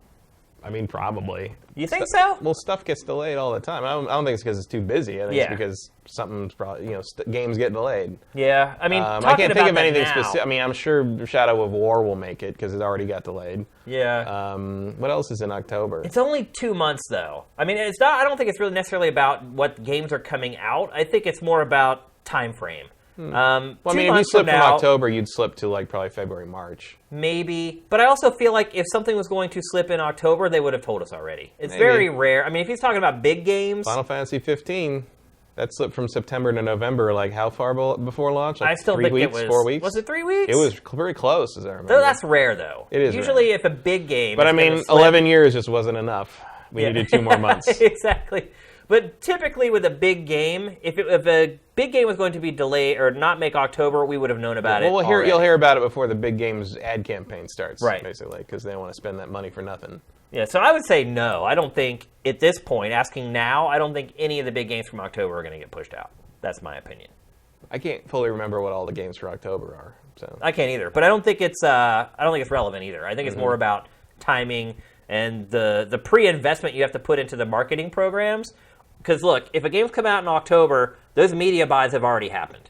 I mean, probably. You think so? Well, stuff gets delayed all the time. I don't think it's because it's too busy. I think it's because something's probably, games get delayed. Yeah, I mean, I can't think of anything specific. I mean, I'm sure Shadow of War will make it because it already got delayed. Yeah. What else is in October? It's only 2 months, though. I mean, it's not. I don't think it's really necessarily about what games are coming out. I think it's more about time frame. Well, I mean, if you slip from October, you'd slip to like probably February, March. Maybe. But I also feel like if something was going to slip in October, they would have told us already. It's very rare. I mean, if he's talking about big games... Final Fantasy 15, that slipped from September to November, like how far before launch? Like I still 3 think weeks, it was... 4 weeks? Was it 3 weeks? It was very close, as I remember. Though that's rare, though. It is usually rare. If a big game... But I mean, 11 years just wasn't enough. We needed 2 more months. Exactly. But typically with a big game, if a big game was going to be delayed or not make October, we would have known about it already. You'll hear about it before the big game's ad campaign starts, right? Basically, because they don't want to spend that money for nothing. Yeah, so I would say no. I don't think, at this point, asking now, I don't think any of the big games from October are going to get pushed out. That's my opinion. I can't fully remember what all the games for October are. So I can't either, but I don't think it's relevant either. I think it's more about timing and the pre-investment you have to put into the marketing programs. Because, look, if a game's come out in October, those media buys have already happened.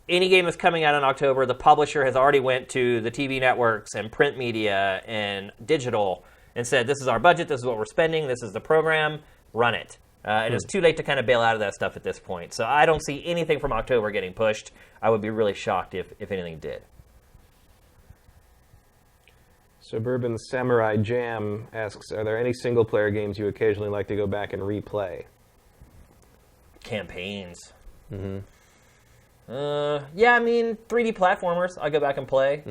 Any game that's coming out in October, the publisher has already went to the TV networks and print media and digital and said, this is our budget, this is what we're spending, this is the program, run it. And it's too late to kind of bail out of that stuff at this point. So I don't see anything from October getting pushed. I would be really shocked if anything did. Suburban Samurai Jam asks, are there any single-player games you occasionally like to go back and replay? Campaigns. Mm-hmm. Yeah, I mean, 3D platformers, I go back and play.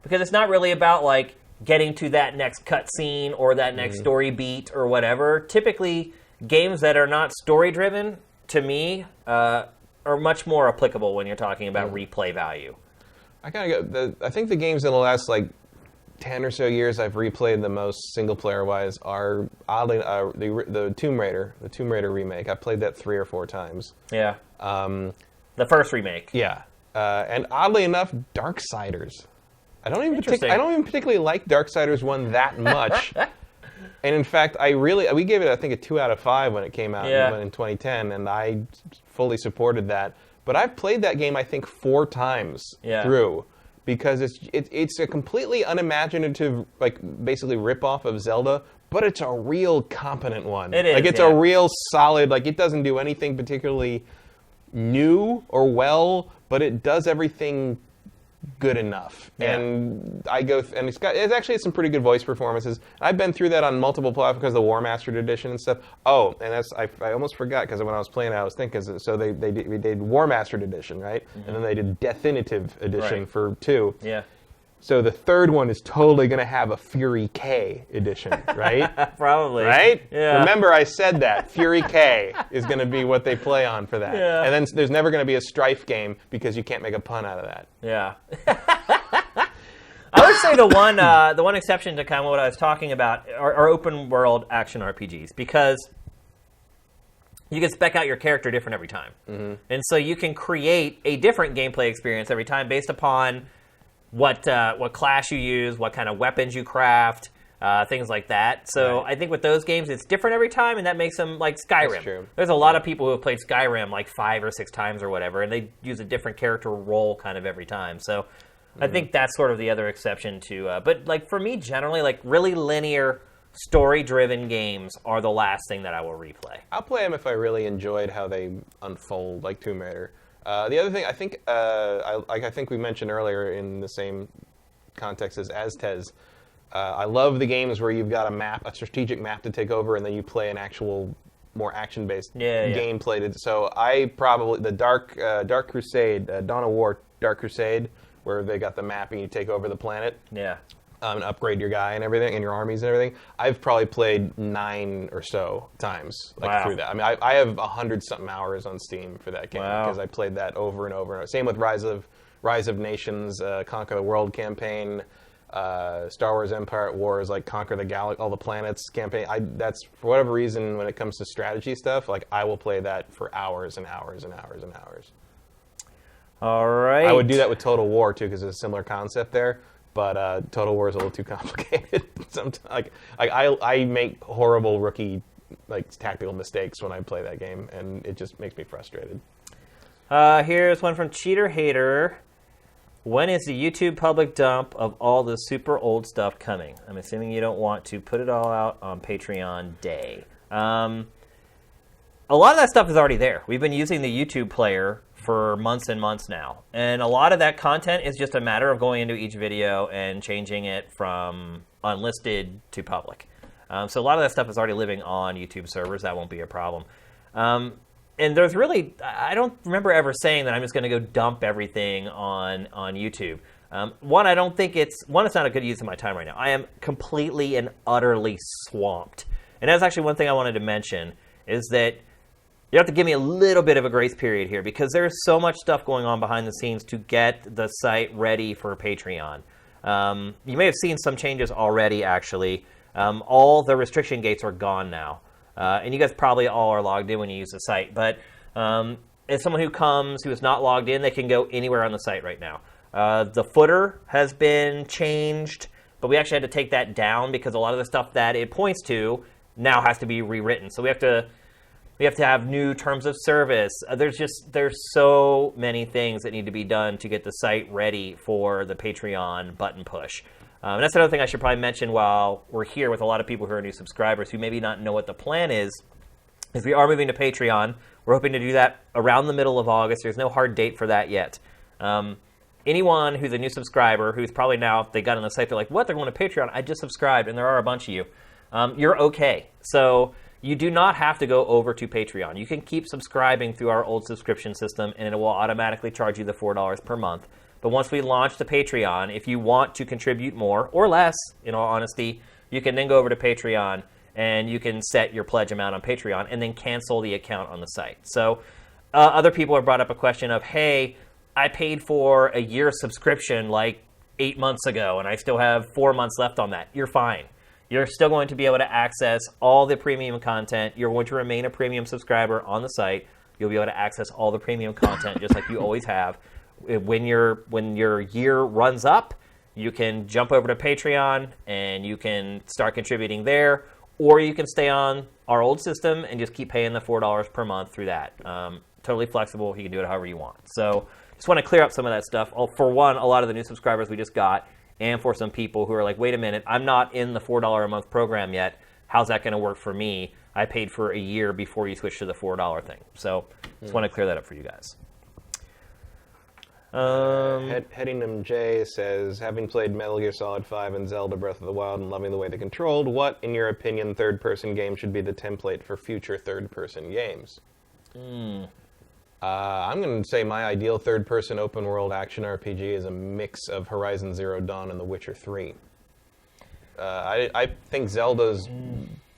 Because it's not really about, like, getting to that next cutscene or that next story beat or whatever. Typically, games that are not story-driven, to me, are much more applicable when you're talking about replay value. I think the games in the last, like, 10 or so years I've replayed the most single-player-wise are, oddly, the Tomb Raider remake. I played that 3 or 4 times. Yeah. The first remake. Yeah. And oddly enough, Darksiders. I don't even particularly like Darksiders 1 that much. And in fact, we gave it, I think, a 2 out of 5 when it came out in 2010, and I fully supported that. But I've played that game, I think, 4 times through. Because it's a completely unimaginative, like, basically rip-off of Zelda, but it's a real competent one. It is, like, it's a real solid, like, it doesn't do anything particularly new or well, but it does everything good enough. Yeah. And it's actually some pretty good voice performances. I've been through that on multiple platforms because of the War Mastered Edition and stuff. Oh, and I almost forgot because when I was playing it, I was thinking, so they did War Mastered Edition, right? And then they did Definitive Edition for 2. Yeah. So the third one is totally going to have a Fury K edition, right? Probably. Right? Yeah. Remember I said that. Fury K is going to be what they play on for that. Yeah. And then there's never going to be a Strife game because you can't make a pun out of that. Yeah. I would say the one exception to kind of what I was talking about are open world action RPGs, because you can spec out your character different every time. And so you can create a different gameplay experience every time based upon what class you use, what kind of weapons you craft, things like that. So I think with those games, it's different every time, and that makes them like Skyrim. That's true. There's a lot of people who have played Skyrim like 5 or 6 times or whatever, and they use a different character role kind of every time. So I think that's sort of the other exception to. But like for me, generally, like really linear, story-driven games are the last thing that I will replay. I'll play them if I really enjoyed how they unfold, like Tomb Raider. The other thing, I think, I think we mentioned earlier in the same context as Aztez. I love the games where you've got a strategic map to take over, and then you play an actual, more action-based gameplay. So I probably the Dark Crusade, Dawn of War, Dark Crusade, where they got the map and you take over the planet. Yeah. And upgrade your guy and everything, and your armies and everything. I've probably played 9 or so times through that. I mean, I have 100-something hours on Steam for that game because I played that over and over. Same with Rise of Nations, Conquer the World campaign, Star Wars Empire at War is like Conquer the Galaxy, all the planets campaign. That's for whatever reason when it comes to strategy stuff, like I will play that for hours and hours and hours and hours. All right. I would do that with Total War too because it's a similar concept there. But Total War is a little too complicated. Sometimes, I make horrible rookie tactical mistakes when I play that game, and it just makes me frustrated. Here's one from Cheater Hater. When is the YouTube public dump of all the super old stuff coming? I'm assuming you don't want to put it all out on Patreon Day. A lot of that stuff is already there. We've been using the YouTube player for months and months now. And a lot of that content is just a matter of going into each video and changing it from unlisted to public. So a lot of that stuff is already living on YouTube servers. That won't be a problem. And there's really, I don't remember ever saying that I'm just going to go dump everything on YouTube. One, I don't think it's not a good use of my time right now. I am completely and utterly swamped. And that's actually one thing I wanted to mention is that you have to give me a little bit of a grace period here because there's so much stuff going on behind the scenes to get the site ready for Patreon. You may have seen some changes already, actually. All the restriction gates are gone now. And you guys probably all are logged in when you use the site. But as someone who is not logged in, they can go anywhere on the site right now. The footer has been changed, but we actually had to take that down because a lot of the stuff that it points to now has to be rewritten. So we have to have new terms of service. There's so many things that need to be done to get the site ready for the Patreon button push. And that's another thing I should probably mention while we're here with a lot of people who are new subscribers who maybe not know what the plan is we are moving to Patreon. We're hoping to do that around the middle of August. There's no hard date for that yet. Anyone who's a new subscriber, who's probably now, if they got on the site, they're like, what? They're going to Patreon? I just subscribed, and there are a bunch of you. You're okay. So you do not have to go over to Patreon. You can keep subscribing through our old subscription system, and it will automatically charge you the $4 per month. But once we launch the Patreon, if you want to contribute more or less, in all honesty, you can then go over to Patreon, and you can set your pledge amount on Patreon, and then cancel the account on the site. So other people have brought up a question of, hey, I paid for a year subscription like 8 months ago, and I still have 4 months left on that. You're fine. You're still going to be able to access all the premium content. You're going to remain a premium subscriber on the site. You'll be able to access all the premium content just like you always have. When your year runs up, you can jump over to Patreon and you can start contributing there, or you can stay on our old system and just keep paying the $4 per month through that. Totally flexible. You can do it however you want. So just want to clear up some of that stuff. For one, a lot of the new subscribers we just got, and for some people who are like, wait a minute, I'm not in the $4 a month program yet. How's that going to work for me? I paid for a year before you switch to the $4 thing. So just want to clear that up for you guys. Headingham J says, having played Metal Gear Solid 5 and Zelda Breath of the Wild and loving the way they controlled, what, in your opinion, third-person game should be the template for future third-person games? I'm going to say my ideal third-person open-world action RPG is a mix of Horizon Zero Dawn and The Witcher 3. I think Zelda's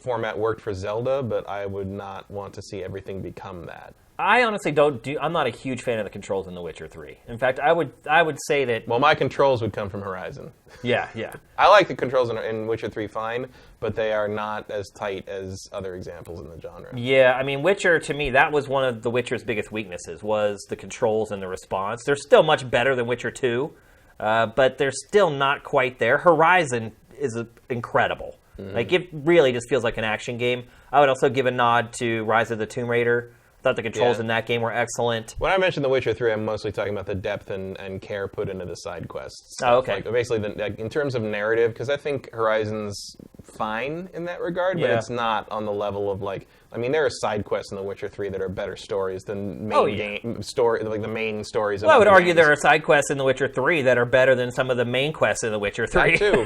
format worked for Zelda, but I would not want to see everything become that. I honestly I'm not a huge fan of the controls in The Witcher 3. In fact, I would say that... Well, my controls would come from Horizon. Yeah. I like the controls in Witcher 3 fine, but they are not as tight as other examples in the genre. Yeah, I mean, Witcher, to me, that was one of The Witcher's biggest weaknesses, was the controls and the response. They're still much better than Witcher 2, but they're still not quite there. Horizon is incredible. Mm-hmm. Like, it really just feels like an action game. I would also give a nod to Rise of the Tomb Raider. I thought the controls in that game were excellent. When I mentioned The Witcher 3, I'm mostly talking about the depth and care put into the side quests. Oh, okay. Like, basically, in terms of narrative, because I think Horizon's fine in that regard, but it's not on the level of, like... I mean, there are side quests in The Witcher 3 that are better stories than game story, like the main stories. Well, I would argue there are side quests in The Witcher 3 that are better than some of the main quests in The Witcher 3. That too.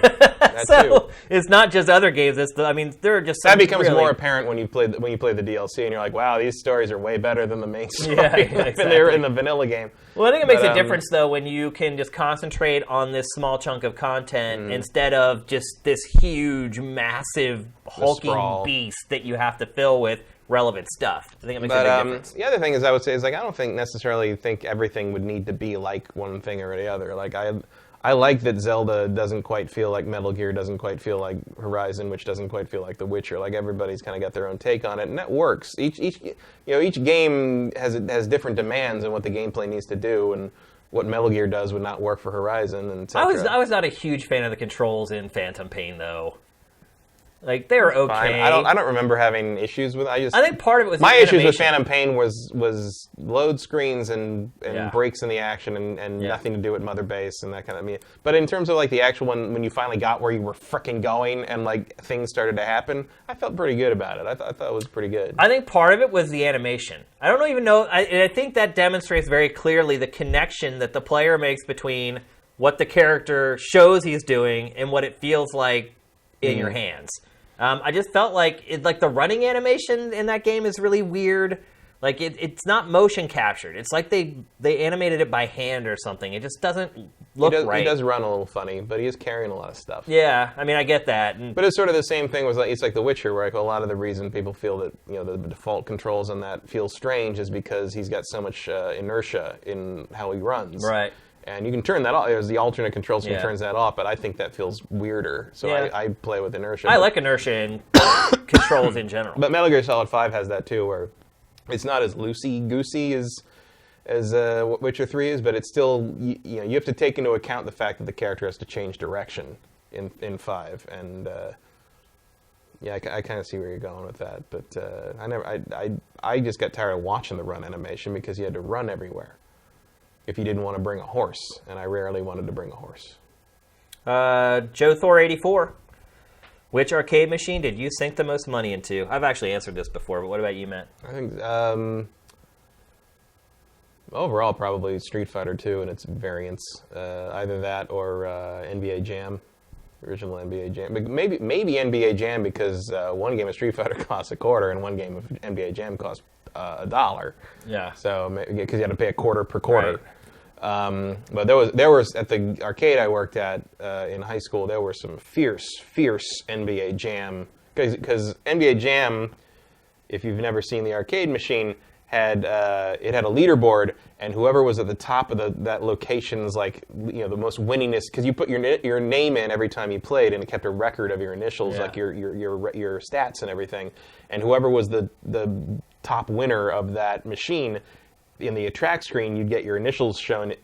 So it's not just other games. There are just some that becomes really... more apparent when you play the DLC, and you're like, wow, these stories are way better than the main story. Yeah, exactly. They were in the vanilla game. Well, I think it makes a difference, though, when you can just concentrate on this small chunk of content instead of just this huge, massive, hulking beast that you have to fill with relevant stuff. I think it makes a big difference. The other thing I would say is, like, I don't necessarily think everything would need to be like one thing or the other. Like, I like that Zelda doesn't quite feel like Metal Gear, doesn't quite feel like Horizon, which doesn't quite feel like The Witcher. Like, everybody's kind of got their own take on it, and that works. Each game has different demands on what the gameplay needs to do, and what Metal Gear does would not work for Horizon, and et cetera. I was not a huge fan of the controls in Phantom Pain, though. Like, they were okay. Fine. I don't remember having issues with it. I think part of it was my the issues with animation. Phantom Pain was load screens and breaks in the action and nothing to do with Mother Base and that kind of. I mean, but in terms of like the actual one, when you finally got where you were frickin' going and like things started to happen, I felt pretty good about it. I thought it was pretty good. I think part of it was the animation. I don't even know. I think that demonstrates very clearly the connection that the player makes between what the character shows he's doing and what it feels like in your hands. I just felt like the running animation in that game is really weird. Like it's not motion captured. It's like they animated it by hand or something. It just doesn't look right. He does run a little funny, but he is carrying a lot of stuff. Yeah, I mean I get that. But it's sort of the same thing with it's like The Witcher, where like a lot of the reason people feel that the default controls on that feel strange is because he's got so much inertia in how he runs. Right. And you can turn that off. There's the alternate controls that turns that off, but I think that feels weirder. So I play with inertia. I like inertia in controls in general. But Metal Gear Solid 5 has that too, where it's not as loosey-goosey as Witcher 3 is, but it's still, you have to take into account the fact that the character has to change direction in 5. And I kind of see where you're going with that. But I just got tired of watching the run animation because you had to run everywhere if you didn't want to bring a horse, and I rarely wanted to bring a horse. Joe Thor 84. Which arcade machine did you sink the most money into? I've actually answered this before, but what about you, Matt? I think overall probably Street Fighter 2 and its variants. Either that or NBA Jam, original NBA Jam. But maybe NBA Jam because one game of Street Fighter costs $0.25 and one game of NBA Jam costs $1. Yeah. So because you had to pay $0.25 per quarter. Right. But there was at the arcade I worked at in high school. There were some fierce NBA Jam because NBA Jam, if you've never seen the arcade machine, had a leaderboard, and whoever was at the top of that location's the most winningest, because you put your name in every time you played, and it kept a record of your initials, like your stats and everything, and whoever was the top winner of that machine. In the attract screen, you'd get your initials shown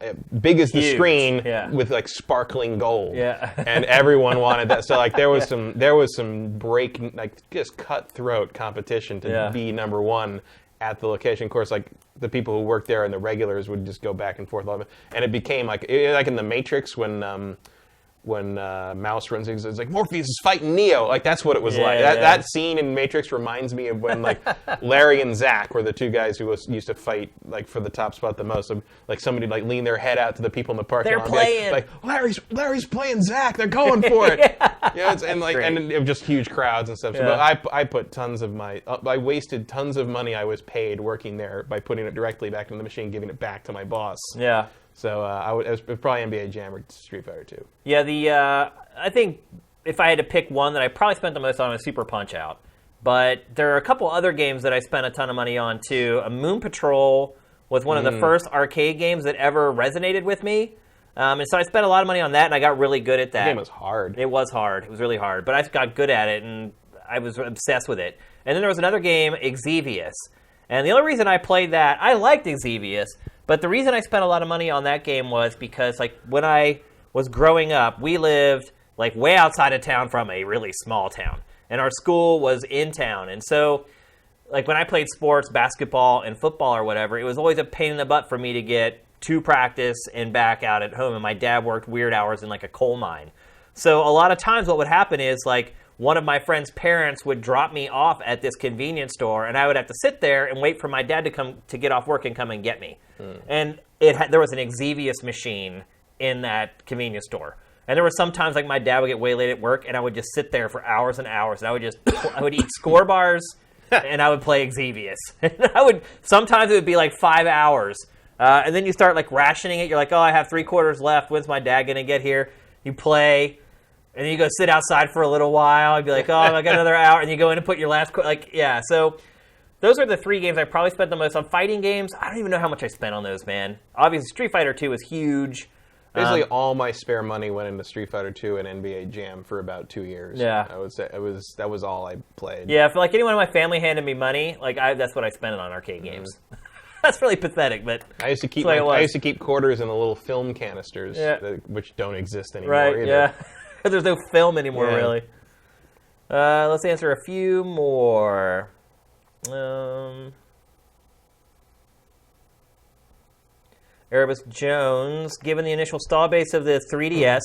big as the screen with sparkling gold. Yeah. And everyone wanted that. So there was some just cutthroat competition to be number one at the location. Of course, the people who worked there and the regulars would just go back and forth. And it became like in the Matrix when Mouse runs, it's like Morpheus is fighting Neo. That's what it was like. That scene in Matrix reminds me of when Larry and Zach were the two guys who used to fight for the top spot the most. Somebody lean their head out to the people in the parking lot. They're playing. Larry's playing Zach. They're going for it. And it was just huge crowds and stuff. So, but I put tons of I wasted tons of money I was paid working there by putting it directly back in the machine, giving it back to my boss. Yeah. So it was probably NBA Jam or Street Fighter 2. Yeah, I think if I had to pick one that I probably spent the most on was Super Punch-Out. But there are a couple other games that I spent a ton of money on, too. Moon Patrol was one of the first arcade games that ever resonated with me. And so I spent a lot of money on that, and I got really good at that. The game was hard. It was hard. It was really hard. But I got good at it, and I was obsessed with it. And then there was another game, Exevious. And the only reason I played that, I liked Exevious, but the reason I spent a lot of money on that game was because, like, when I was growing up, we lived, like, way outside of town from a really small town. And our school was in town. And so, like, when I played sports, basketball, and football or whatever, it was always a pain in the butt for me to get to practice and back out at home. And my dad worked weird hours in, like, a coal mine. So a lot of times what would happen is, like, one of my friend's parents would drop me off at this convenience store, and I would have to sit there and wait for my dad to come to get off work and come and get me. And there was an Exevious machine in that convenience store. And there were some times, like, my dad would get way late at work, and I would just sit there for hours and hours, and I would eat score bars, and I would play Exevious. And sometimes it would be like 5 hours. And then you start, like, rationing it. You're like, oh, I have 3/4 left. When's my dad going to get here? You play, and then you go sit outside for a little while. I'd be like, oh, I got another hour. And you go in and put your last, yeah. So those are the 3 games I probably spent the most on. Fighting games, I don't even know how much I spent on those, man. Obviously, Street Fighter 2 was huge. Basically, all my spare money went into Street Fighter 2 and NBA Jam for about 2 years. Yeah. I would say that was all I played. Yeah, if, like, anyone in my family handed me money, like, that's what I spent it on arcade games. That's really pathetic, but I used to keep quarters in the little film canisters, which don't exist anymore. Right? Either. Yeah, there's no film anymore, really. Let's answer a few more. Erebus Jones, given the initial install base of the 3DS,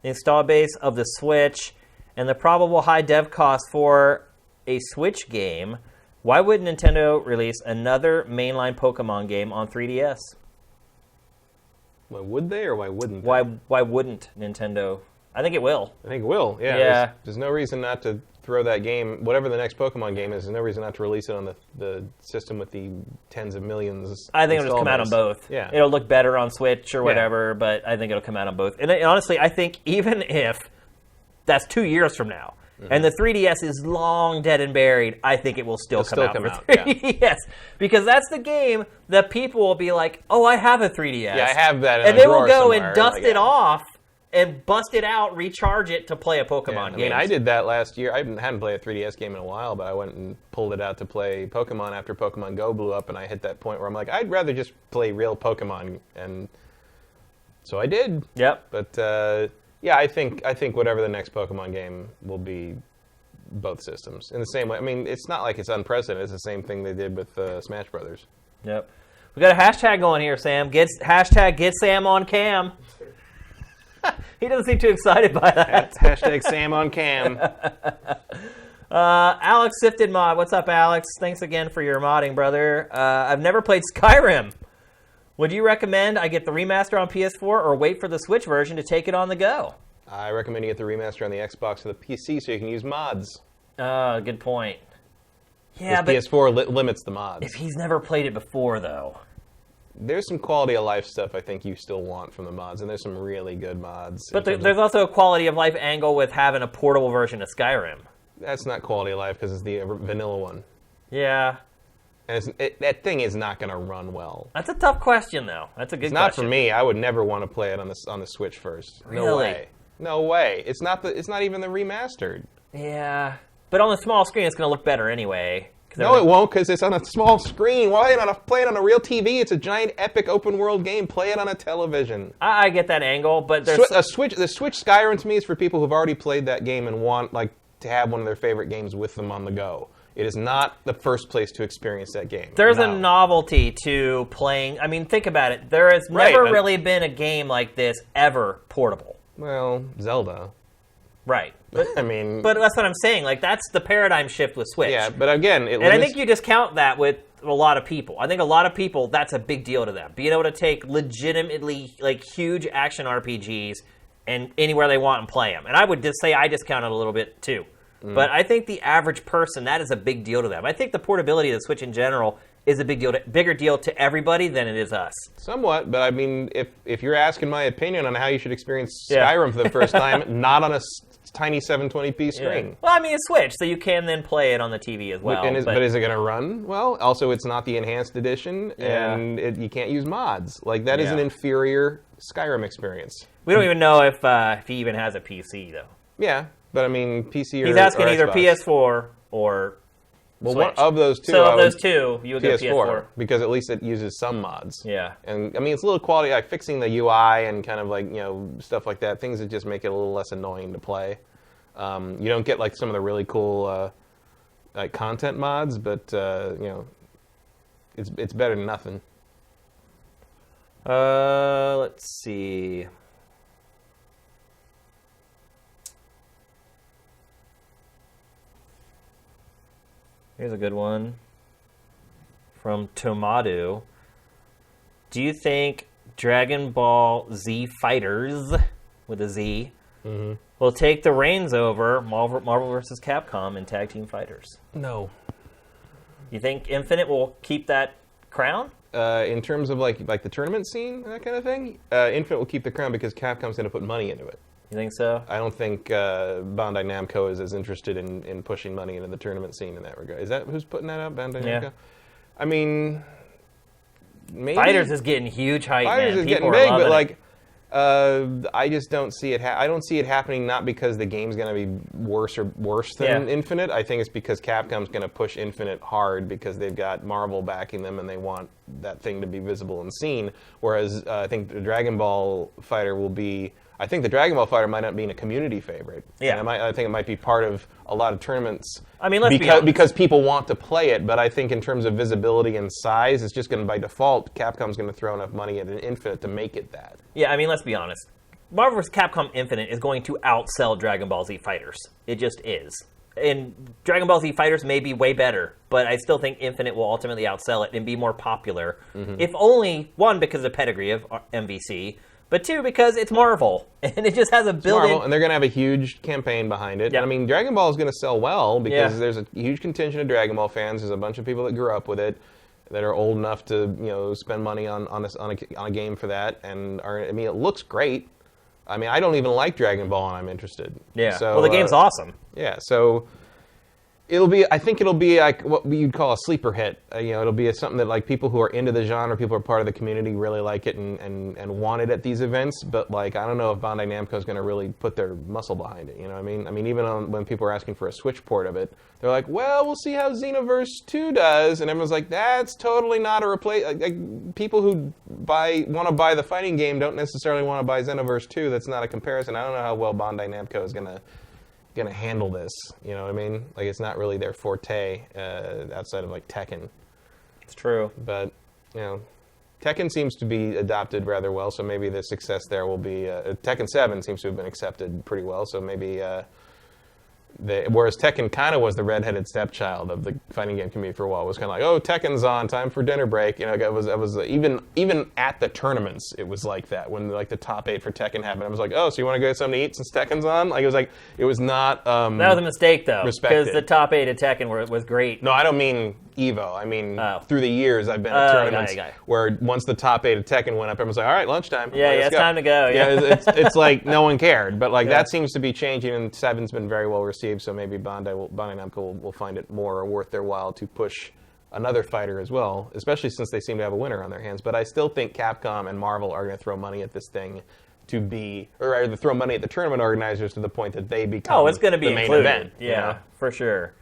the install base of the Switch, and the probable high dev cost for a Switch game, why would Nintendo release another mainline Pokemon game on 3DS? Why would they, or why wouldn't they? Why wouldn't Nintendo? I think it will. I think it will, yeah. There's no reason not to throw that game, whatever the next Pokemon game is, there's no reason not to release it on the system with the tens of millions. I think it'll just come out on both. Yeah. It'll look better on Switch or whatever, but I think it'll come out on both. And honestly, I think even if that's 2 years from now, and the 3DS is long dead and buried, I think it will still come out. Yes, because that's the game that people will be like, oh, I have a 3DS. Yeah, I have that in and a they will go somewhere. and dust it off and bust it out, recharge it to play a Pokemon game. I mean, I did that last year. I hadn't played a 3DS game in a while, but I went and pulled it out to play Pokemon after Pokemon Go blew up, and I hit that point where I'm like, I'd rather just play real Pokemon, and so I did. Yep. But yeah, I think whatever the next Pokemon game will be, both systems in the same way. I mean, it's not like it's unprecedented. It's the same thing they did with Smash Brothers. Yep. We got a hashtag going here, Sam. Hashtag get Sam on cam. He doesn't seem too excited by that. Hashtag Sam on cam. Alex Sifted Mod. What's up, Alex? Thanks again for your modding, brother. I've never played Skyrim. Would you recommend I get the remaster on PS4 or wait for the Switch version to take it on the go? I recommend you get the remaster on the Xbox and the PC so you can use mods. Good point. Yeah, but PS4 limits the mods. If he's never played it before, though. There's some quality of life stuff I think you still want from the mods, and there's some really good mods. But there's also a quality of life angle with having a portable version of Skyrim. That's not quality of life because it's the vanilla one. Yeah. And that thing is not going to run well. That's a tough question, though. That's a good question. It's not for me. I would never want to play it on the Switch first. Really? No way. No way. It's not even the remastered. Yeah. But on the small screen, it's going to look better anyway. No, it won't, because it's on a small screen. Why not play it on a real TV? It's a giant, epic, open-world game. Play it on a television. I get that angle, but there's... The Switch Skyrim, to me, is for people who've already played that game and want to have one of their favorite games with them on the go. It is not the first place to experience that game. There's a novelty to playing... I mean, think about it. There has never really been a game like this ever portable. Well, Zelda. Right. I mean... But that's what I'm saying. Like, that's the paradigm shift with Switch. Yeah, but again... I think you discount that with a lot of people. I think a lot of people, that's a big deal to them. Being able to take legitimately, like, huge action RPGs and anywhere they want and play them. And I would just say I discount it a little bit, too. But I think the average person, that is a big deal to them. I think the portability of the Switch in general is a bigger deal to everybody than it is us. Somewhat, but I mean, if you're asking my opinion on how you should experience Skyrim for the first time, not on a tiny 720p screen. Yeah. Well, I mean, it's Switch, so you can then play it on the TV as well. But is it going to run? Well, also, it's not the enhanced edition, and you can't use mods. Like, that is an inferior Skyrim experience. We don't even know if he even has a PC, though. Yeah, but I mean, PC or He's asking or either Xbox. PS4 or Well, Switch. one of those two. So of those two, you would go PS4, PS4. because at least it uses some mods. Yeah. And I mean, it's a little quality, like fixing the UI and kind of like, stuff like that. Things that just make it a little less annoying to play. You don't get like some of the really cool like content mods, but it's better than nothing. Let's see. Here's a good one from Tomadu. Do you think Dragon Ball Z Fighters, with a Z, will take the reins over Marvel vs. Capcom in Tag Team Fighters? No. You think Infinite will keep that crown? In terms of like the tournament scene, that kind of thing, Infinite will keep the crown because Capcom's going to put money into it. You think so? I don't think Bandai Namco is as interested in pushing money into the tournament scene in that regard. Is that who's putting that out, Bandai Namco? I mean, maybe Fighters is getting huge hype. Fighters man. is People getting big, are but loving like, I just don't see it. I don't see it happening. Not because the game's going to be worse than Infinite. I think it's because Capcom's going to push Infinite hard because they've got Marvel backing them and they want that thing to be visible and seen. Whereas I think the Dragon Ball Fighter will be. I think the Dragon Ball Fighter might not be a community favorite. Yeah. And I think it might be part of a lot of tournaments. I mean, let's be honest. Because people want to play it, but I think in terms of visibility and size, it's just going to, by default, Capcom's going to throw enough money at an Infinite to make it that. Yeah, I mean, let's be honest. Marvel vs. Capcom Infinite is going to outsell Dragon Ball Z Fighters. It just is. And Dragon Ball Z Fighters may be way better, but I still think Infinite will ultimately outsell it and be more popular. If only, one, because of the pedigree of MVC, but two, because it's Marvel, and it just has a built-in... Marvel, and they're going to have a huge campaign behind it. Yep. And I mean, Dragon Ball is going to sell well because there's a huge contingent of Dragon Ball fans. There's a bunch of people that grew up with it that are old enough to spend money on a game for that. And I mean, it looks great. I mean, I don't even like Dragon Ball, and I'm interested. Yeah. So, well, the game's awesome. Yeah. So I think it'll be like what you'd call a sleeper hit. It'll be something that like people who are into the genre, people who are part of the community, really like it and want it at these events. But like, I don't know if Bandai Namco is going to really put their muscle behind it. You know what I mean? I mean, even when people are asking for a Switch port of it, they're like, "Well, we'll see how Xenoverse 2 does," and everyone's like, "That's totally not a replace." Like, people who want to buy the fighting game don't necessarily want to buy Xenoverse 2. That's not a comparison. I don't know how well Bandai Namco is going to handle this, you know what I mean? Like, it's not really their forte outside of like Tekken. It's true. But Tekken seems to be adopted rather well, so maybe the success there will be Tekken 7 seems to have been accepted pretty well, so maybe whereas Tekken kind of was the redheaded stepchild of the fighting game community for a while. It was kind of like, oh, Tekken's on, time for dinner break. It was even at the tournaments, it was like that. When like the top 8 for Tekken happened, I was like, oh, so you want to go get something to eat since Tekken's on? Like it was not. That was a mistake though, respected. because the top 8 at Tekken was great. No, I don't mean Evo. I mean through the years I've been at tournaments where once the top 8 at Tekken went up, everyone's like, all right, lunchtime. Yeah, it's time to go. Yeah, it's like no one cared, but like that seems to be changing, and 7's been very well received. So maybe Bandai Namco will find it more worth their while to push another fighter as well, especially since they seem to have a winner on their hands. But I still think Capcom and Marvel are going to throw money at this thing or throw money at the tournament organizers to the point that they become it's going to be the main included. event. Yeah, for sure.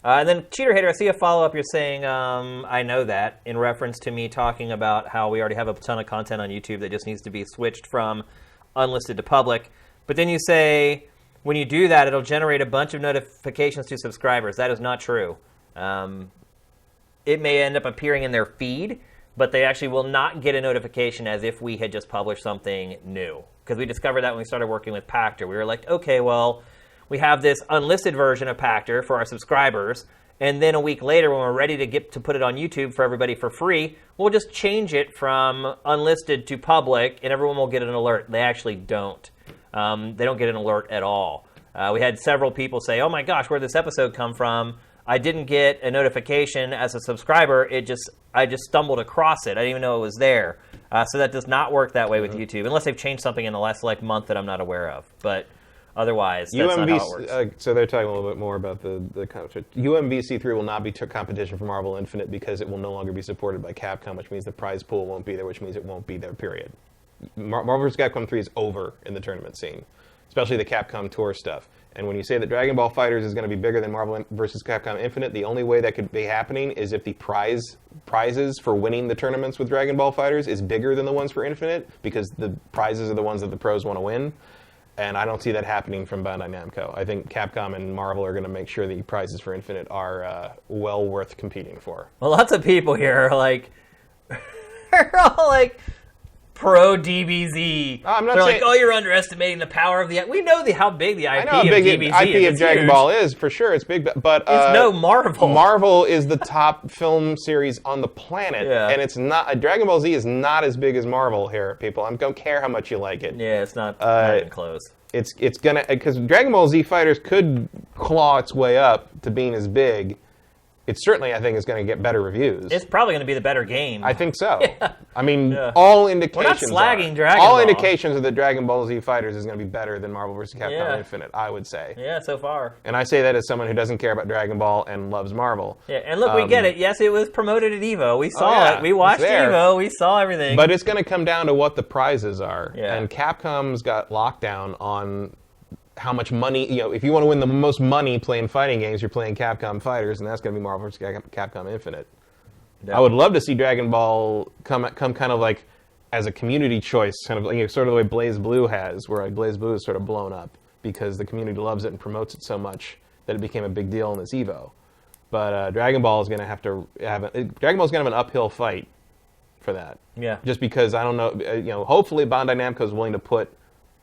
And then Cheater Hater, I see a follow-up. You're saying, I know that, in reference to me talking about how we already have a ton of content on YouTube that just needs to be switched from unlisted to public. But then you say, when you do that, it'll generate a bunch of notifications to subscribers. That is not true. It may end up appearing in their feed, but they actually will not get a notification as if we had just published something new. Because we discovered that when we started working with Pactor. We were like, okay, well, we have this unlisted version of Pactor for our subscribers, and then a week later, when we're ready to put it on YouTube for everybody for free, we'll just change it from unlisted to public, and everyone will get an alert. They actually don't. They don't get an alert at all. We had several people say, oh my gosh, where'd this episode come from? I didn't get a notification as a subscriber. I just stumbled across it. I didn't even know it was there. So that does not work that way with YouTube, unless they've changed something in the last month that I'm not aware of. But Otherwise, that's not how it works. So they're talking a little bit more about the concept. UMVC3 will not be competition for Marvel Infinite because it will no longer be supported by Capcom, which means the prize pool won't be there, which means it won't be there, period. Marvel vs. Capcom 3 is over in the tournament scene, especially the Capcom Tour stuff. And when you say that Dragon Ball FighterZ is going to be bigger than Marvel vs. Capcom Infinite, the only way that could be happening is if the prizes for winning the tournaments with Dragon Ball FighterZ is bigger than the ones for Infinite, because the prizes are the ones that the pros want to win. And I don't see that happening from Bandai Namco. I think Capcom and Marvel are going to make sure the prizes for Infinite are well worth competing for. Well, lots of people here are like, are all like, pro DBZ. I'm not They're saying, like, oh, you're underestimating the power of the... We know how big the IP I know how big of DBZ the IP is. of Dragon Ball is, for sure. It's big, but... it's no Marvel. Marvel is the top film series on the planet, and it's not... Dragon Ball Z is not as big as Marvel here, people. I don't care how much you like it. Yeah, it's not even close. It's gonna... Because Dragon Ball Z Fighters could claw its way up to being as big. It certainly, I think, is going to get better reviews. It's probably going to be the better game. I think so. Yeah. I mean, all indications We're not slagging Dragon Ball. All indications are that Dragon Ball Z Fighters is going to be better than Marvel vs. Capcom Infinite, I would say. Yeah, so far. And I say that as someone who doesn't care about Dragon Ball and loves Marvel. Yeah, and look, we get it. Yes, it was promoted at EVO. We saw it. We watched EVO. We saw everything. But it's going to come down to what the prizes are. Yeah. And Capcom's got lockdown on how much money, if you want to win the most money playing fighting games, you're playing Capcom Fighters, and that's going to be Marvel vs. Capcom Infinite. Yeah. I would love to see Dragon Ball come kind of like as a community choice, kind of sort of the way BlazBlue has, where BlazBlue is sort of blown up because the community loves it and promotes it so much that it became a big deal in this EVO. But Dragon Ball is going to have to Dragon Ball is going to have an uphill fight for that. Yeah. Just because I don't know, hopefully Bandai Namco is willing to put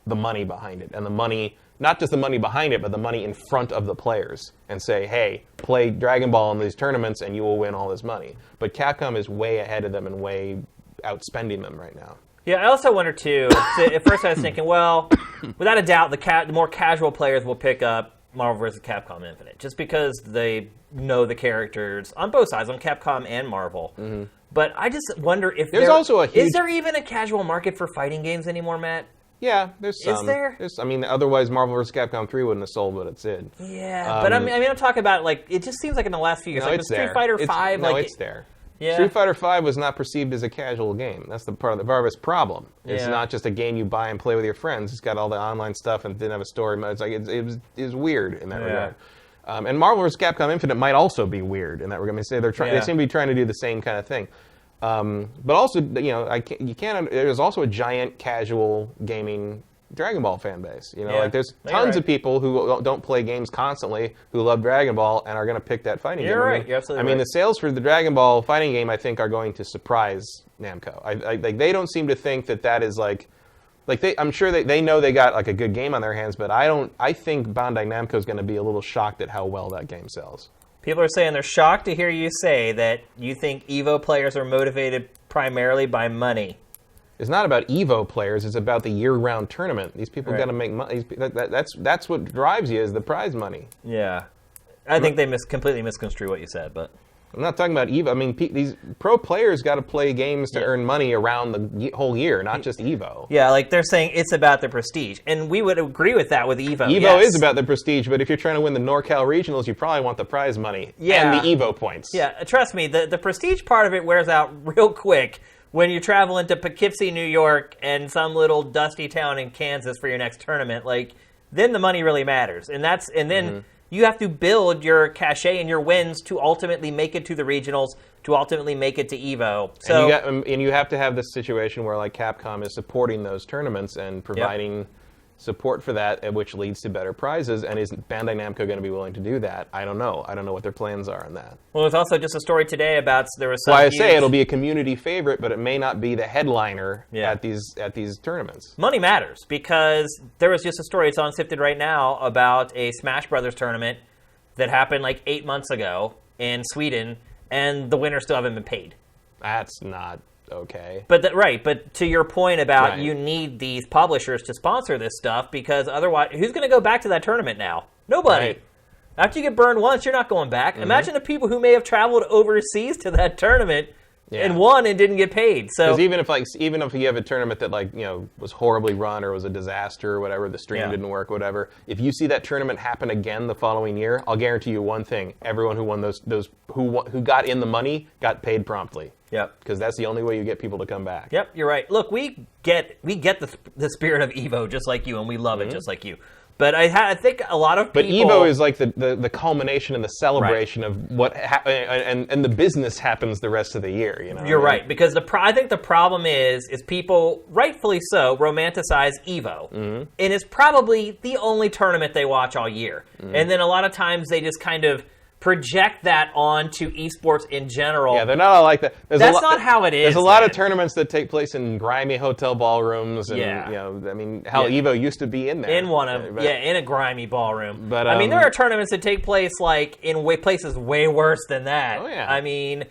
the money behind it, and the money. Not just the money behind it, but the money in front of the players, and say, hey, play Dragon Ball in these tournaments and you will win all this money. But Capcom is way ahead of them and way outspending them right now. Yeah, I also wonder, too, at first I was thinking, well, without a doubt, the more casual players will pick up Marvel vs. Capcom Infinite, just because they know the characters on both sides, on Capcom and Marvel. Mm-hmm. But I just wonder if is there even a casual market for fighting games anymore, Matt? Yeah, there's some. Is there? Otherwise Marvel vs. Capcom 3 wouldn't have sold what it did. Yeah, but I'm talking about, it just seems like in the last few years, Street Fighter 5... it's there. Yeah. Street Fighter 5 was not perceived as a casual game. That's the part of its problem. It's not just a game you buy and play with your friends. It's got all the online stuff and didn't have a story. It's like it was weird in that regard. And Marvel vs. Capcom Infinite might also be weird in that regard. They seem to be trying to do the same kind of thing. But also, there's also a giant casual gaming Dragon Ball fan base. There's tons of people who don't play games constantly who love Dragon Ball and are going to pick that fighting game. You're right. You're absolutely right. The sales for the Dragon Ball fighting game, I think, are going to surprise Namco. They don't seem to think that is I'm sure they know they got a good game on their hands, but I think Bandai Namco is going to be a little shocked at how well that game sells. People are saying they're shocked to hear you say that you think EVO players are motivated primarily by money. It's not about EVO players. It's about the year-round tournament. These people got to make money. That's what drives you is the prize money. Yeah. I think they completely misconstrue what you said, but... I'm not talking about EVO. These pro players got to play games to earn money around the whole year, not just EVO. Yeah, they're saying it's about the prestige. And we would agree with that with EVO. EVO is about the prestige, but if you're trying to win the NorCal Regionals, you probably want the prize money and the EVO points. Yeah, trust me, the prestige part of it wears out real quick when you travel into Poughkeepsie, New York, and some little dusty town in Kansas for your next tournament. Then the money really matters. And then you have to build your cachet and your wins to ultimately make it to the regionals, to ultimately make it to EVO. So, and you have to have this situation where Capcom is supporting those tournaments and providing support for that, which leads to better prizes. And is Bandai Namco going to be willing to do that? I don't know. I don't know what their plans are on that. Well, there's also just a story today about there was some. Well, I say it'll be a community favorite, but it may not be the headliner at these tournaments. Money matters because there was just a story. It's on Sifted right now about a Smash Brothers tournament that happened 8 months ago in Sweden, and the winners still haven't been paid. That's not okay. But to your point about you need these publishers to sponsor this stuff because otherwise, who's going to go back to that tournament now? Nobody. Right. After you get burned once, you're not going back. Imagine the people who may have traveled overseas to that tournament and won and didn't get paid. So because even if you have a tournament that was horribly run or was a disaster or whatever, the stream didn't work, whatever. If you see that tournament happen again the following year, I'll guarantee you one thing: everyone who won who got in the money got paid promptly. Yep. Because that's the only way you get people to come back. Yep, you're right. Look, we get the spirit of Evo just like you, and we love it just like you. But I think a lot of people... But Evo is like the culmination and the celebration of what and the business happens the rest of the year. You're right, because I think the problem is people, rightfully so, romanticize Evo. And it's probably the only tournament they watch all year. And then a lot of times they just kind of project that onto esports in general. Yeah, they're not all like that. That's not how it is. There's a lot of tournaments that take place in grimy hotel ballrooms, and Evo used to be in there. In a grimy ballroom. But I mean, there are tournaments that take place in places way worse than that. Oh yeah. I mean,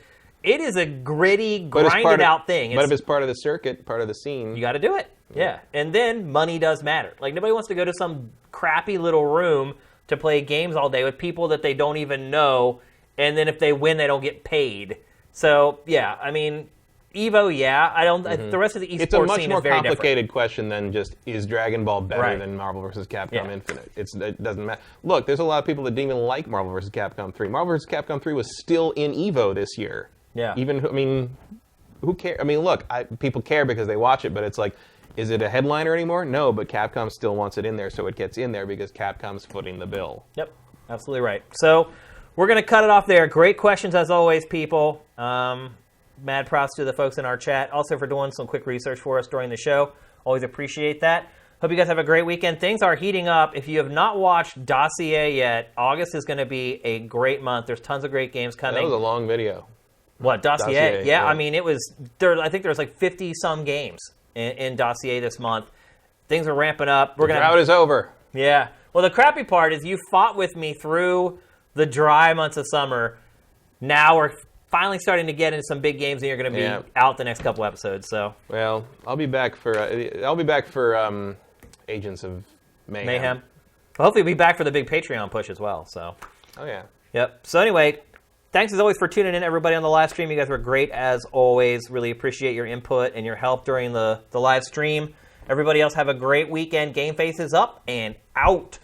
it is a gritty, grinded out thing. But if it's part of the circuit, part of the scene, you got to do it. Yeah, and then money does matter. Like nobody wants to go to some crappy little room to play games all day with people that they don't even know, and then if they win, they don't get paid. So, yeah, I mean, Evo, I don't. The rest of the esports scene is very different. It's a much more complicated question than just, is Dragon Ball better than Marvel vs. Capcom Infinite? It doesn't matter. Look, there's a lot of people that didn't even like Marvel vs. Capcom 3. Marvel vs. Capcom 3 was still in Evo this year. Yeah. Who cares? I mean, look, people care because they watch it, but it's like, is it a headliner anymore? No, but Capcom still wants it in there, so it gets in there because Capcom's footing the bill. Yep, absolutely right. So we're going to cut it off there. Great questions as always, people. Mad props to the folks in our chat. Also for doing some quick research for us during the show. Always appreciate that. Hope you guys have a great weekend. Things are heating up. If you have not watched Dossier yet, August is going to be a great month. There's tons of great games coming. That was a long video. What, Dossier? Yeah, I mean, it was. I think there was like 50-some games in Dossier this month. Things are ramping up. The drought is over. Yeah. Well, the crappy part is you fought with me through the dry months of summer. Now we're finally starting to get into some big games, and you're going to be out the next couple episodes. So. Well, I'll be back for Agents of Mayhem. Well, hopefully, we'll be back for the big Patreon push as well. So. Oh yeah. Yep. So anyway. Thanks as always for tuning in, everybody, on the live stream. You guys were great as always. Really appreciate your input and your help during the live stream. Everybody else have a great weekend. GameFace is up and out.